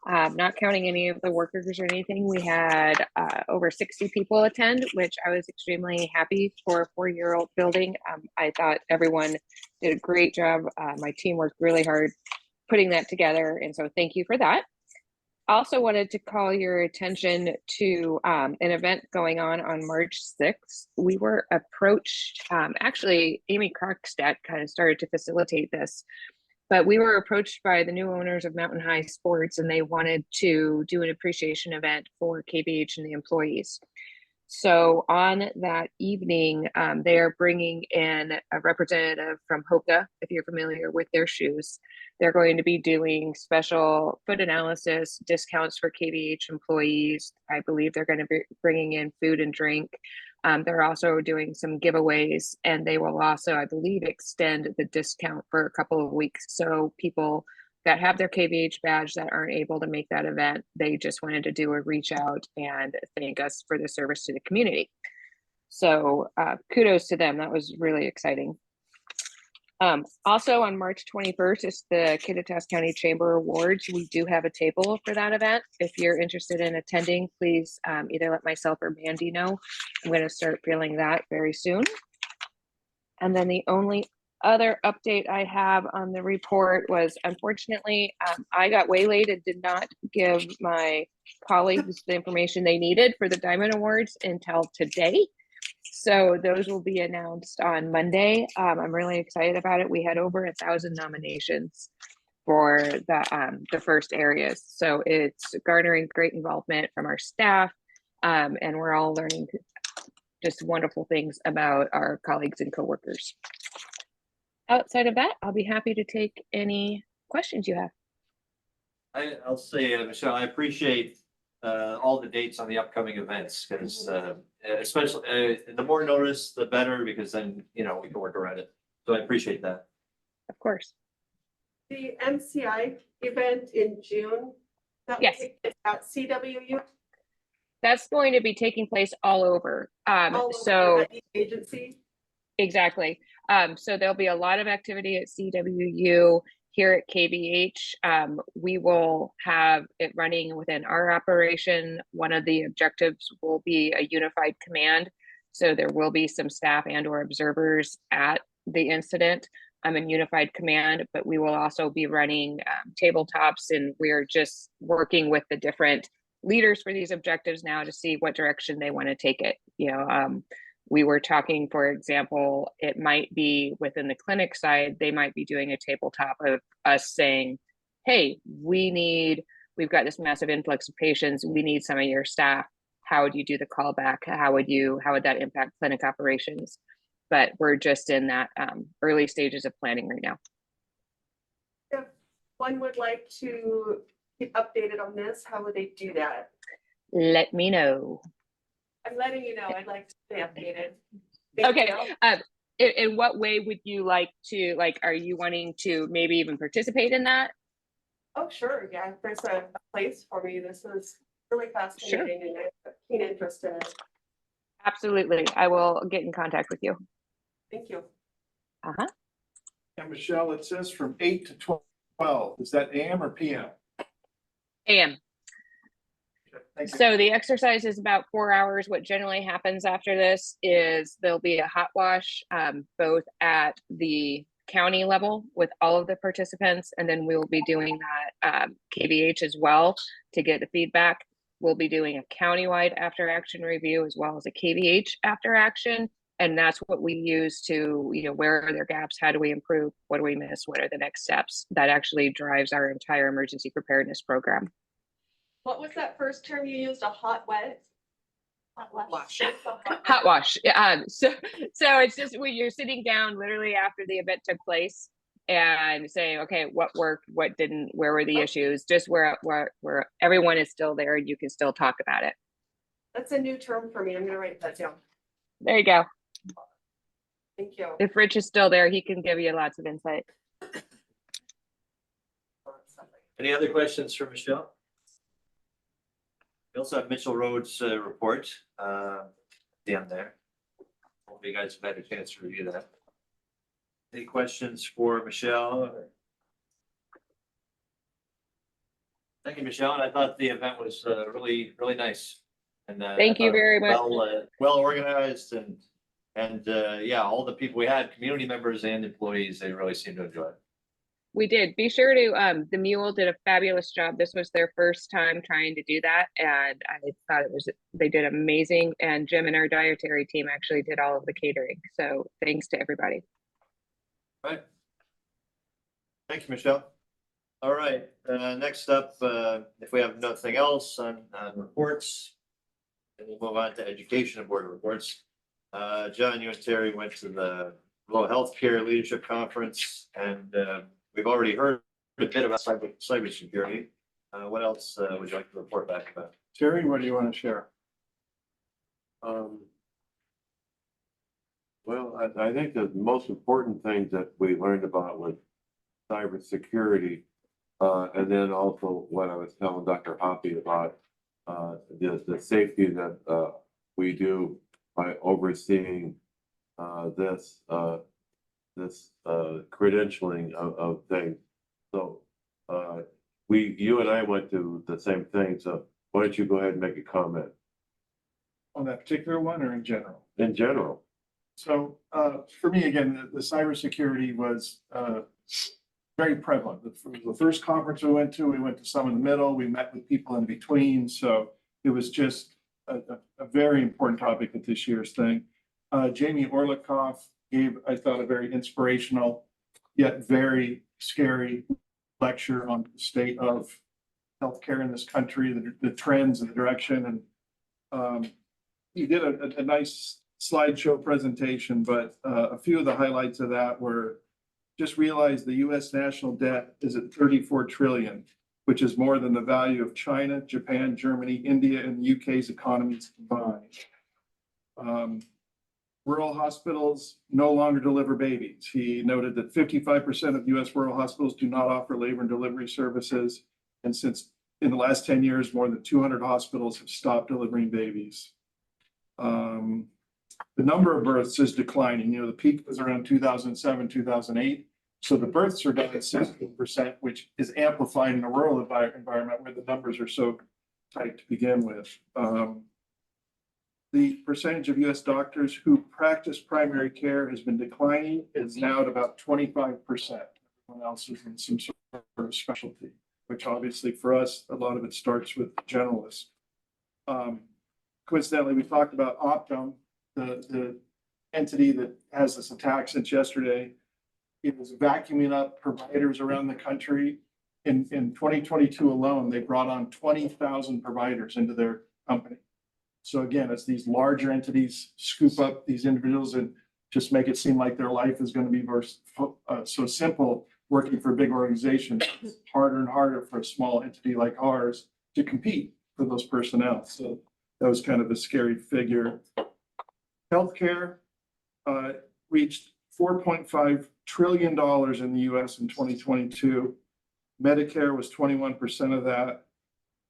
Not counting any of the workers or anything, we had over 60 people attend, which I was extremely happy for a 4-year-old building. I thought everyone did a great job. My team worked really hard putting that together, and so thank you for that. Also wanted to call your attention to an event going on March 6th. We were approached, actually, Amy Krogstad kind of started to facilitate this, but we were approached by the new owners of Mountain High Sports, and they wanted to do an appreciation event for KBH and the employees. So on that evening, they are bringing in a representative from Hoka, if you're familiar with their shoes. They're going to be doing special foot analysis, discounts for KBH employees. I believe they're going to be bringing in food and drink. They're also doing some giveaways, and they will also, I believe, extend the discount for a couple of weeks. So people that have their KBH badge that aren't able to make that event, they just wanted to do a reach out and thank us for the service to the community. So kudos to them. That was really exciting. Also on March 21st is the Kittitas County Chamber Awards. We do have a table for that event. If you're interested in attending, please either let myself or Mandy know. I'm going to start filling that very soon. And then the only other update I have on the report was, unfortunately, I got waylaid and did not give my colleagues the information they needed for the Diamond Awards until today. So those will be announced on Monday. I'm really excited about it. We had over 1,000 nominations for the first areas. So it's garnering great involvement from our staff, and we're all learning just wonderful things about our colleagues and coworkers. Outside of that, I'll be happy to take any questions you have. I'll say, Michelle, I appreciate all the dates on the upcoming events, because especially the more notice, the better, because then, you know, we can work around it. So I appreciate that. Of course. The MCI event in June. Yes. At CWU. That's going to be taking place all over. So at each agency. Exactly. So there'll be a lot of activity at CWU. Here at KBH, we will have it running within our operation. One of the objectives will be a unified command. So there will be some staff and or observers at the incident. I'm in unified command, but we will also be running tabletops, and we're just working with the different leaders for these objectives now to see what direction they want to take it. You know, we were talking, for example, it might be within the clinic side, they might be doing a tabletop of us saying, hey, we've got this massive influx of patients. We need some of your staff. How would you do the callback? How would that impact clinic operations? But we're just in that early stages of planning right now. If one would like to get updated on this, how would they do that? Let me know. I'm letting you know, I'd like to stay updated. Okay. In what way would you like to, are you wanting to maybe even participate in that? Oh, sure. Yeah, if there's a place for me. This is really fascinating and I have keen interest in it. Absolutely. I will get in contact with you. Thank you. Uh-huh. And Michelle, it says from 8 to 12. Is that AM or PM? AM. Thank you. So the exercise is about 4 hours. What generally happens after this is there'll be a hot wash, both at the county level with all of the participants, and then we'll be doing that KBH as well to get the feedback. We'll be doing a countywide after action review as well as a KBH after action. And that's what we use to, you know, where are there gaps? How do we improve? What do we miss? What are the next steps? That actually drives our entire emergency preparedness program. What was that first term you used? A hot wet? Hot wash. Hot wash. So it's just when you're sitting down literally after the event took place and saying, okay, what worked, what didn't, where were the issues, just where everyone is still there and you can still talk about it. That's a new term for me. I'm gonna write that down. There you go. Thank you. If Rich is still there, he can give you lots of insight. Any other questions for Michelle? We also have Mitchell Road's report down there. Hope you guys have had a chance to review that. Any questions for Michelle? Thank you, Michelle. And I thought the event was really, really nice. And Thank you very much. Well organized and yeah, all the people we had, community members and employees, they really seemed to enjoy it. We did. Be sure to, the Mule did a fabulous job. This was their first time trying to do that. And I thought they did amazing. And Jim and our dietary team actually did all of the catering. So thanks to everybody. Right. Thank you, Michelle. All right, next up, if we have nothing else on reports, then we'll move on to education board reports. John, you and Terry went to the Rural Healthcare Leadership Conference, and we've already heard a bit about cybersecurity. What else would you like to report back about? Terry, what do you want to share? Well, I think the most important things that we learned about was cybersecurity. And then also what I was telling Dr. Hoppy about the safety that we do by overseeing this credentialing of things. So you and I went to the same thing. So why don't you go ahead and make a comment? On that particular one or in general? In general. So for me, again, the cybersecurity was very prevalent. The first conference we went to some in the middle, we met with people in between. So it was just a very important topic at this year's thing. Jamie Orlikoff gave, I thought, a very inspirational yet very scary lecture on the state of healthcare in this country, the trends and the direction. And he did a nice slideshow presentation, but a few of the highlights of that were just realize the US national debt is at 34 trillion, which is more than the value of China, Japan, Germany, India, and the UK's economies combined. Rural hospitals no longer deliver babies. He noted that 55% of US rural hospitals do not offer labor and delivery services. And since in the last 10 years, more than 200 hospitals have stopped delivering babies. The number of births is declining. You know, the peak was around 2007, 2008. So the births are down at 16%, which is amplified in a rural environment where the numbers are so tight to begin with. The percentage of US doctors who practice primary care has been declining. It's now at about 25%. Everyone else is in some sort of specialty, which obviously for us, a lot of it starts with generalists. Coincidentally, we talked about Optum, the entity that has this attack since yesterday. It was vacuuming up providers around the country. In 2022 alone, they brought on 20,000 providers into their company. So again, it's these larger entities scoop up these individuals and just make it seem like their life is going to be so simple working for a big organization. It's harder and harder for a small entity like ours to compete for those personnel. So that was kind of a scary figure. Healthcare reached $4.5 trillion in the US in 2022. Medicare was 21% of that.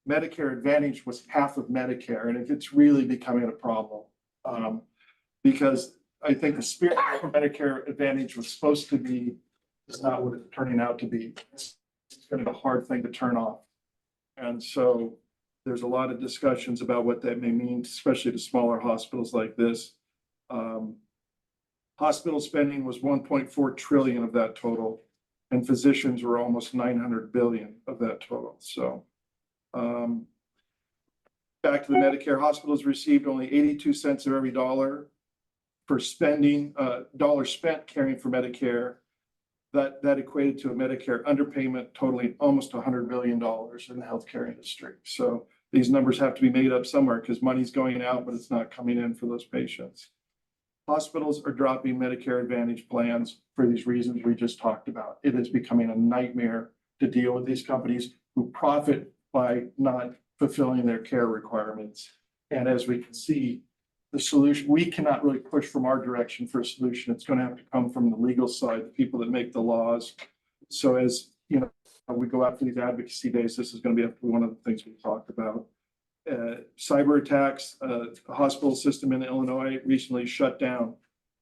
Medicare Advantage was half of Medicare, and it's really becoming a problem because I think the spirit of Medicare Advantage was supposed to be is not what it's turning out to be. It's going to be a hard thing to turn off. And so there's a lot of discussions about what that may mean, especially to smaller hospitals like this. Hospital spending was 1.4 trillion of that total, and physicians were almost 900 billion of that total. So back to the Medicare, hospitals received only 82 cents of every dollar for spending, dollar spent caring for Medicare. That equated to a Medicare underpayment totaling almost $100 billion in the healthcare industry. So these numbers have to be made up somewhere because money's going out, but it's not coming in for those patients. Hospitals are dropping Medicare Advantage plans for these reasons we just talked about. It is becoming a nightmare to deal with these companies who profit by not fulfilling their care requirements. And as we can see, the solution, we cannot really push from our direction for a solution. It's going to have to come from the legal side, the people that make the laws. So as you know, we go out to these advocacy days, this is going to be one of the things we talked about. Cyber attacks, a hospital system in Illinois recently shut down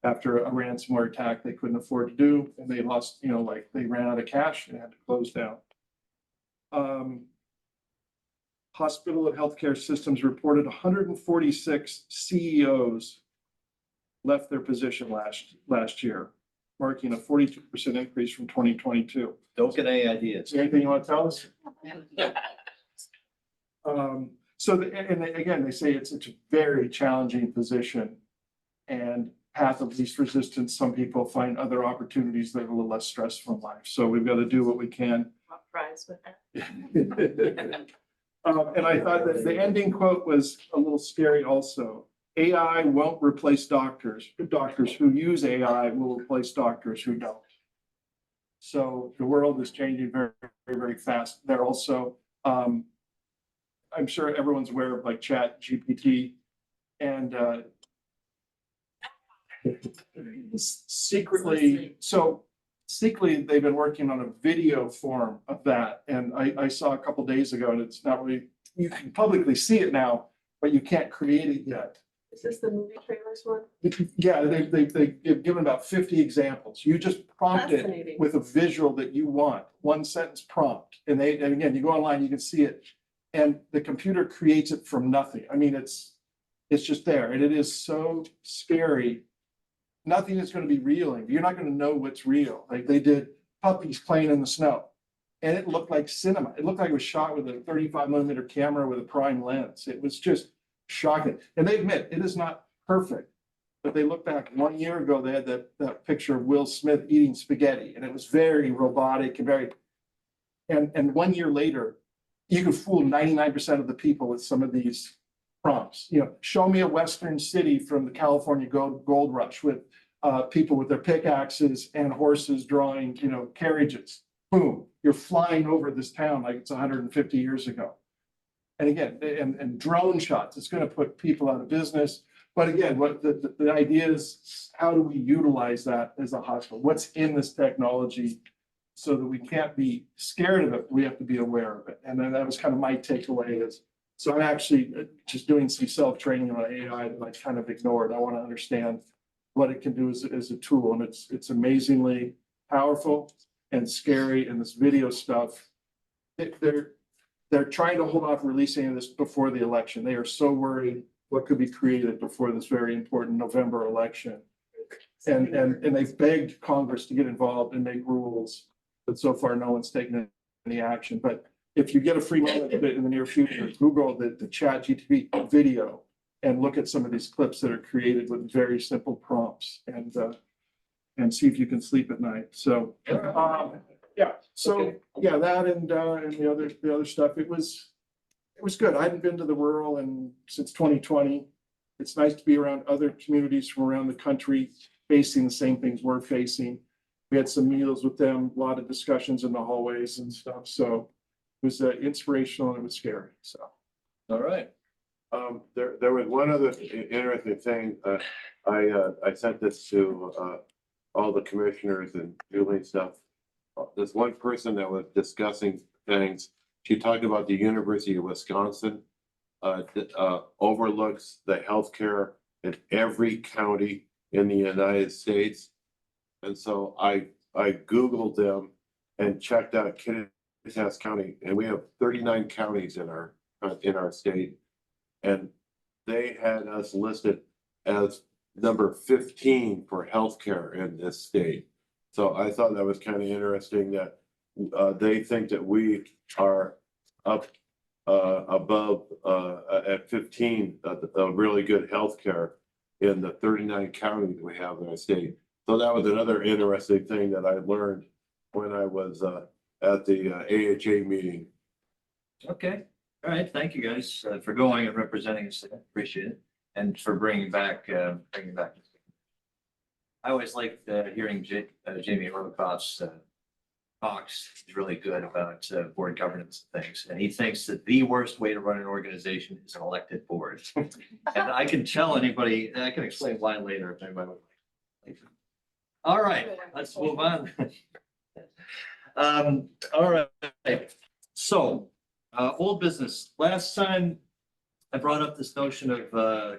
after a ransomware attack they couldn't afford to do, and they lost, you know, like they ran out of cash and had to close down. hospital and healthcare systems reported 146 CEOs left their position last year, marking a 42% increase from 2022. Don't get any ideas. Is there anything you want to tell us? And again, they say it's a very challenging position and path of least resistance. Some people find other opportunities that are a little less stressful in life. So we've got to do what we can. Fries with that. And I thought that the ending quote was a little scary also. AI won't replace doctors. Doctors who use AI will replace doctors who don't. So the world is changing very, very, very fast. They're also, I'm sure everyone's aware of like Chat GPT and secretly they've been working on a video form of that. And I saw a couple days ago, and it's not really, you can publicly see it now, but you can't create it yet. Is this the movie trailers one? Yeah, they've given about 50 examples. You just prompt it Fascinating. with a visual that you want, one sentence prompt. And again, you go online, you can see it. And the computer creates it from nothing. I mean, it's just there. And it is so scary. Nothing is going to be real. You're not going to know what's real. Like they did puppies playing in the snow. And it looked like cinema. It looked like it was shot with a 35mm camera with a prime lens. It was just shocking. And they admit it is not perfect. But they look back 1 year ago, they had that picture of Will Smith eating spaghetti. And it was very robotic and very, and 1 year later, you can fool 99% of the people with some of these prompts. You know, show me a Western city from the California gold rush with people with their pickaxes and horses drawing, you know, carriages. Boom, you're flying over this town like it's 150 years ago. And again, and drone shots, it's going to put people out of business. But again, what the idea is, how do we utilize that as a hospital? What's in this technology so that we can't be scared of it? We have to be aware of it. And then that was kind of my takeaway is, so I'm actually just doing some self-training on AI that I kind of ignored. I want to understand what it can do as a tool. And it's amazingly powerful and scary. And this video stuff, they're trying to hold off releasing this before the election. They are so worried what could be created before this very important November election. And they've begged Congress to get involved and make rules, but so far no one's taken any action. But if you get a free moment of it in the near future, Google the Chat GPT video and look at some of these clips that are created with very simple prompts and see if you can sleep at night. So yeah, so yeah, that and the other stuff. It was good. I hadn't been to the rural since 2020. It's nice to be around other communities from around the country facing the same things we're facing. We had some meals with them, a lot of discussions in the hallways and stuff. So it was inspirational and it was scary. So, All right. There was one other interesting thing. I sent this to all the commissioners and doing stuff. There's one person that was discussing things. She talked about the University of Wisconsin overlooks the healthcare in every county in the United States. And so I Googled them and checked out Kittitas County, and we have 39 counties in our state. And they had us listed as number 15 for healthcare in this state. So I thought that was kind of interesting that they think that we are up above at 15 a really good healthcare in the 39 counties we have in our state. So that was another interesting thing that I learned when I was at the AHA meeting. Okay. All right. Thank you guys for going and representing us. I appreciate it. And for bringing back. I always liked hearing Jamie Horvath's talks. He's really good about board governance and things. And he thinks that the worst way to run an organization is an elected board. And I can tell anybody, I can explain why later if anybody would like. All right, let's move on. All right. So, old business. Last time I brought up this notion of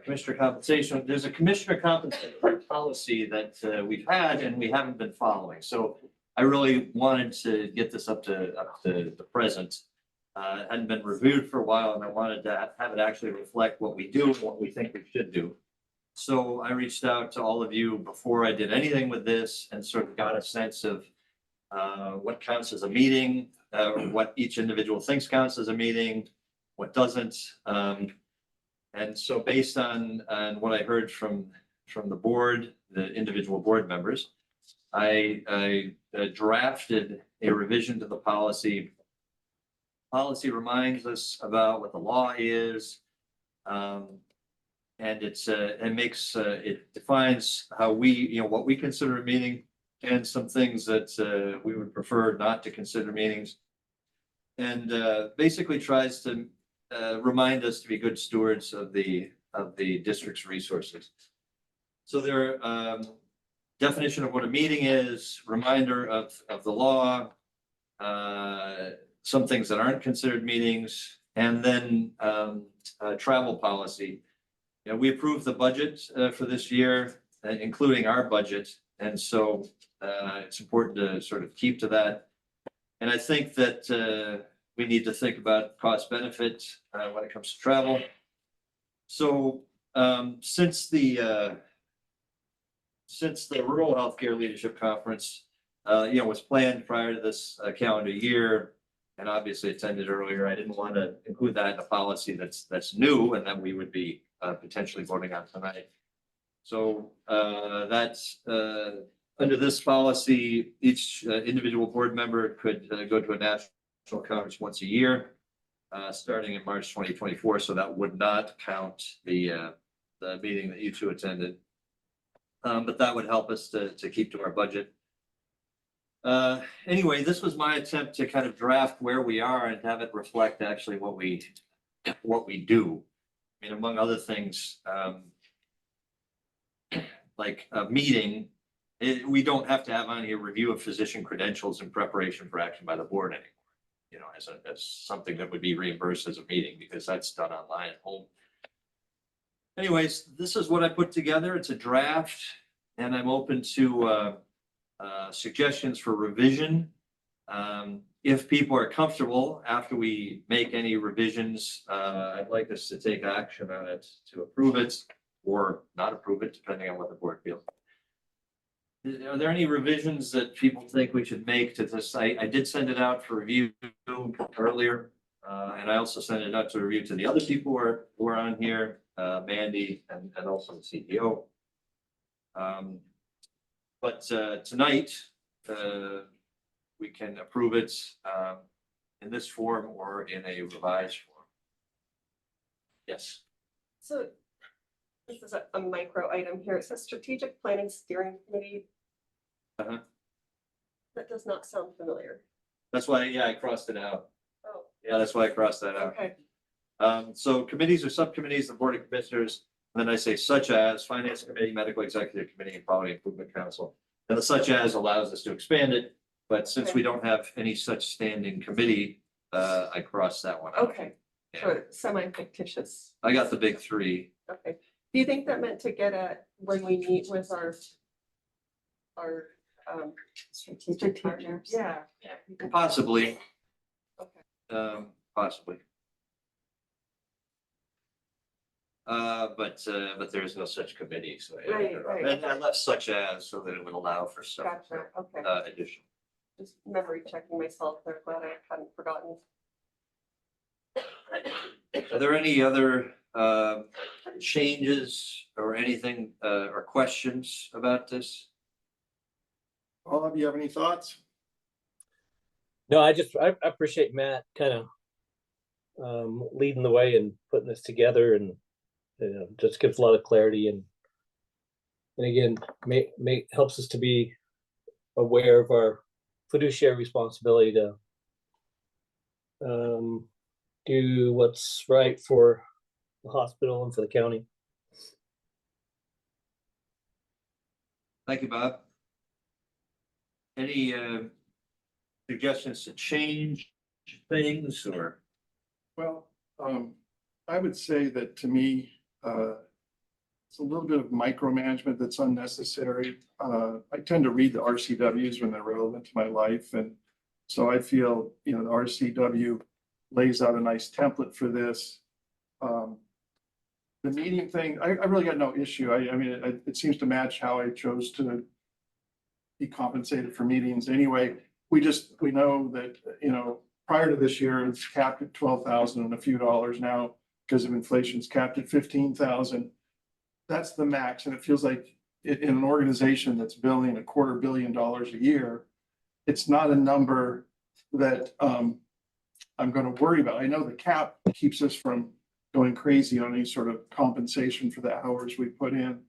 commissioner compensation. There's a commissioner compensation policy that we've had and we haven't been following. So I really wanted to get this up to the present. It hadn't been reviewed for a while, and I wanted to have it actually reflect what we do and what we think we should do. So I reached out to all of you before I did anything with this and sort of got a sense of what counts as a meeting, or what each individual thinks counts as a meeting, what doesn't. And so based on what I heard from the board, the individual board members, I drafted a revision to the policy. Policy reminds us about what the law is. And it defines how we, what we consider a meeting and some things that we would prefer not to consider meetings. And basically tries to remind us to be good stewards of the district's resources. So there, definition of what a meeting is, reminder of the law, some things that aren't considered meetings, and then travel policy. You know, we approved the budget for this year, including our budget, and so it's important to sort of keep to that. And I think that we need to think about cost benefit when it comes to travel. So since the Rural Healthcare Leadership Conference, was planned prior to this calendar year, and obviously attended earlier, I didn't want to include that in a policy that's new and that we would be potentially voting on tonight. So that's under this policy, each individual board member could go to a national conference once a year, starting in March 2024. So that would not count the meeting that you two attended. But that would help us to keep to our budget. Anyway, this was my attempt to kind of draft where we are and have it reflect actually what we do. I mean, among other things, like a meeting, we don't have to have on here review of physician credentials in preparation for action by the board anymore. As something that would be reimbursed as a meeting, because that's done online at home. Anyways, this is what I put together. It's a draft, and I'm open to suggestions for revision. If people are comfortable after we make any revisions, I'd like us to take action on it to approve it or not approve it, depending on what the board feels. Are there any revisions that people think we should make to this? I did send it out for review earlier, and I also sent it out to review to the other people who are on here, Mandy and also the CEO. But tonight, we can approve it in this form or in a revised form. Yes. So this is a micro item here. It says Strategic Planning Steering Committee. That does not sound familiar. That's why, I crossed it out. Oh. Yeah, that's why I crossed that out. Okay. So committees or subcommittees, the Board of Commissioners, and then I say such as Finance Committee, Medical Executive Committee, and Quality Improvement Council. And the such as allows us to expand it, but since we don't have any such standing committee, I crossed that one out. Okay. Yeah. So semi-fictitious. I got the big three. Okay. Do you think that meant to get at when we meet with our strategic partners? Yeah. Possibly. Okay. Possibly. But there is no such committee, so. Right. And I left such as so that it would allow for some Gotcha. Okay. additional. Just memory checking myself there, glad I hadn't forgotten. Are there any other changes or anything or questions about this? All of you have any thoughts? No, I appreciate Matt kind of leading the way and putting this together, and just gives a lot of clarity and again helps us to be aware of our fiduciary responsibility to do what's right for the hospital and for the county. Thank you, Bob. Any suggestions to change things or? Well, I would say that to me, it's a little bit of micromanagement that's unnecessary. I tend to read the RCWs when they're relevant to my life. And so I feel, the RCW lays out a nice template for this. The meeting thing, I really got no issue. I mean, it seems to match how I chose to be compensated for meetings anyway. We know that, you know, prior to this year, it's capped at 12,000 and a few dollars now because of inflation, it's capped at 15,000. That's the max. And it feels like in an organization that's billing $250 million a year, it's not a number that I'm going to worry about. I know the cap keeps us from going crazy on any sort of compensation for the hours we put in.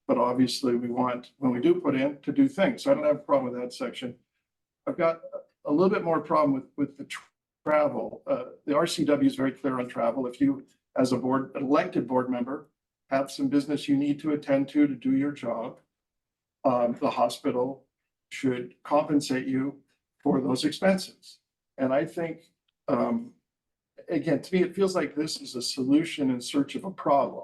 But obviously we want, when we do put in, to do things. So I don't have a problem with that section. I've got a little bit more problem with the travel. The RCW is very clear on travel. If you, as a board, elected board member, have some business you need to attend to do your job, the hospital should compensate you for those expenses. And I think, again, to me, it feels like this is a solution in search of a problem.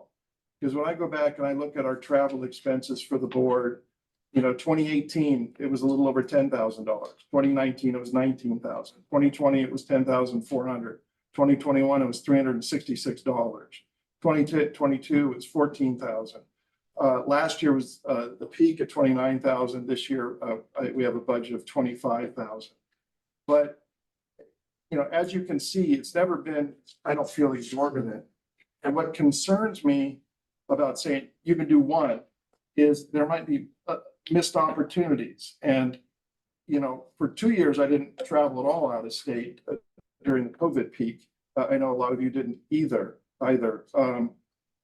Because when I go back and I look at our travel expenses for the board, you know, 2018, it was a little over $10,000. 2019, it was 19,000. 2020, it was 10,400. 2021, it was $366. 2022 was 14,000. Last year was the peak at 29,000. This year, we have a budget of 25,000. But, you know, as you can see, it's never been, I don't feel, exorbitant. And what concerns me about saying you can do one is there might be missed opportunities. And, you know, for 2 years, I didn't travel at all out of state during the COVID peak. I know a lot of you didn't either.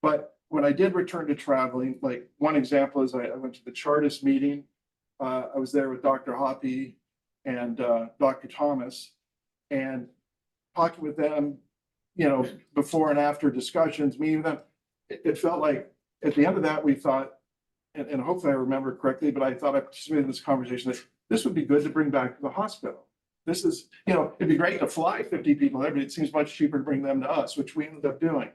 But when I did return to traveling, like one example is I went to the Chartist meeting. I was there with Dr. Hoppy and Dr. Thomas, and talking with them, you know, before and after discussions, meeting them. It felt like at the end of that, we thought, and hopefully I remember correctly, but I thought I participated in this conversation that this would be good to bring back to the hospital. This is, you know, it'd be great to fly 50 people there, but it seems much cheaper to bring them to us, which we ended up doing.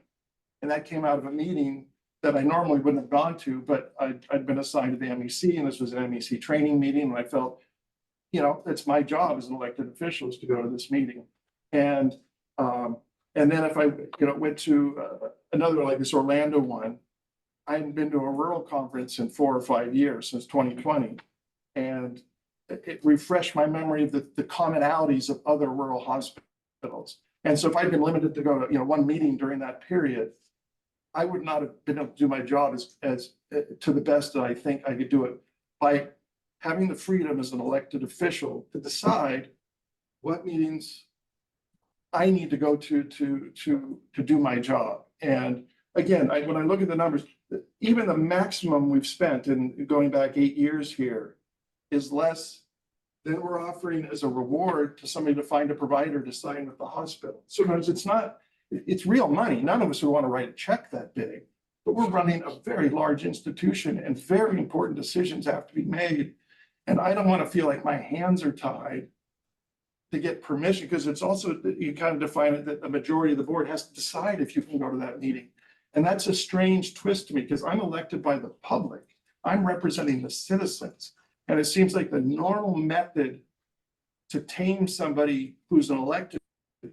And that came out of a meeting that I normally wouldn't have gone to, but I'd been assigned to the MEC, and this was an MEC training meeting, and I felt, you know, it's my job as an elected official is to go to this meeting. And then if I, you know, went to another like this Orlando one, I hadn't been to a rural conference in 4 or 5 years, since 2020. And it refreshed my memory of the commonalities of other rural hospitals. And so if I'd been limited to go to, you know, one meeting during that period, I would not have been able to do my job as to the best that I think I could do it by having the freedom as an elected official to decide what meetings I need to go to do my job. And again, when I look at the numbers, even the maximum we've spent in going back 8 years here is less than we're offering as a reward to somebody to find a provider to sign with the hospital. So it's real money. None of us would want to write a check that big, but we're running a very large institution and very important decisions have to be made. And I don't want to feel like my hands are tied to get permission, because it's also, you kind of define it that the majority of the board has to decide if you can go to that meeting. And that's a strange twist to me, because I'm elected by the public. I'm representing the citizens. And it seems like the normal method to tame somebody who's an elected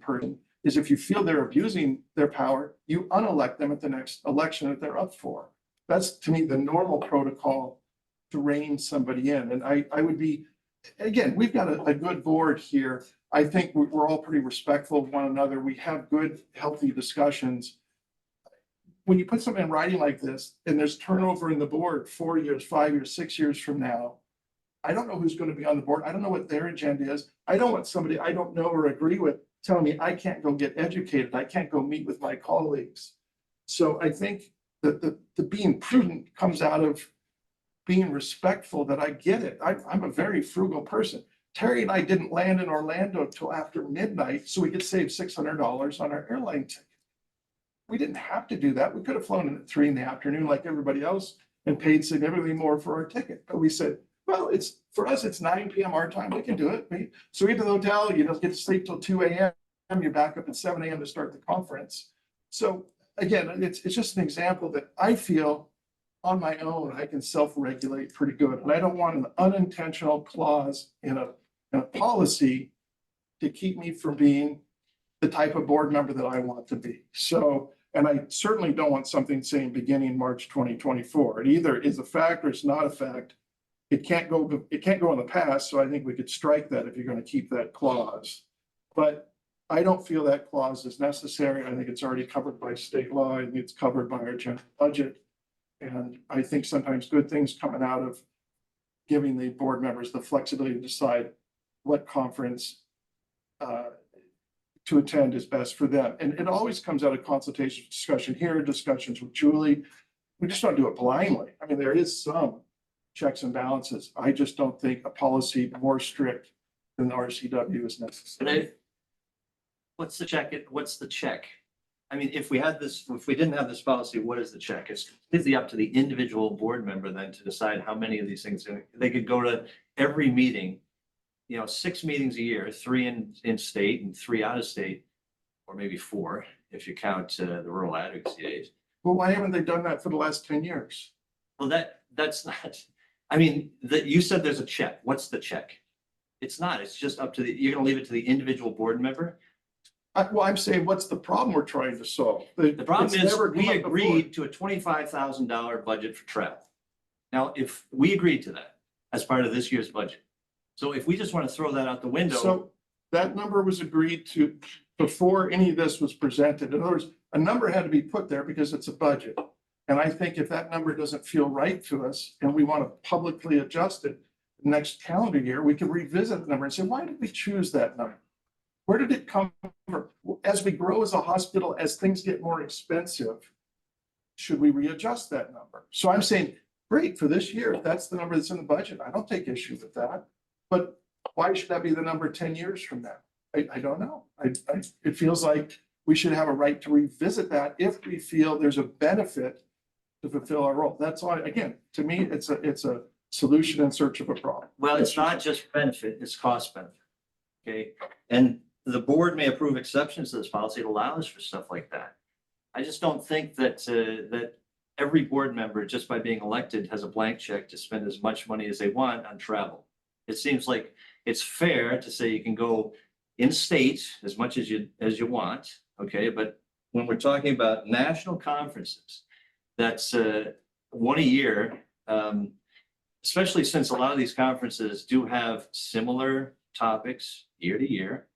person is if you feel they're abusing their power, you unelect them at the next election that they're up for. That's, to me, the normal protocol to rein somebody in. And I would be, again, we've got a good board here. I think we're all pretty respectful of one another. We have good, healthy discussions. When you put something in writing like this, and there's turnover in the board 4 years, 5 years, 6 years from now, I don't know who's going to be on the board. I don't know what their agenda is. I don't want somebody I don't know or agree with telling me I can't go get educated. I can't go meet with my colleagues. So I think that the being prudent comes out of being respectful, that I get it. I'm a very frugal person. Terry and I didn't land in Orlando till after midnight so we could save $600 on our airline ticket. We didn't have to do that. We could have flown in at 3 p.m. like everybody else and paid significantly more for our ticket. But we said, well, it's for us, it's 9 p.m. our time. We can do it. So we get to the hotel, you don't get to sleep till 2 a.m. You're back up at 7 a.m. to start the conference. So again, it's just an example that I feel on my own, I can self-regulate pretty good. And I don't want an unintentional clause in a policy to keep me from being the type of board member that I want to be. So, and I certainly don't want something saying beginning March 2024. It either is a fact or it's not a fact. It can't go in the past, so I think we could strike that if you're going to keep that clause. But I don't feel that clause is necessary. I think it's already covered by state law. I think it's covered by our general budget. And I think sometimes good things coming out of giving the board members the flexibility to decide what conference to attend is best for them. And it always comes out of consultation, discussion here, discussions with Julie. We just don't do it blindly. I mean, there is some checks and balances. I just don't think a policy more strict than the RCW is necessary. What's the check? What's the check? I mean, if we didn't have this policy, what is the check? It's completely up to the individual board member then to decide how many of these things. They could go to every meeting, 6 meetings a year, 3 in state and 3 out of state, or maybe 4 if you count the rural advocacy days. Well, why haven't they done that for the last 10 years? Well, that's not, I mean, you said there's a check. What's the check? It's not, it's just up to you're gonna leave it to the individual board member? Well, I'm saying, what's the problem we're trying to solve? The problem It's is, never come we up before. agreed to a $25,000 budget for travel. Now, if we agreed to that as part of this year's budget, so if we just want to throw that out the window. So that number was agreed to before any of this was presented. In other words, a number had to be put there because it's a budget. And I think if that number doesn't feel right to us and we want to publicly adjust it next calendar year, we can revisit the number and say, why did we choose that number? Where did it come from? As we grow as a hospital, as things get more expensive, should we readjust that number? So I'm saying, great, for this year, if that's the number that's in the budget, I don't take issue with that. But why should that be the number 10 years from now? I don't know. It feels like we should have a right to revisit that if we feel there's a benefit to fulfill our role. That's all, again, to me, it's a solution in search of a problem. Well, it's not just benefit, it's cost benefit. Okay, and the board may approve exceptions to this policy. It allows for stuff like that. I just don't think that that every board member, just by being elected, has a blank check to spend as much money as they want on travel. It seems like it's fair to say you can go in state as much as you want, okay? But when we're talking about national conferences, that's one a year, especially since a lot of these conferences do have similar topics year to year,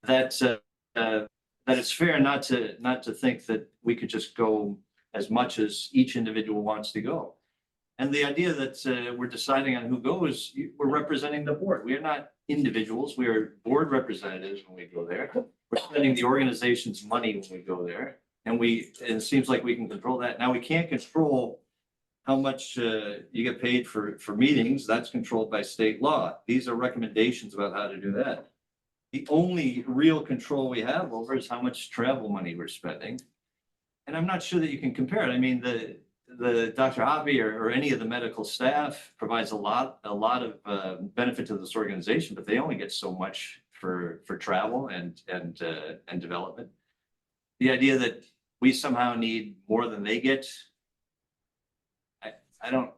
that it's fair not to think that we could just go as much as each individual wants to go. And the idea that we're deciding on who goes, we're representing the board. We are not individuals. We are board representatives when we go there. We're spending the organization's money when we go there. And it seems like we can control that. Now, we can't control how much you get paid for meetings. That's controlled by state law. These are recommendations about how to do that. The only real control we have over is how much travel money we're spending. And I'm not sure that you can compare it. I mean, the Dr. Hoppy or any of the medical staff provides a lot of benefit to this organization, but they only get so much for travel and development. The idea that we somehow need more than they get, I don't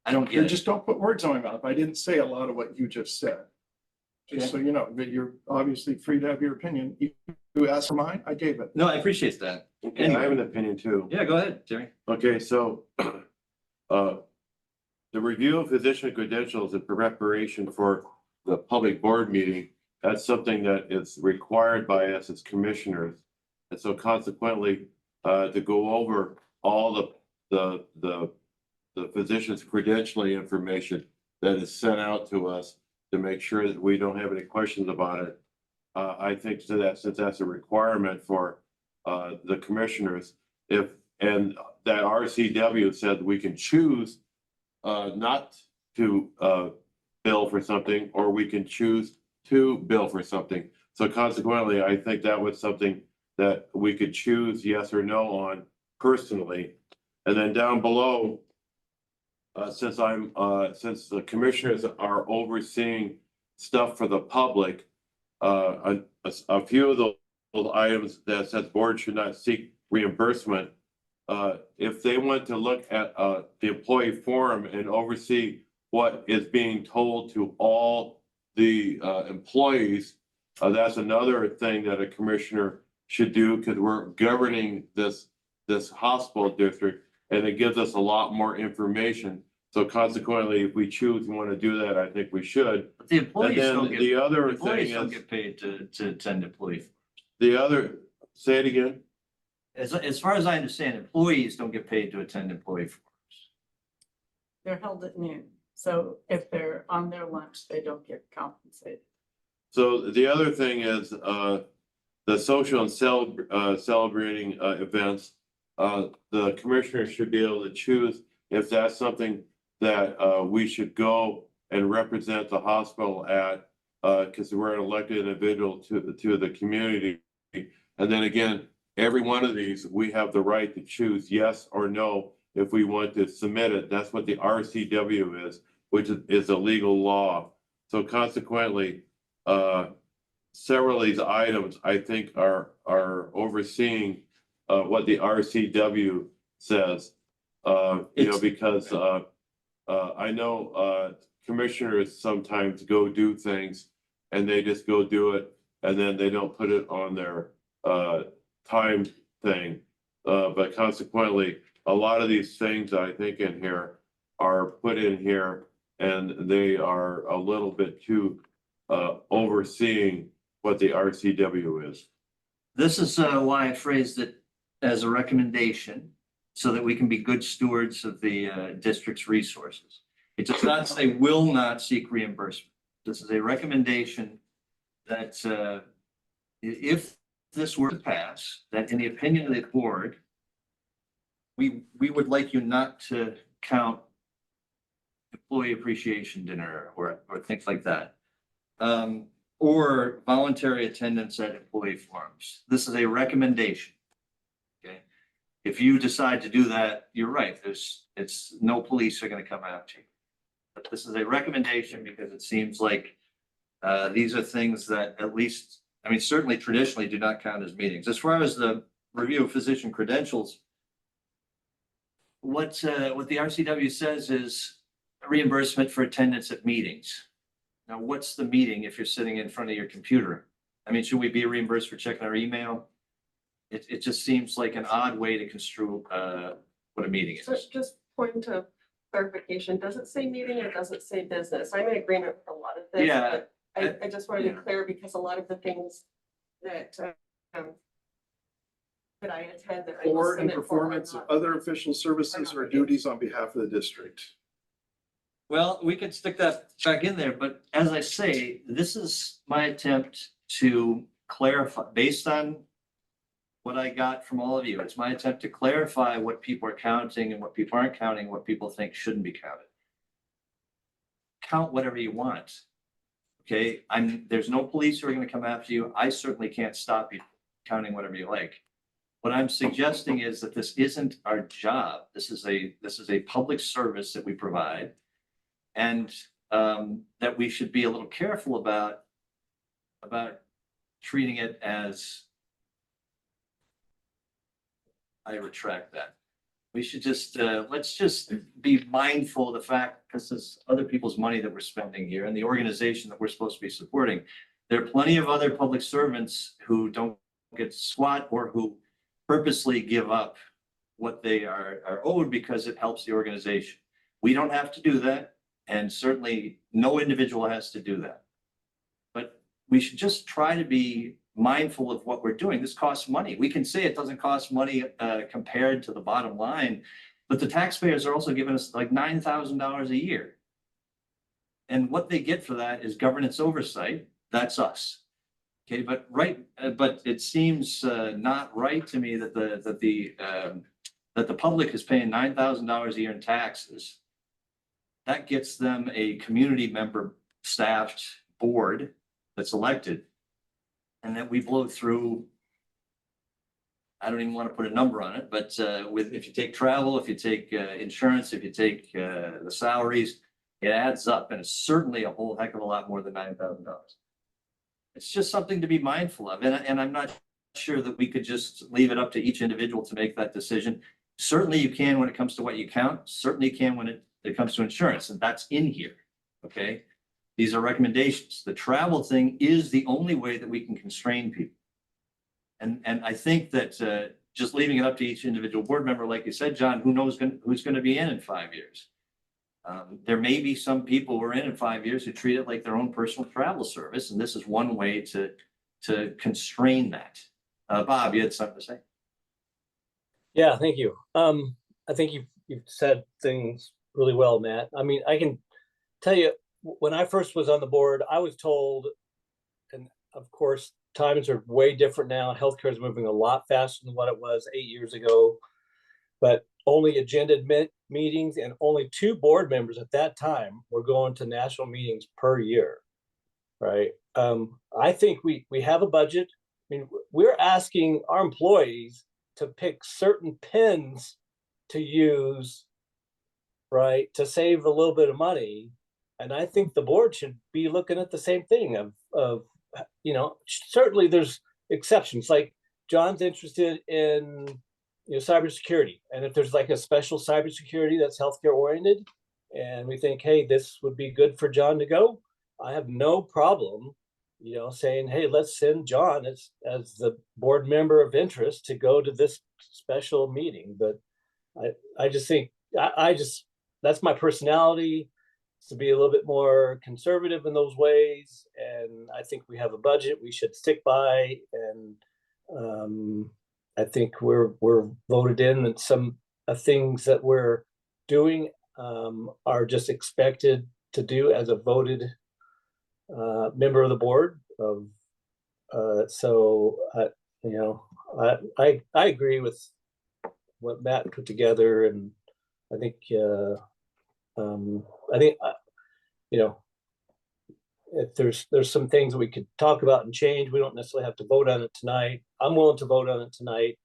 get You it. just don't put words on my mouth. I didn't say a lot of what you just said. Just so you know, that you're obviously free to have your opinion. You asked for mine, I gave it. No, I appreciate that. And I have an opinion too. Yeah, go ahead, Jerry. Okay, so the review of physician credentials in preparation for the public board meeting, that's something that is required by us as commissioners. And so consequently, to go over all the physician's credentialing information that is sent out to us to make sure that we don't have any questions about it. I think since that's a requirement for the commissioners, and that RCW said we can choose not to bill for something, or we can choose to bill for something. So consequently, I think that was something that we could choose yes or no on personally. And then down below, since the commissioners are overseeing stuff for the public, a few of those items that says board should not seek reimbursement. If they want to look at the employee forum and oversee what is being told to all the employees, That's another thing that a commissioner should do, because we're governing this hospital district, and it gives us a lot more information. So consequently, if we choose, we want to do that, I think we should. But the employees And don't then get, the other employees thing don't is, get paid to attend employee. say it again. As far as I understand, employees don't get paid to attend employee forums. They're held at noon. So if they're on their lunch, they don't get compensated. So the other thing is, the social and celebrating, events. The commissioners should be able to choose if that's something that, we should go and represent the hospital at, because we're an elected individual to the community. And then again, every one of these, we have the right to choose yes or no if we want to submit it. That's what the RCW is, which is a legal law. So consequently, several of these items, I think, are overseeing what the RCW says. Because I know commissioners sometimes go do things and they just go do it, and then they don't put it on their time thing. But consequently, a lot of these things I think in here are put in here, and they are a little bit too overseeing what the RCW is. This is why I phrased it as a recommendation, so that we can be good stewards of the district's resources. It does not say will not seek reimbursement. This is a recommendation that if this were to pass, that in the opinion of the board, we would like you not to count employee appreciation dinner or things like that. Or voluntary attendance at employee forums. This is a recommendation. Okay. If you decide to do that, you're right. It's no police are going to come after you. But this is a recommendation because it seems like these are things that at least, I mean, certainly traditionally do not count as meetings. As far as the review of physician credentials, what the RCW says is reimbursement for attendance at meetings. Now, what's the meeting if you're sitting in front of your computer? I mean, should we be reimbursed for checking our email? It just seems like an odd way to construe what a meeting So is. just point of clarification, does it say meeting or does it say business? I'm in agreement with a lot of this. Yeah, but I just want to be yeah. clear because a lot of the things that that I attend that I will Or in submit for are performance of not- other official services or duties on behalf of the district. Well, we could stick that back in there, but as I say, this is my attempt to clarify, based on what I got from all of you. It's my attempt to clarify what people are counting and what people aren't counting, what people think shouldn't be counted. Count whatever you want. Okay, there's no police who are going to come after you. I certainly can't stop you counting whatever you like. What I'm suggesting is that this isn't our job. This is a public service that we provide. And that we should be a little careful about treating it as, I retract that. We should just, let's just be mindful of the fact, because it's other people's money that we're spending here and the organization that we're supposed to be supporting. There are plenty of other public servants who don't get squat or who purposely give up what they are owed because it helps the organization. We don't have to do that. And certainly no individual has to do that. But we should just try to be mindful of what we're doing. This costs money. We can say it doesn't cost money compared to the bottom line, but the taxpayers are also giving us like $9,000 a year. And what they get for that is governance oversight. That's us. Okay, but it seems not right to me that the public is paying $9,000 a year in taxes. That gets them a community member staffed board that's elected. And that we blow through, I don't even want to put a number on it, but if you take travel, if you take insurance, if you take the salaries, it adds up, and it's certainly a whole heck of a lot more than $9,000. It's just something to be mindful of, and I'm not sure that we could just leave it up to each individual to make that decision. Certainly you can when it comes to what you count, certainly you can when it comes to insurance, and that's in here, okay? These are recommendations. The travel thing is the only way that we can constrain people. And I think that just leaving it up to each individual board member, like you said, John, who knows who's going to be in 5 years? There may be some people who are in 5 years who treat it like their own personal travel service, and this is one way to constrain that. Bob, you had something to say? Yeah, thank you. I think you've said things really well, Matt. I mean, I can tell you, when I first was on the board, I was told, and of course, times are way different now. Healthcare is moving a lot faster than what it was 8 years ago, but only agenda meetings and only 2 board members at that time were going to national meetings per year, right? I think we have a budget. I mean, we're asking our employees to pick certain pens to use, right, to save a little bit of money. And I think the board should be looking at the same thing of you know, certainly there's exceptions, like John's interested in, you know, cybersecurity. And if there's like a special cybersecurity that's healthcare oriented, and we think, hey, this would be good for John to go, I have no problem, you know, saying, hey, let's send John as the board member of interest to go to this special meeting. But I just think, that's my personality, to be a little bit more conservative in those ways. And I think we have a budget we should stick by. And I think we're voted in, and some things that we're doing are just expected to do as a voted member of the board. So you know, I agree with what Matt put together, and I think you know, if there's some things that we could talk about and change, we don't necessarily have to vote on it tonight. I'm willing to vote on it tonight.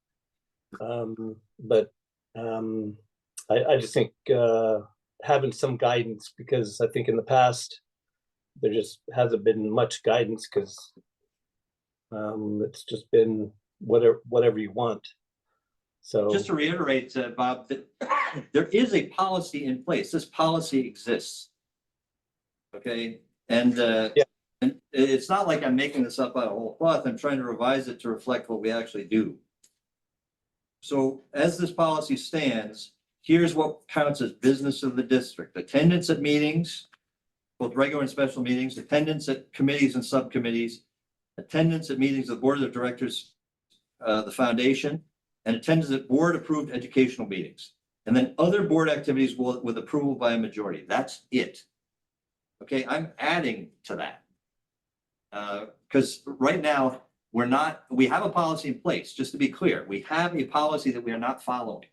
But I just think having some guidance, because I think in the past there just hasn't been much guidance, because it's just been whatever you want. So Just to reiterate, Bob, that there is a policy in place. This policy exists. Okay, and and it's not like I'm making this up out of whole cloth. I'm trying to revise it to reflect what we actually do. So as this policy stands, here's what counts as business of the district: attendance at meetings, both regular and special meetings, attendance at committees and subcommittees, attendance at meetings of the board of directors, the foundation, and attendance at board approved educational meetings. And then other board activities with approval by a majority. That's it. Okay, I'm adding to that. Because right now, we have a policy in place, just to be clear. We have a policy that we are not following.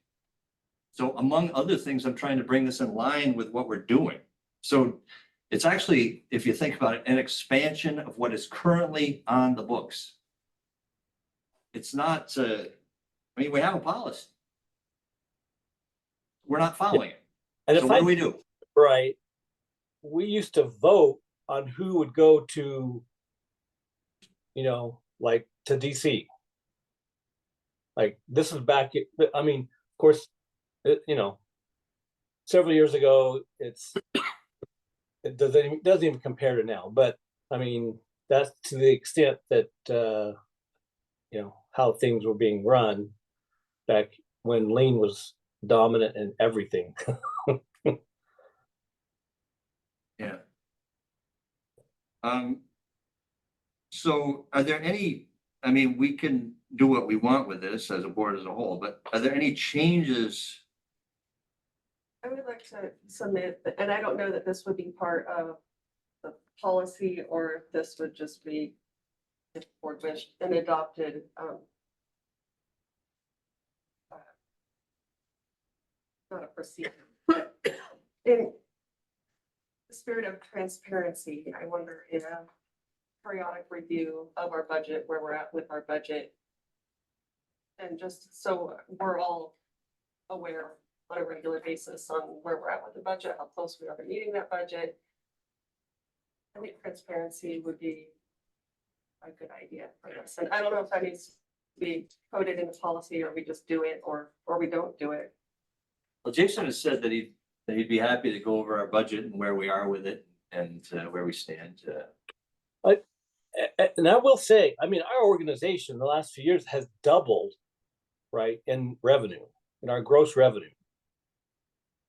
So among other things, I'm trying to bring this in line with what we're doing. So it's actually, if you think about it, an expansion of what is currently on the books. It's not, I mean, we have a policy. We're not following it. And so if what do we do? Right. We used to vote on who would go to, you know, like to DC. Like this is back, I mean, of course, you know, several years ago, it doesn't even compare to now. But I mean, that's to the extent that, you know, how things were being run back when lean was dominant in everything. Yeah. So are there any, I mean, we can do what we want with this as a board as a whole, but are there any changes? I would like to submit, and I don't know that this would be part of the policy, or if this would just be, if the board wished, an adopted not a procedure, but in the spirit of transparency, I wonder if a periodic review of our budget, where we're at with our budget, and just so we're all aware on a regular basis on where we're at with the budget, how close we are to meeting that budget. I think transparency would be a good idea for this. And I don't know if that needs to be coded in the policy, or we just do it, or we don't do it. Well, Jason has said that he'd be happy to go over our budget and where we are with it, and where we stand. And I will say, I mean, our organization the last few years has doubled, right, in revenue, in our gross revenue.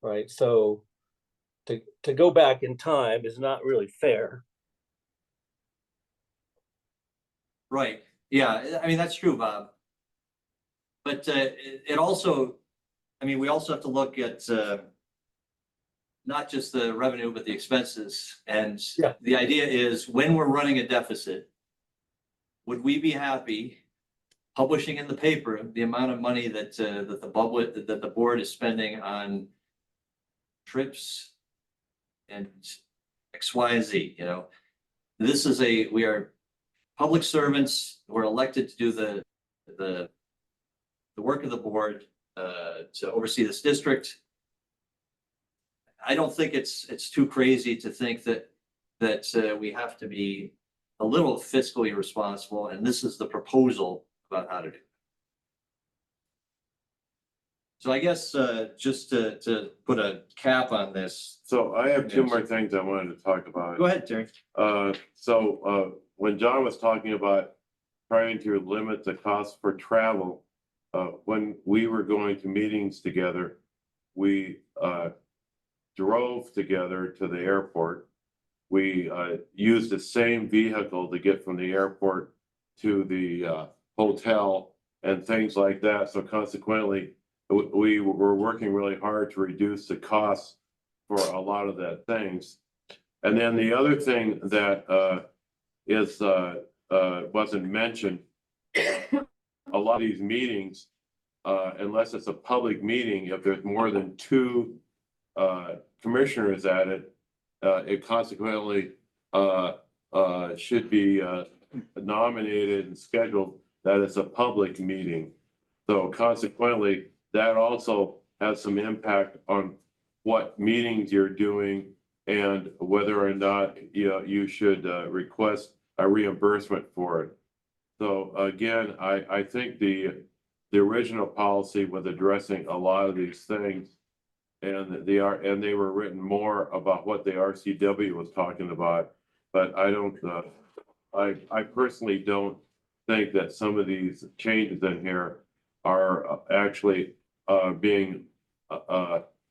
Right. So to go back in time is not really fair. Right, yeah, I mean, that's true, Bob. But it also, I mean, we also have to look at not just the revenue, but the expenses. And Yeah. the idea is, when we're running a deficit, would we be happy publishing in the paper the amount of money that that the board is spending on trips and X, Y, and Z, you know? This is we are public servants. We're elected to do the work of the board to oversee this district. I don't think it's too crazy to think that we have to be a little fiscally responsible, and this is the proposal about how to do it. So I guess just to put a cap on this. So I have two more things I wanted to talk about. Go ahead, Terry. When John was talking about trying to limit the cost for travel, when we were going to meetings together, we drove together to the airport. We used the same vehicle to get from the airport to the hotel and things like that. So consequently, we were working really hard to reduce the costs for a lot of that things. And then the other thing that wasn't mentioned, a lot of these meetings, unless it's a public meeting, if there's more than two commissioners at it, it consequently should be nominated and scheduled that it's a public meeting. So consequently, that also has some impact on what meetings you're doing and whether or not you should request a reimbursement for it. So again, I think the original policy was addressing a lot of these things, and they were written more about what the RCW was talking about. But I don't, I personally don't think that some of these changes in here are actually being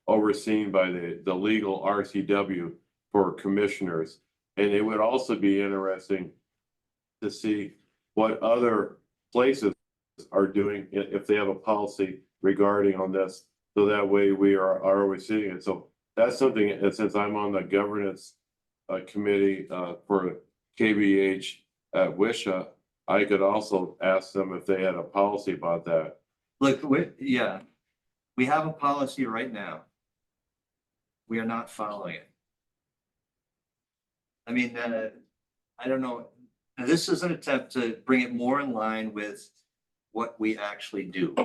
overseen by the legal RCW for commissioners. And it would also be interesting to see what other places are doing if they have a policy regarding on this. So that way we are overseeing it. So that's something, and since I'm on the governance committee for KBH at Wisha, I could also ask them if they had a policy about that. Look, we have a policy right now. We are not following it. I mean, I don't know. This is an attempt to bring it more in line with what we actually do.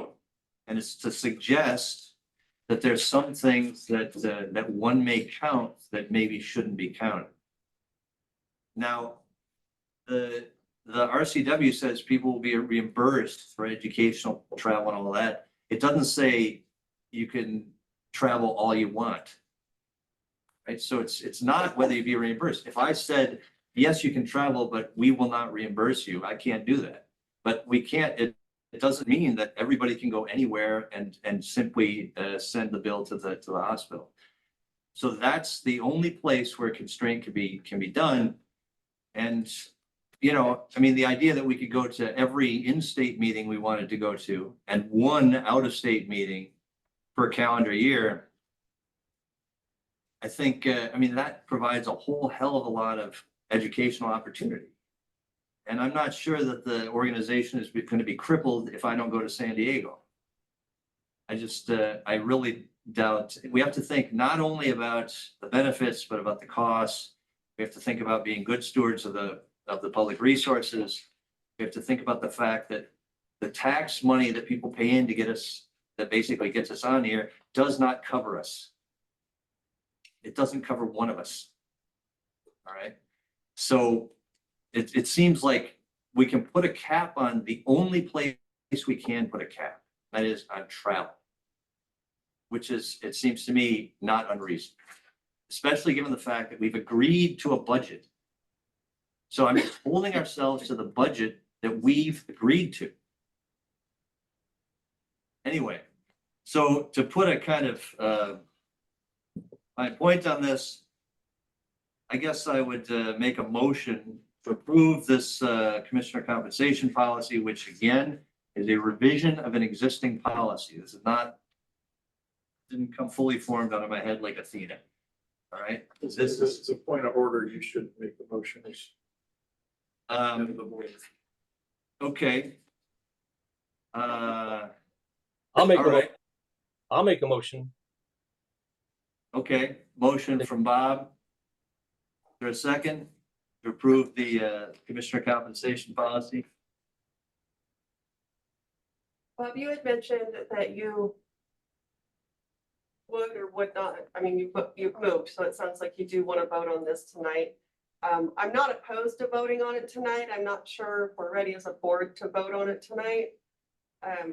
And it's to suggest that there's some things that one may count that maybe shouldn't be counted. Now, the RCW says people will be reimbursed for educational travel and all that. It doesn't say you can travel all you want. Right, so it's not whether you be reimbursed. If I said, yes, you can travel, but we will not reimburse you, I can't do that. But we can't, it doesn't mean that everybody can go anywhere and simply send the bill to the hospital. So that's the only place where constraint can be done. And, I mean, the idea that we could go to every in-state meeting we wanted to go to and one out-of-state meeting per calendar year, I think, I mean, that provides a whole hell of a lot of educational opportunity. And I'm not sure that the organization is going to be crippled if I don't go to San Diego. I really doubt. We have to think not only about the benefits, but about the costs. We have to think about being good stewards of the public resources. We have to think about the fact that the tax money that people pay in to get us, that basically gets us on here, does not cover us. It doesn't cover one of us. All right. So it seems like we can put a cap on the only place we can put a cap, that is on travel, which is, it seems to me, not unreasonable. especially given the fact that we've agreed to a budget. So I'm holding ourselves to the budget that we've agreed to. Anyway, so to put a kind of, my point on this, I guess I would make a motion to approve this commissioner compensation policy, which again is a revision of an existing policy. This is not, didn't come fully formed out of my head like Athena. All right, This is a point of order. You should make the motion. Okay. I'll All make a right. I'll make a motion. Okay, motion from Bob. Is there a second to approve the commissioner compensation policy? Bob, you had mentioned that you would or would not, I mean, you've moved, so it sounds like you do want to vote on this tonight. I'm not opposed to voting on it tonight. I'm not sure if we're ready as a board to vote on it tonight.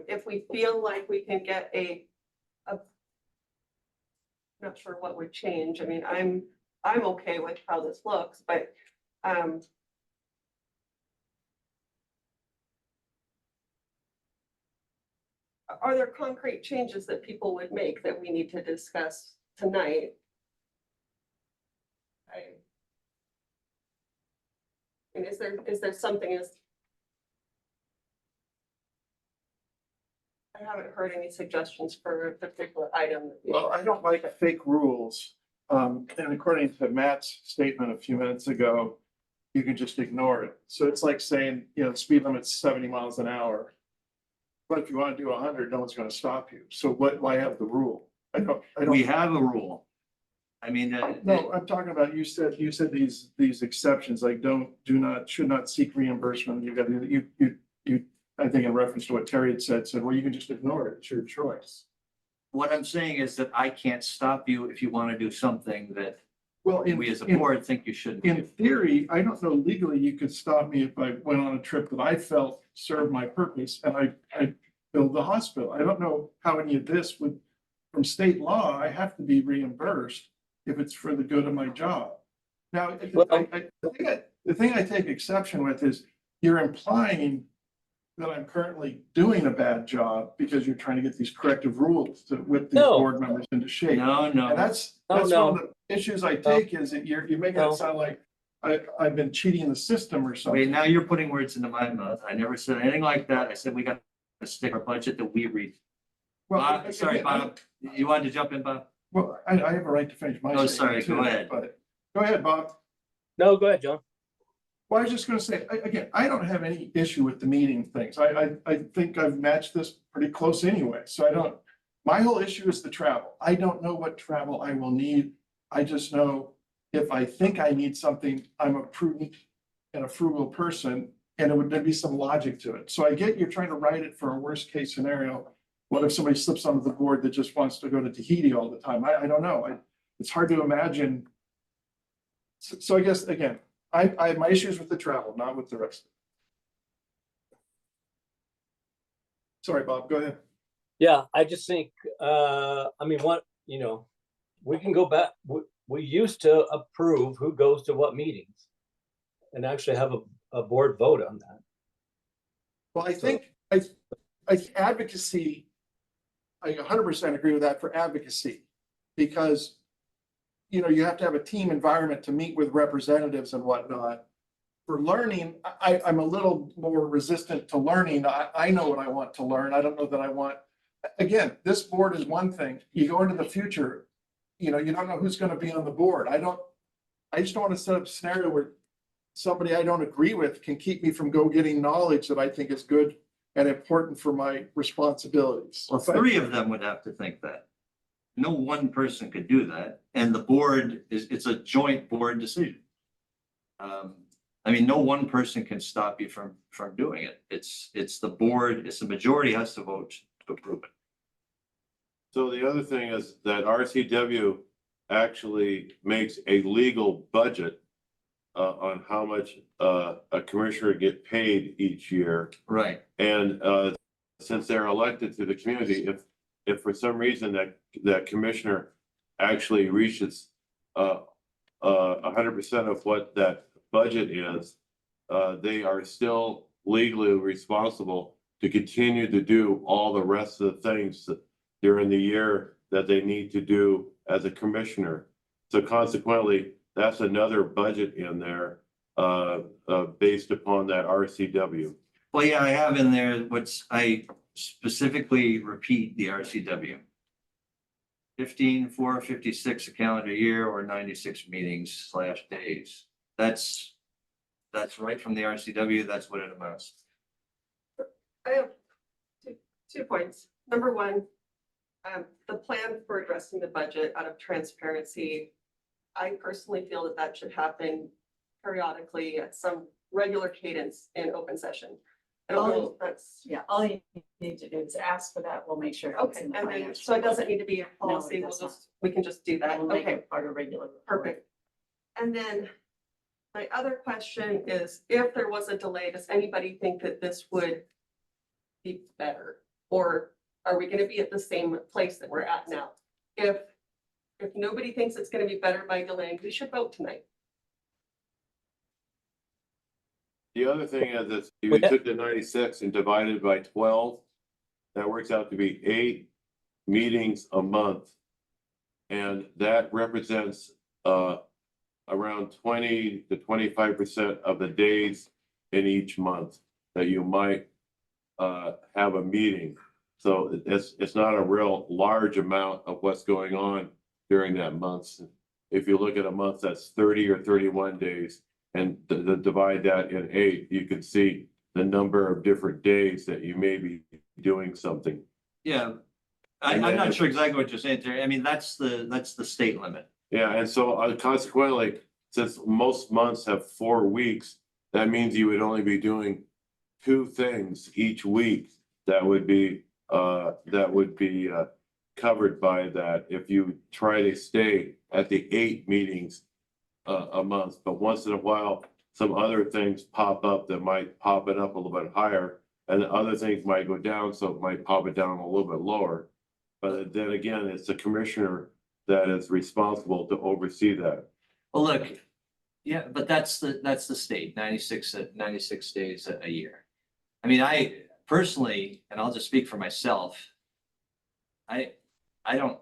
If we feel like we can get not sure what would change. I mean, I'm okay with how this looks, but are there concrete changes that people would make that we need to discuss tonight? And is there something I haven't heard any suggestions for a particular item. Well, I don't like fake rules. And according to Matt's statement a few minutes ago, you can just ignore it. So it's like saying, you know, the speed limit's 70 miles an hour. But if you want to do 100, no one's going to stop you. So why have the rule? I don't. We have a rule. I mean, No, I'm talking about, you said these exceptions, like should not seek reimbursement. You got, you, I think in reference to what Terry had said, well, you can just ignore it. It's your choice. what I'm saying is that I can't stop you if you want to do something that Well, we as a board think you shouldn't. in do. theory, I don't know legally, you could stop me if I went on a trip that I felt served my purpose and I billed the hospital. I don't know how any of this would, from state law, I have to be reimbursed if it's for the good of my job. Now, the thing I take exception with is you're implying that I'm currently doing a bad job because you're trying to get these corrective rules to whip these No. board members into shape. No, And that's one of the issues I take is that you're making it sound like I've been cheating the system or something. Wait, now you're putting words into my mouth. I never said anything like that. I said we got to stick our budget that we read. Well, Bob, sorry, again, Bob, you wanted to jump in, Bob? Well, I have a right to finish my. Oh, statement sorry, go too, ahead. but- Go ahead, Bob. No, go ahead, John. Well, I was just gonna say, again, I don't have any issue with the meeting things. I think I've matched this pretty close anyway, so I don't. My whole issue is the travel. I don't know what travel I will need. I just know if I think I need something, I'm a prudent and a frugal person, and there'd be some logic to it. So I get you're trying to write it for a worst case scenario. What if somebody slips onto the board that just wants to go to Tahiti all the time? I don't know. It's hard to imagine. So I guess, again, I have my issues with the travel, not with the rest. Sorry, Bob, go ahead. Yeah, I just think, I mean, we can go back. We used to approve who goes to what meetings and actually have a board vote on that. Well, I think advocacy, I 100% agree with that for advocacy, because you have to have a team environment to meet with representatives and whatnot. For learning, I'm a little more resistant to learning. I know what I want to learn. I don't know that I want, again, this board is one thing. You go into the future, you don't know who's going to be on the board. I just don't want to set up a scenario where somebody I don't agree with can keep me from getting knowledge that I think is good and important for my responsibilities. Well, three of them would have to think that. No one person could do that. And the board it's a joint board decision. I mean, no one person can stop you from doing it. It's the board, it's the majority has to vote to approve it. So the other thing is that RCW actually makes a legal budget on how much a commissioner get paid each year. Right. And since they're elected to the community, if for some reason that commissioner actually reaches 100% of what that budget is, they are still legally responsible to continue to do all the rest of the things during the year that they need to do as a commissioner. So consequently, that's another budget in there, based upon that RCW. Well, yeah, I have in there what's, I specifically repeat the RCW. 15,456 a calendar year or 96 meetings / days. That's right from the RCW. That's what it amounts to. I have two points. Number one, the plan for addressing the budget out of transparency. I personally feel that that should happen periodically at some regular cadence in open session. I don't know if that's. Yeah, all you need to do is ask for that. We'll make sure. it's Okay, in the and then, financial so it doesn't report. need to be a No, policy, it we'll does not. just, we can just do that, We'll make okay, it part of regular. report. perfect. And then my other question is, if there was a delay, does anybody think that this would be better? Or are we gonna be at the same place that we're at now? If nobody thinks it's gonna be better by delaying, we should vote tonight. The other thing is that if you took the 96 and divided by 12, that works out to be 8 meetings a month. And that represents around 20 to 25% of the days in each month that you might have a meeting. So it's not a real large amount of what's going on during that month. If you look at a month that's 30 or 31 days and divide that in 8, you can see the number of different days that you may be doing something. Yeah, I'm not sure exactly what you're saying, Terry. I mean, that's the state limit. Yeah, and so consequently, since most months have 4 weeks, that means you would only be doing 2 things each week. That would be covered by that if you try to stay at the 8 meetings a month. But once in a while, some other things pop up that might pop it up a little bit higher, and the other things might go down, so it might pop it down a little bit lower. But then again, it's the commissioner that is responsible to oversee that. Well, look, yeah, but that's the state, 96 days a year. I mean, I personally, and I'll just speak for myself. I have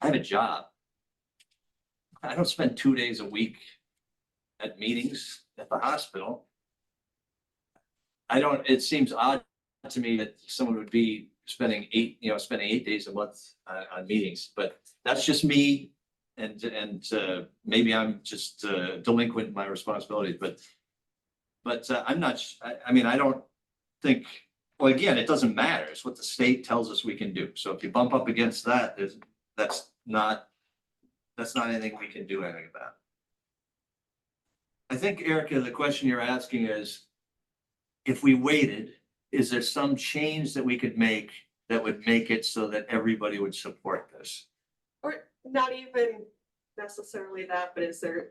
a job. I don't spend 2 days a week at meetings at the hospital. It seems odd to me that someone would be spending 8 days a month on meetings, but that's just me. And maybe I'm just delinquent in my responsibilities, but I'm not, I mean, I don't think, well, again, it doesn't matter. It's what the state tells us we can do. So if you bump up against that, that's not anything we can do anything about. I think, Erica, the question you're asking is, if we waited, is there some change that we could make that would make it so that everybody would support this? Or not even necessarily that, but is there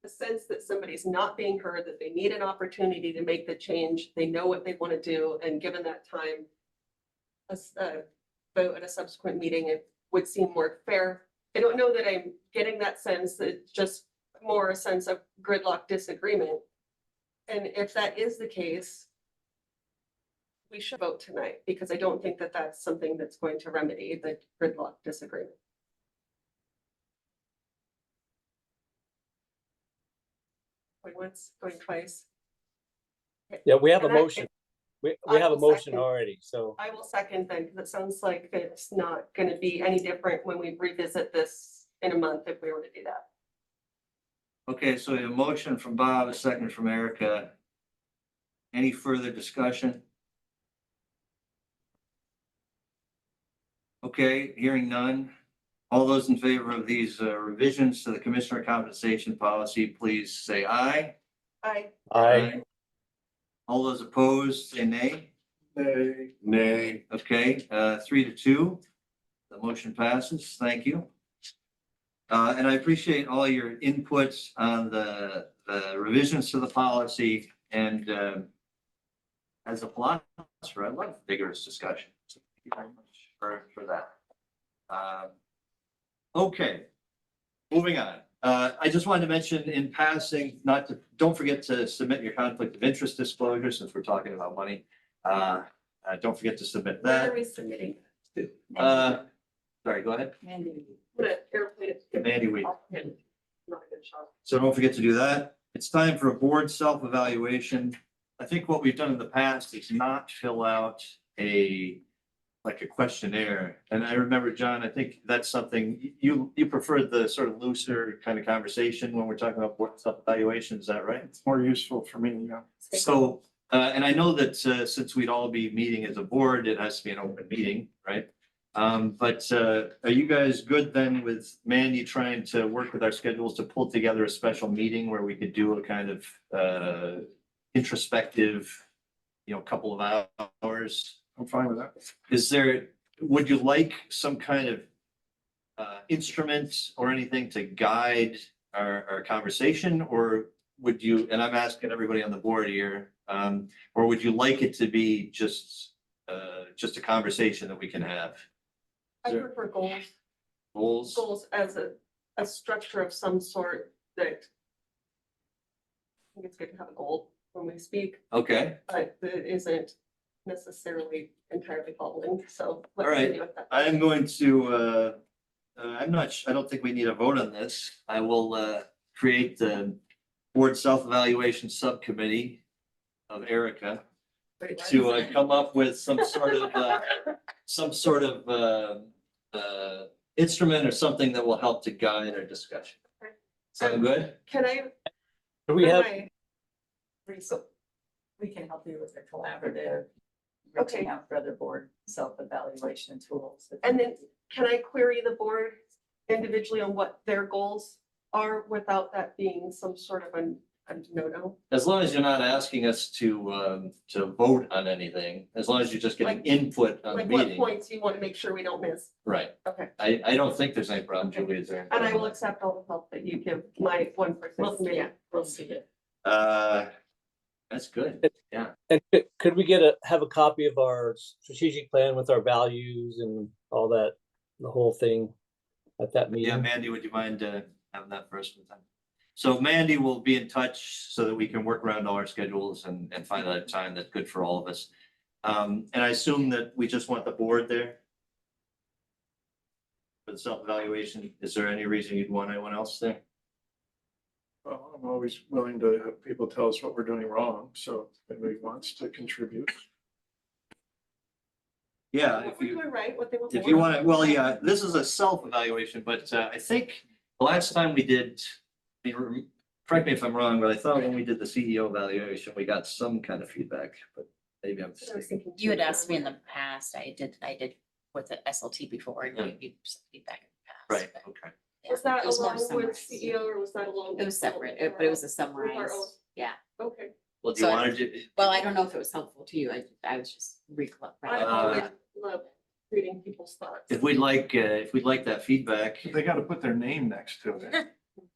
a sense that somebody's not being heard, that they need an opportunity to make the change, they know what they want to do, and given that time, a vote at a subsequent meeting, it would seem more fair. I don't know that I'm getting that sense, that it's just more a sense of gridlock disagreement. And if that is the case, we should vote tonight, because I don't think that that's something that's going to remedy the gridlock disagreement. Going once, going twice. Yeah, we have a And I- motion. We I have a will motion second. already, so. I will second then, because it sounds like it's not gonna be any different when we revisit this in a month if we were to do that. Okay, so a motion from Bob, a second from Erica. Any further discussion? Okay, hearing none. All those in favor of these revisions to the commissioner compensation policy, please say aye. Aye. All those opposed, say nay. Nay. Okay, 3-2. The motion passes. Thank you. And I appreciate all your inputs on the revisions to the policy, and as a philosopher, I love vigorous discussion. So thank you very much for that. Okay, Moving on, I just wanted to mention in passing, don't forget to submit your conflict of interest disclosure since we're talking about money. Don't forget to submit Where are that. we submitting? Sorry, go ahead. Mandy. Put an airplane. Mandy, wait. Not a good shot. So don't forget to do that. It's time for a board self-evaluation. I think what we've done in the past is not fill out like a questionnaire. And I remember, John, I think that's something you prefer the sort of looser kind of conversation when we're talking about board self-evaluation. Is that right? It's more useful for me, yeah. So, and I know that since we'd all be meeting as a board, it has to be an open meeting, right? But are you guys good then with Mandy trying to work with our schedules to pull together a special meeting where we could do a kind of introspective, couple of hours? I'm fine with that. Would you like some kind of instrument or anything to guide our conversation? Or would you, and I'm asking everybody on the board here, or would you like it to be just a conversation that we can have? I prefer goals. Goals? Goals as a structure of some sort that. I think it's good to have a goal when we speak, Okay, but it isn't necessarily entirely following, so. all right. I am going to, I don't think we need a vote on this. I will create the board self-evaluation subcommittee of Erica to come up with some sort of instrument or something that will help to guide our discussion. Sound good? Can I? Do we have, We can help you with the collaborative. Okay. Reaching out for other board self-evaluation tools. And then can I query the board individually on what their goals are without that being some sort of a no-no? As long as you're not asking us to vote on anything, as long as you're just getting input on the Like what meeting. points you want to make sure we don't miss? Right. Okay. I don't think there's any problem, Julie, is there? And I will accept all the help that you give my one person. We'll see it, we'll see it. That's good, yeah. and could we have a copy of our strategic plan with our values and all that, the whole thing at that meeting? Yeah, Mandy, would you mind having that first one? So Mandy will be in touch so that we can work around all our schedules and find out a time that's good for all of us. And I assume that we just want the board there for the self-evaluation. Is there any reason you'd want anyone else there? Well, I'm always willing to have people tell us what we're doing wrong, so if anybody wants to contribute. Yeah, What we're doing right, what they want. if you want to, well, yeah, this is a self-evaluation, but I think the last time we did, correct me if I'm wrong, but I thought when we did the CEO evaluation, we got some kind of feedback, but maybe I'm mistaken. You had asked me in the past, I did with the SLT before, and gave you some feedback in the past. Right, but, okay. yeah, Was that it more along with summarized. CEO or was that along? It was separate, but it was a summarized, yeah. Okay. Well, do you So I- want to do? Well, I don't know if it was helpful to you. I was just I always love reading people's thoughts. If we'd like that feedback, They gotta put their name next to it.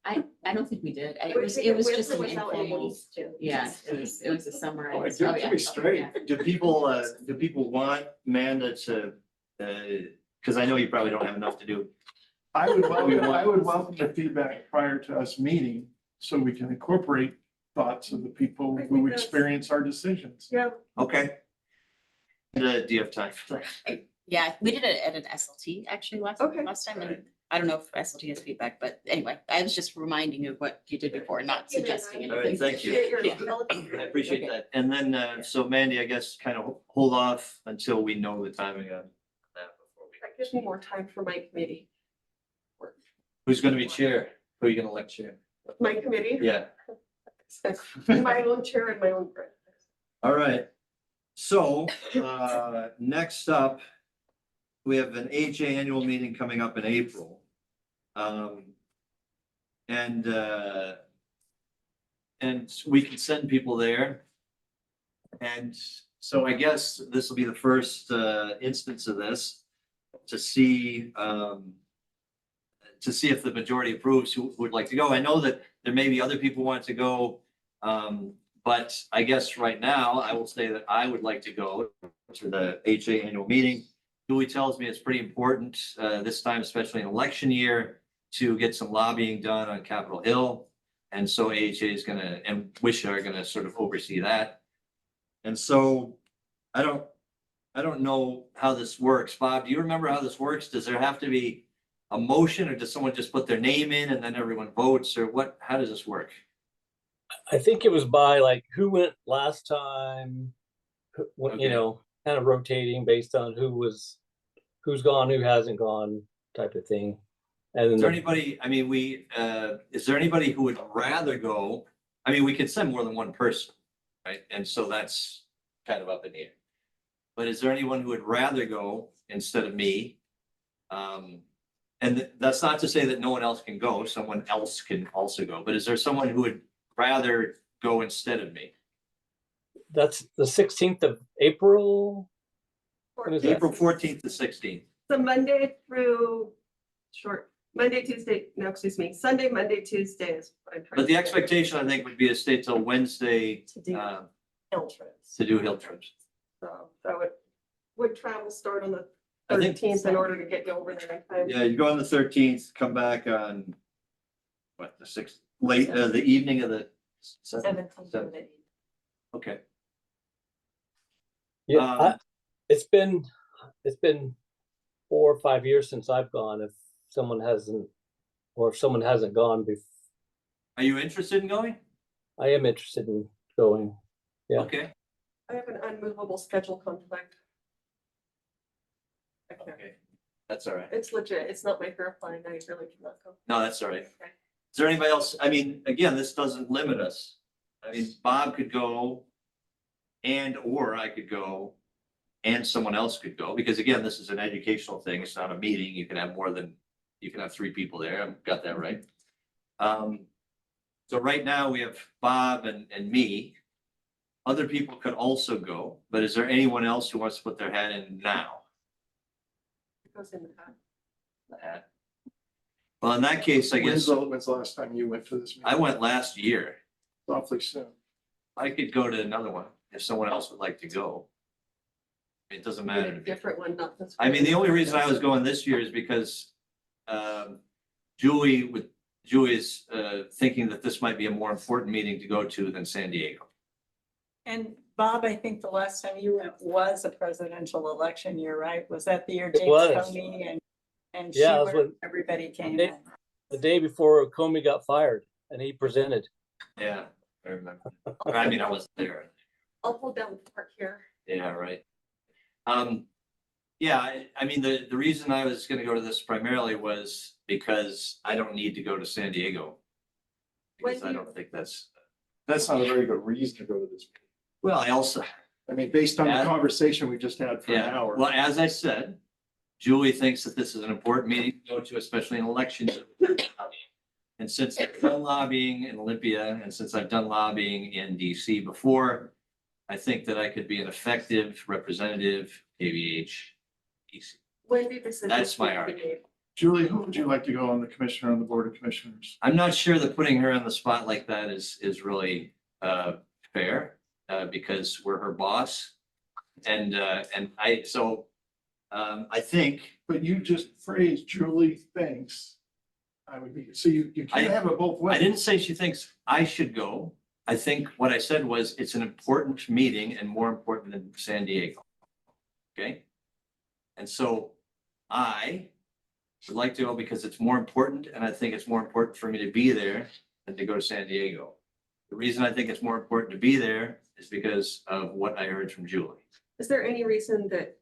I don't think we did. It We was take it just with or an without informal. names, too. Yeah, it was a summarized. Oh, Oh, get yeah. me straight. Yeah. do people want Amanda to, because I know you probably don't have enough to do. I would welcome the feedback prior to us meeting, so we can incorporate thoughts of the people I think who that's- experience our decisions. Yeah. Okay. Do you have time for that? Yeah, we did it at an SLT actually last time, and I don't know if SLT has feedback, but anyway, I was just reminding you of what you did before, not suggesting All anything. right, thank you. Yeah. I appreciate that. And then, so Mandy, I guess kind of hold off until we know the timing on that before we. That gives me more time for my committee. Who's going to be chair? Who are you going to elect chair? My committee? Yeah. My own chair and my own. All right. So, next up, we have an AHA annual meeting coming up in April. And we can send people there. And so I guess this will be the first instance of this to see if the majority approves who would like to go. I know that there may be other people who want to go. But I guess right now I will say that I would like to go to the HA annual meeting. Julie tells me it's pretty important this time, especially in election year, to get some lobbying done on Capitol Hill. And so AHA is gonna, and WISHA are gonna sort of oversee that. And so I don't know how this works. Bob, do you remember how this works? Does there have to be a motion, or does someone just put their name in and then everyone votes, or what, how does this work? I think it was by like who went last time, Okay. you know, kind of rotating based on who's gone, who hasn't gone type of thing. And Is there then anybody, I mean, is there anybody who would rather go? I mean, we could send more than one person, right? And so that's kind of up in the air. But is there anyone who would rather go instead of me? And that's not to say that no one else can go, someone else can also go, but is there someone who would rather go instead of me? that's the 16th of April. What is that? April 14th to 16th. So Monday through Monday, Tuesday, no, excuse me, Sunday, Monday, Tuesday is what I'm trying But to the say. expectation, I think, would be to stay till Wednesday To do hill trips. to do hill trips. So that would travel start on the I think- 13th in order to get you over there in time. Yeah, you go on the 13th, come back on, what, the 6th, late, the evening of the 7th? 17th. Okay. Yeah, Um, it's been 4 or 5 years since I've gone. If someone hasn't gone before, Are you interested in going? I am interested in going. Yeah. Okay. I have an unmovable schedule conflict. I can't. Okay, that's all right. It's legit. It's not my fair plan. I really cannot go. No, that's all right. Is there anybody else? I mean, again, this doesn't limit us. I mean, Bob could go or I could go and someone else could go, because again, this is an educational thing. It's not a meeting. You can have you can have 3 people there. I've got that right. So right now we have Bob and me. Other people could also go, but is there anyone else who wants to put their hat in now? It goes in the back. The hat. Well, in that case, I guess When's the last time you went to this meeting? I went last year. Awfully soon. I could go to another one if someone else would like to go. It doesn't matter to me. Different one, not this. I mean, the only reason I was going this year is because Julie is thinking that this might be a more important meeting to go to than San Diego. And Bob, I think the last time you went was a presidential election year, right? Was that the year It James was. Comey and Yeah, it was Sheila, when- everybody came They- in? The day before Comey got fired and he presented. Yeah, I remember. I mean, I wasn't there. I'll hold down the park here. Yeah, right. Yeah, I mean, the reason I was gonna go to this primarily was because I don't need to go to San Diego. Because I don't think that's, That's not a very good reason to go to this. well, I also, I mean, based on Yeah. the conversation we just had for an yeah, hour. well, as I said, Julie thinks that this is an important meeting to go to, especially in elections. And since I've done lobbying in Olympia and since I've done lobbying in DC before, I think that I could be an effective representative, KVH, DC. When did this? That's my argument. Julie, who would you like to go on the commissioner on the board of commissioners? I'm not sure that putting her on the spot like that is really fair, because we're her boss. And I think, But you just phrased Julie thinks I would be, so you can't have it both ways. I didn't say she thinks I should go. I think what I said was it's an important meeting and more important than San Diego. Okay? And so I would like to go because it's more important, and I think it's more important for me to be there than to go to San Diego. The reason I think it's more important to be there is because of what I heard from Julie. Is there any reason that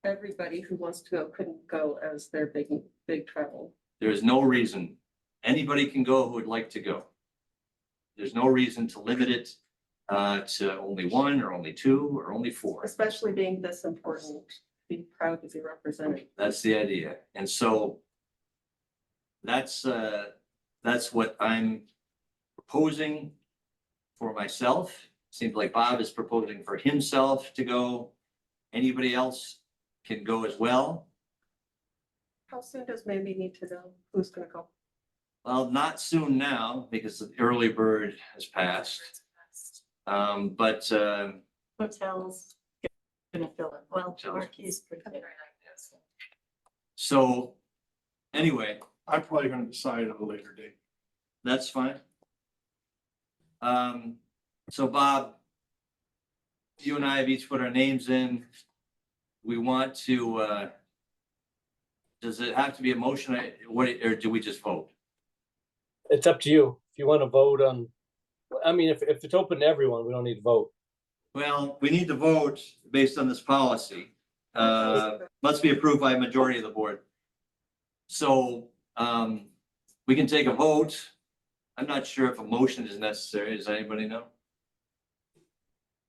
everybody who wants to go couldn't go as their big travel? There is no reason anybody can go who would like to go. There's no reason to limit it to only 1 or only 2 or only 4. Especially being this important, be proud to be represented. That's the idea. And so that's what I'm proposing for myself. Seems like Bob is proposing for himself to go. Anybody else can go as well. How soon does Mandy need to know who's gonna go? Well, not soon now because the early bird has passed. But Hotels gonna fill it. Well, Hotels. Marquis. so anyway, I'm probably gonna decide at a later date. That's fine. So Bob, you and I have each put our names in. We want to, does it have to be a motion? Or do we just vote? It's up to you. If you want to vote on, I mean, if it's open to everyone, we don't need to vote. Well, we need to vote based on this policy. Must be approved by a majority of the board. So, we can take a vote. I'm not sure if a motion is necessary. Does anybody know?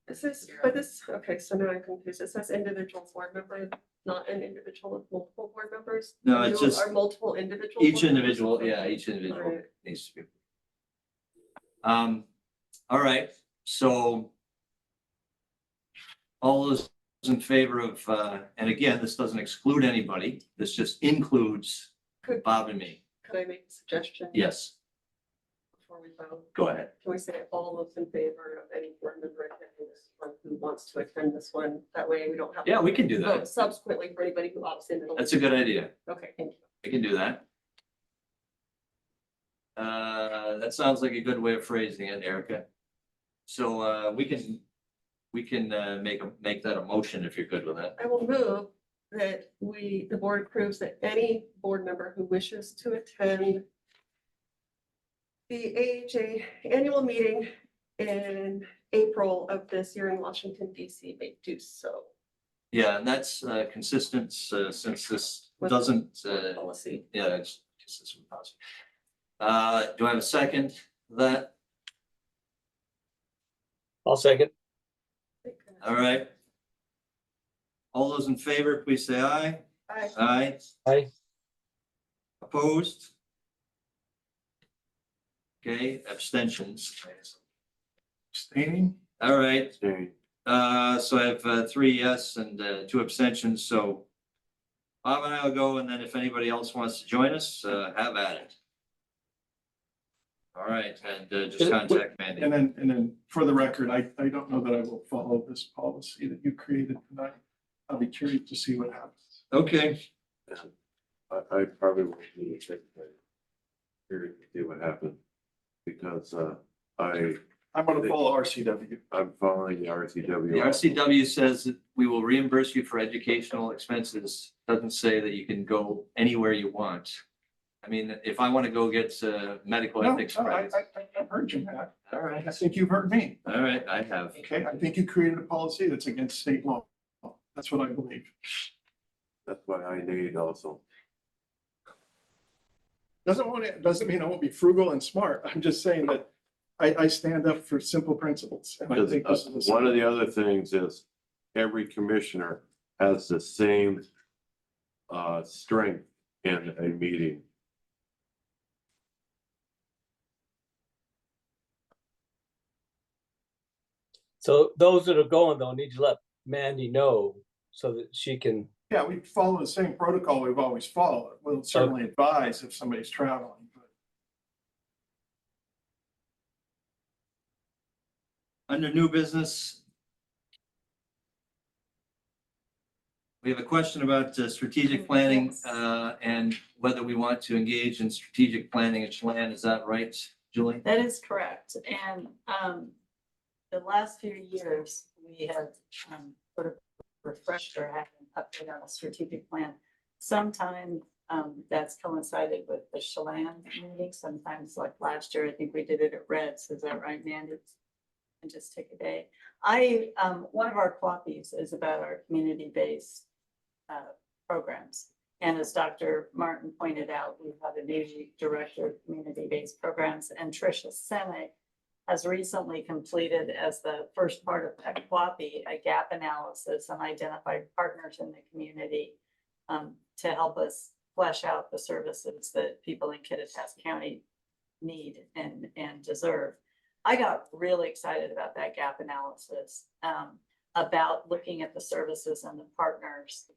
This is, but this, okay, so now I'm confused. It says individual board member, not an individual with multiple board members? No, it's just Are multiple individual? each board members? individual, yeah, each individual Right. needs to be. All right, so all those in favor of, and again, this doesn't exclude anybody. This just includes Could, Bob and me. could I make a suggestion? Yes, Before we vote? go ahead. Can we say all those in favor of any board member attending this one who wants to attend this one? That way we don't have. to Yeah, we can do that. vote Subsequently for anybody who opts in. That's a good idea. Okay, thank you. I can do that. That sounds like a good way of phrasing it, Erica. So, we can make that a motion if you're good with that. I will move that the board approves that any board member who wishes to attend the AHA annual meeting in April of this year in Washington DC may do so. Yeah, and that's, consistent, since this With doesn't, Policy. yeah, it's consistent with policy. Do I have a second to that? I'll second. All right. All those in favor, please say aye. Aye. Aye. Aye. Opposed? Okay, abstentions. Abstaining? All right, Okay. so I have 3 yes and 2 abstentions, so Bob and I will go, and then if anybody else wants to join us, have at it. All right, and just contact Mandy. And then for the record, I don't know that I will follow this policy that you created tonight. I'll be curious to see what happens. Okay, I probably won't need to take that. Here to see what happens. Because I'm gonna follow RCW. I'm following the RCW. the RCW says that we will reimburse you for educational expenses. Doesn't say that you can go anywhere you want. I mean, if I want to go get medical No, ethics no, credits. I've heard you, Matt. All right, I think you've heard me. all right, I have. Okay, I think you created a policy that's against state law. That's what I believe. That's why I need also. Doesn't mean I won't be frugal and smart. I'm just saying that I stand up for simple principles. And I Because, think this is. one of the other things is every commissioner has the same strength in a meeting. So those that are going though need to let Mandy know so that she can. Yeah, we follow the same protocol we've always followed. We'll certainly advise if somebody's traveling, but Under new business. We have a question about strategic planning and whether we want to engage in strategic planning at Chelan. Is that right, Julie? That is correct. And the last few years, we have sort of refreshed or had an update on a strategic plan. Sometimes that's coincided with the Chelan meeting. Sometimes like last year, I think we did it at Reds. Is that right, Mandy? And just take a day. One of our copies is about our community-based programs. And as Dr. Martin pointed out, we have a new director of community-based programs, and Tricia Semick has recently completed as the first part of that copy, a gap analysis and identified partners in the community to help us flesh out the services that people in Kittitas County need and deserve. I got really excited about that gap analysis, about looking at the services and the partners.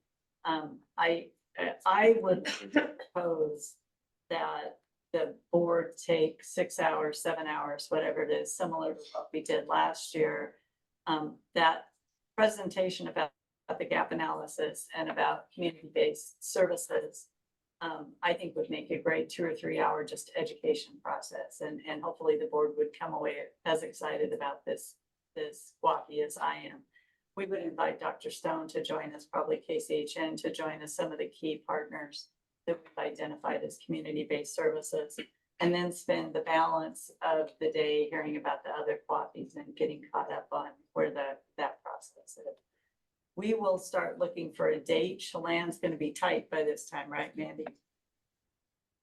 I would propose that the board take 6 hours, 7 hours, whatever it is, similar to what we did last year. That presentation about the gap analysis and about community-based services I think would make a great 2 or 3 hour just education process. And hopefully the board would come away as excited about this WAPI as I am. We would invite Dr. Stone to join us, probably KCHN to join us, some of the key partners that we've identified as community-based services. And then spend the balance of the day hearing about the other WAPIs and getting caught up on where that process is. We will start looking for a date. Chelan's gonna be tight by this time, right, Mandy?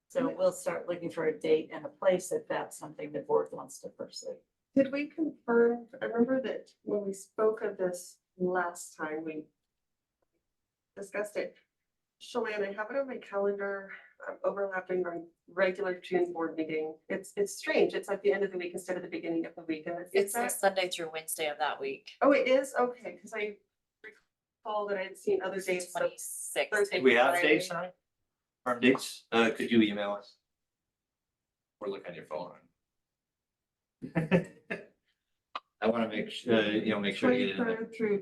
So we'll start looking for a date and a place if that's something the board wants to pursue. Did we confirm, I remember that when we spoke of this last time, we discussed it. Chelan, I have it on my calendar, overlapping our regular June board meeting. It's strange. It's at the end of the week instead of the beginning of the week. And It's the Sunday through Wednesday of that week. Oh, it is? Okay, because I recall that I had seen other dates. So 26th. Thursday, Do we have Friday. dates on? Firm dates? Could you email us? Or look on your phone. I want to make sure to get it in there. 23rd through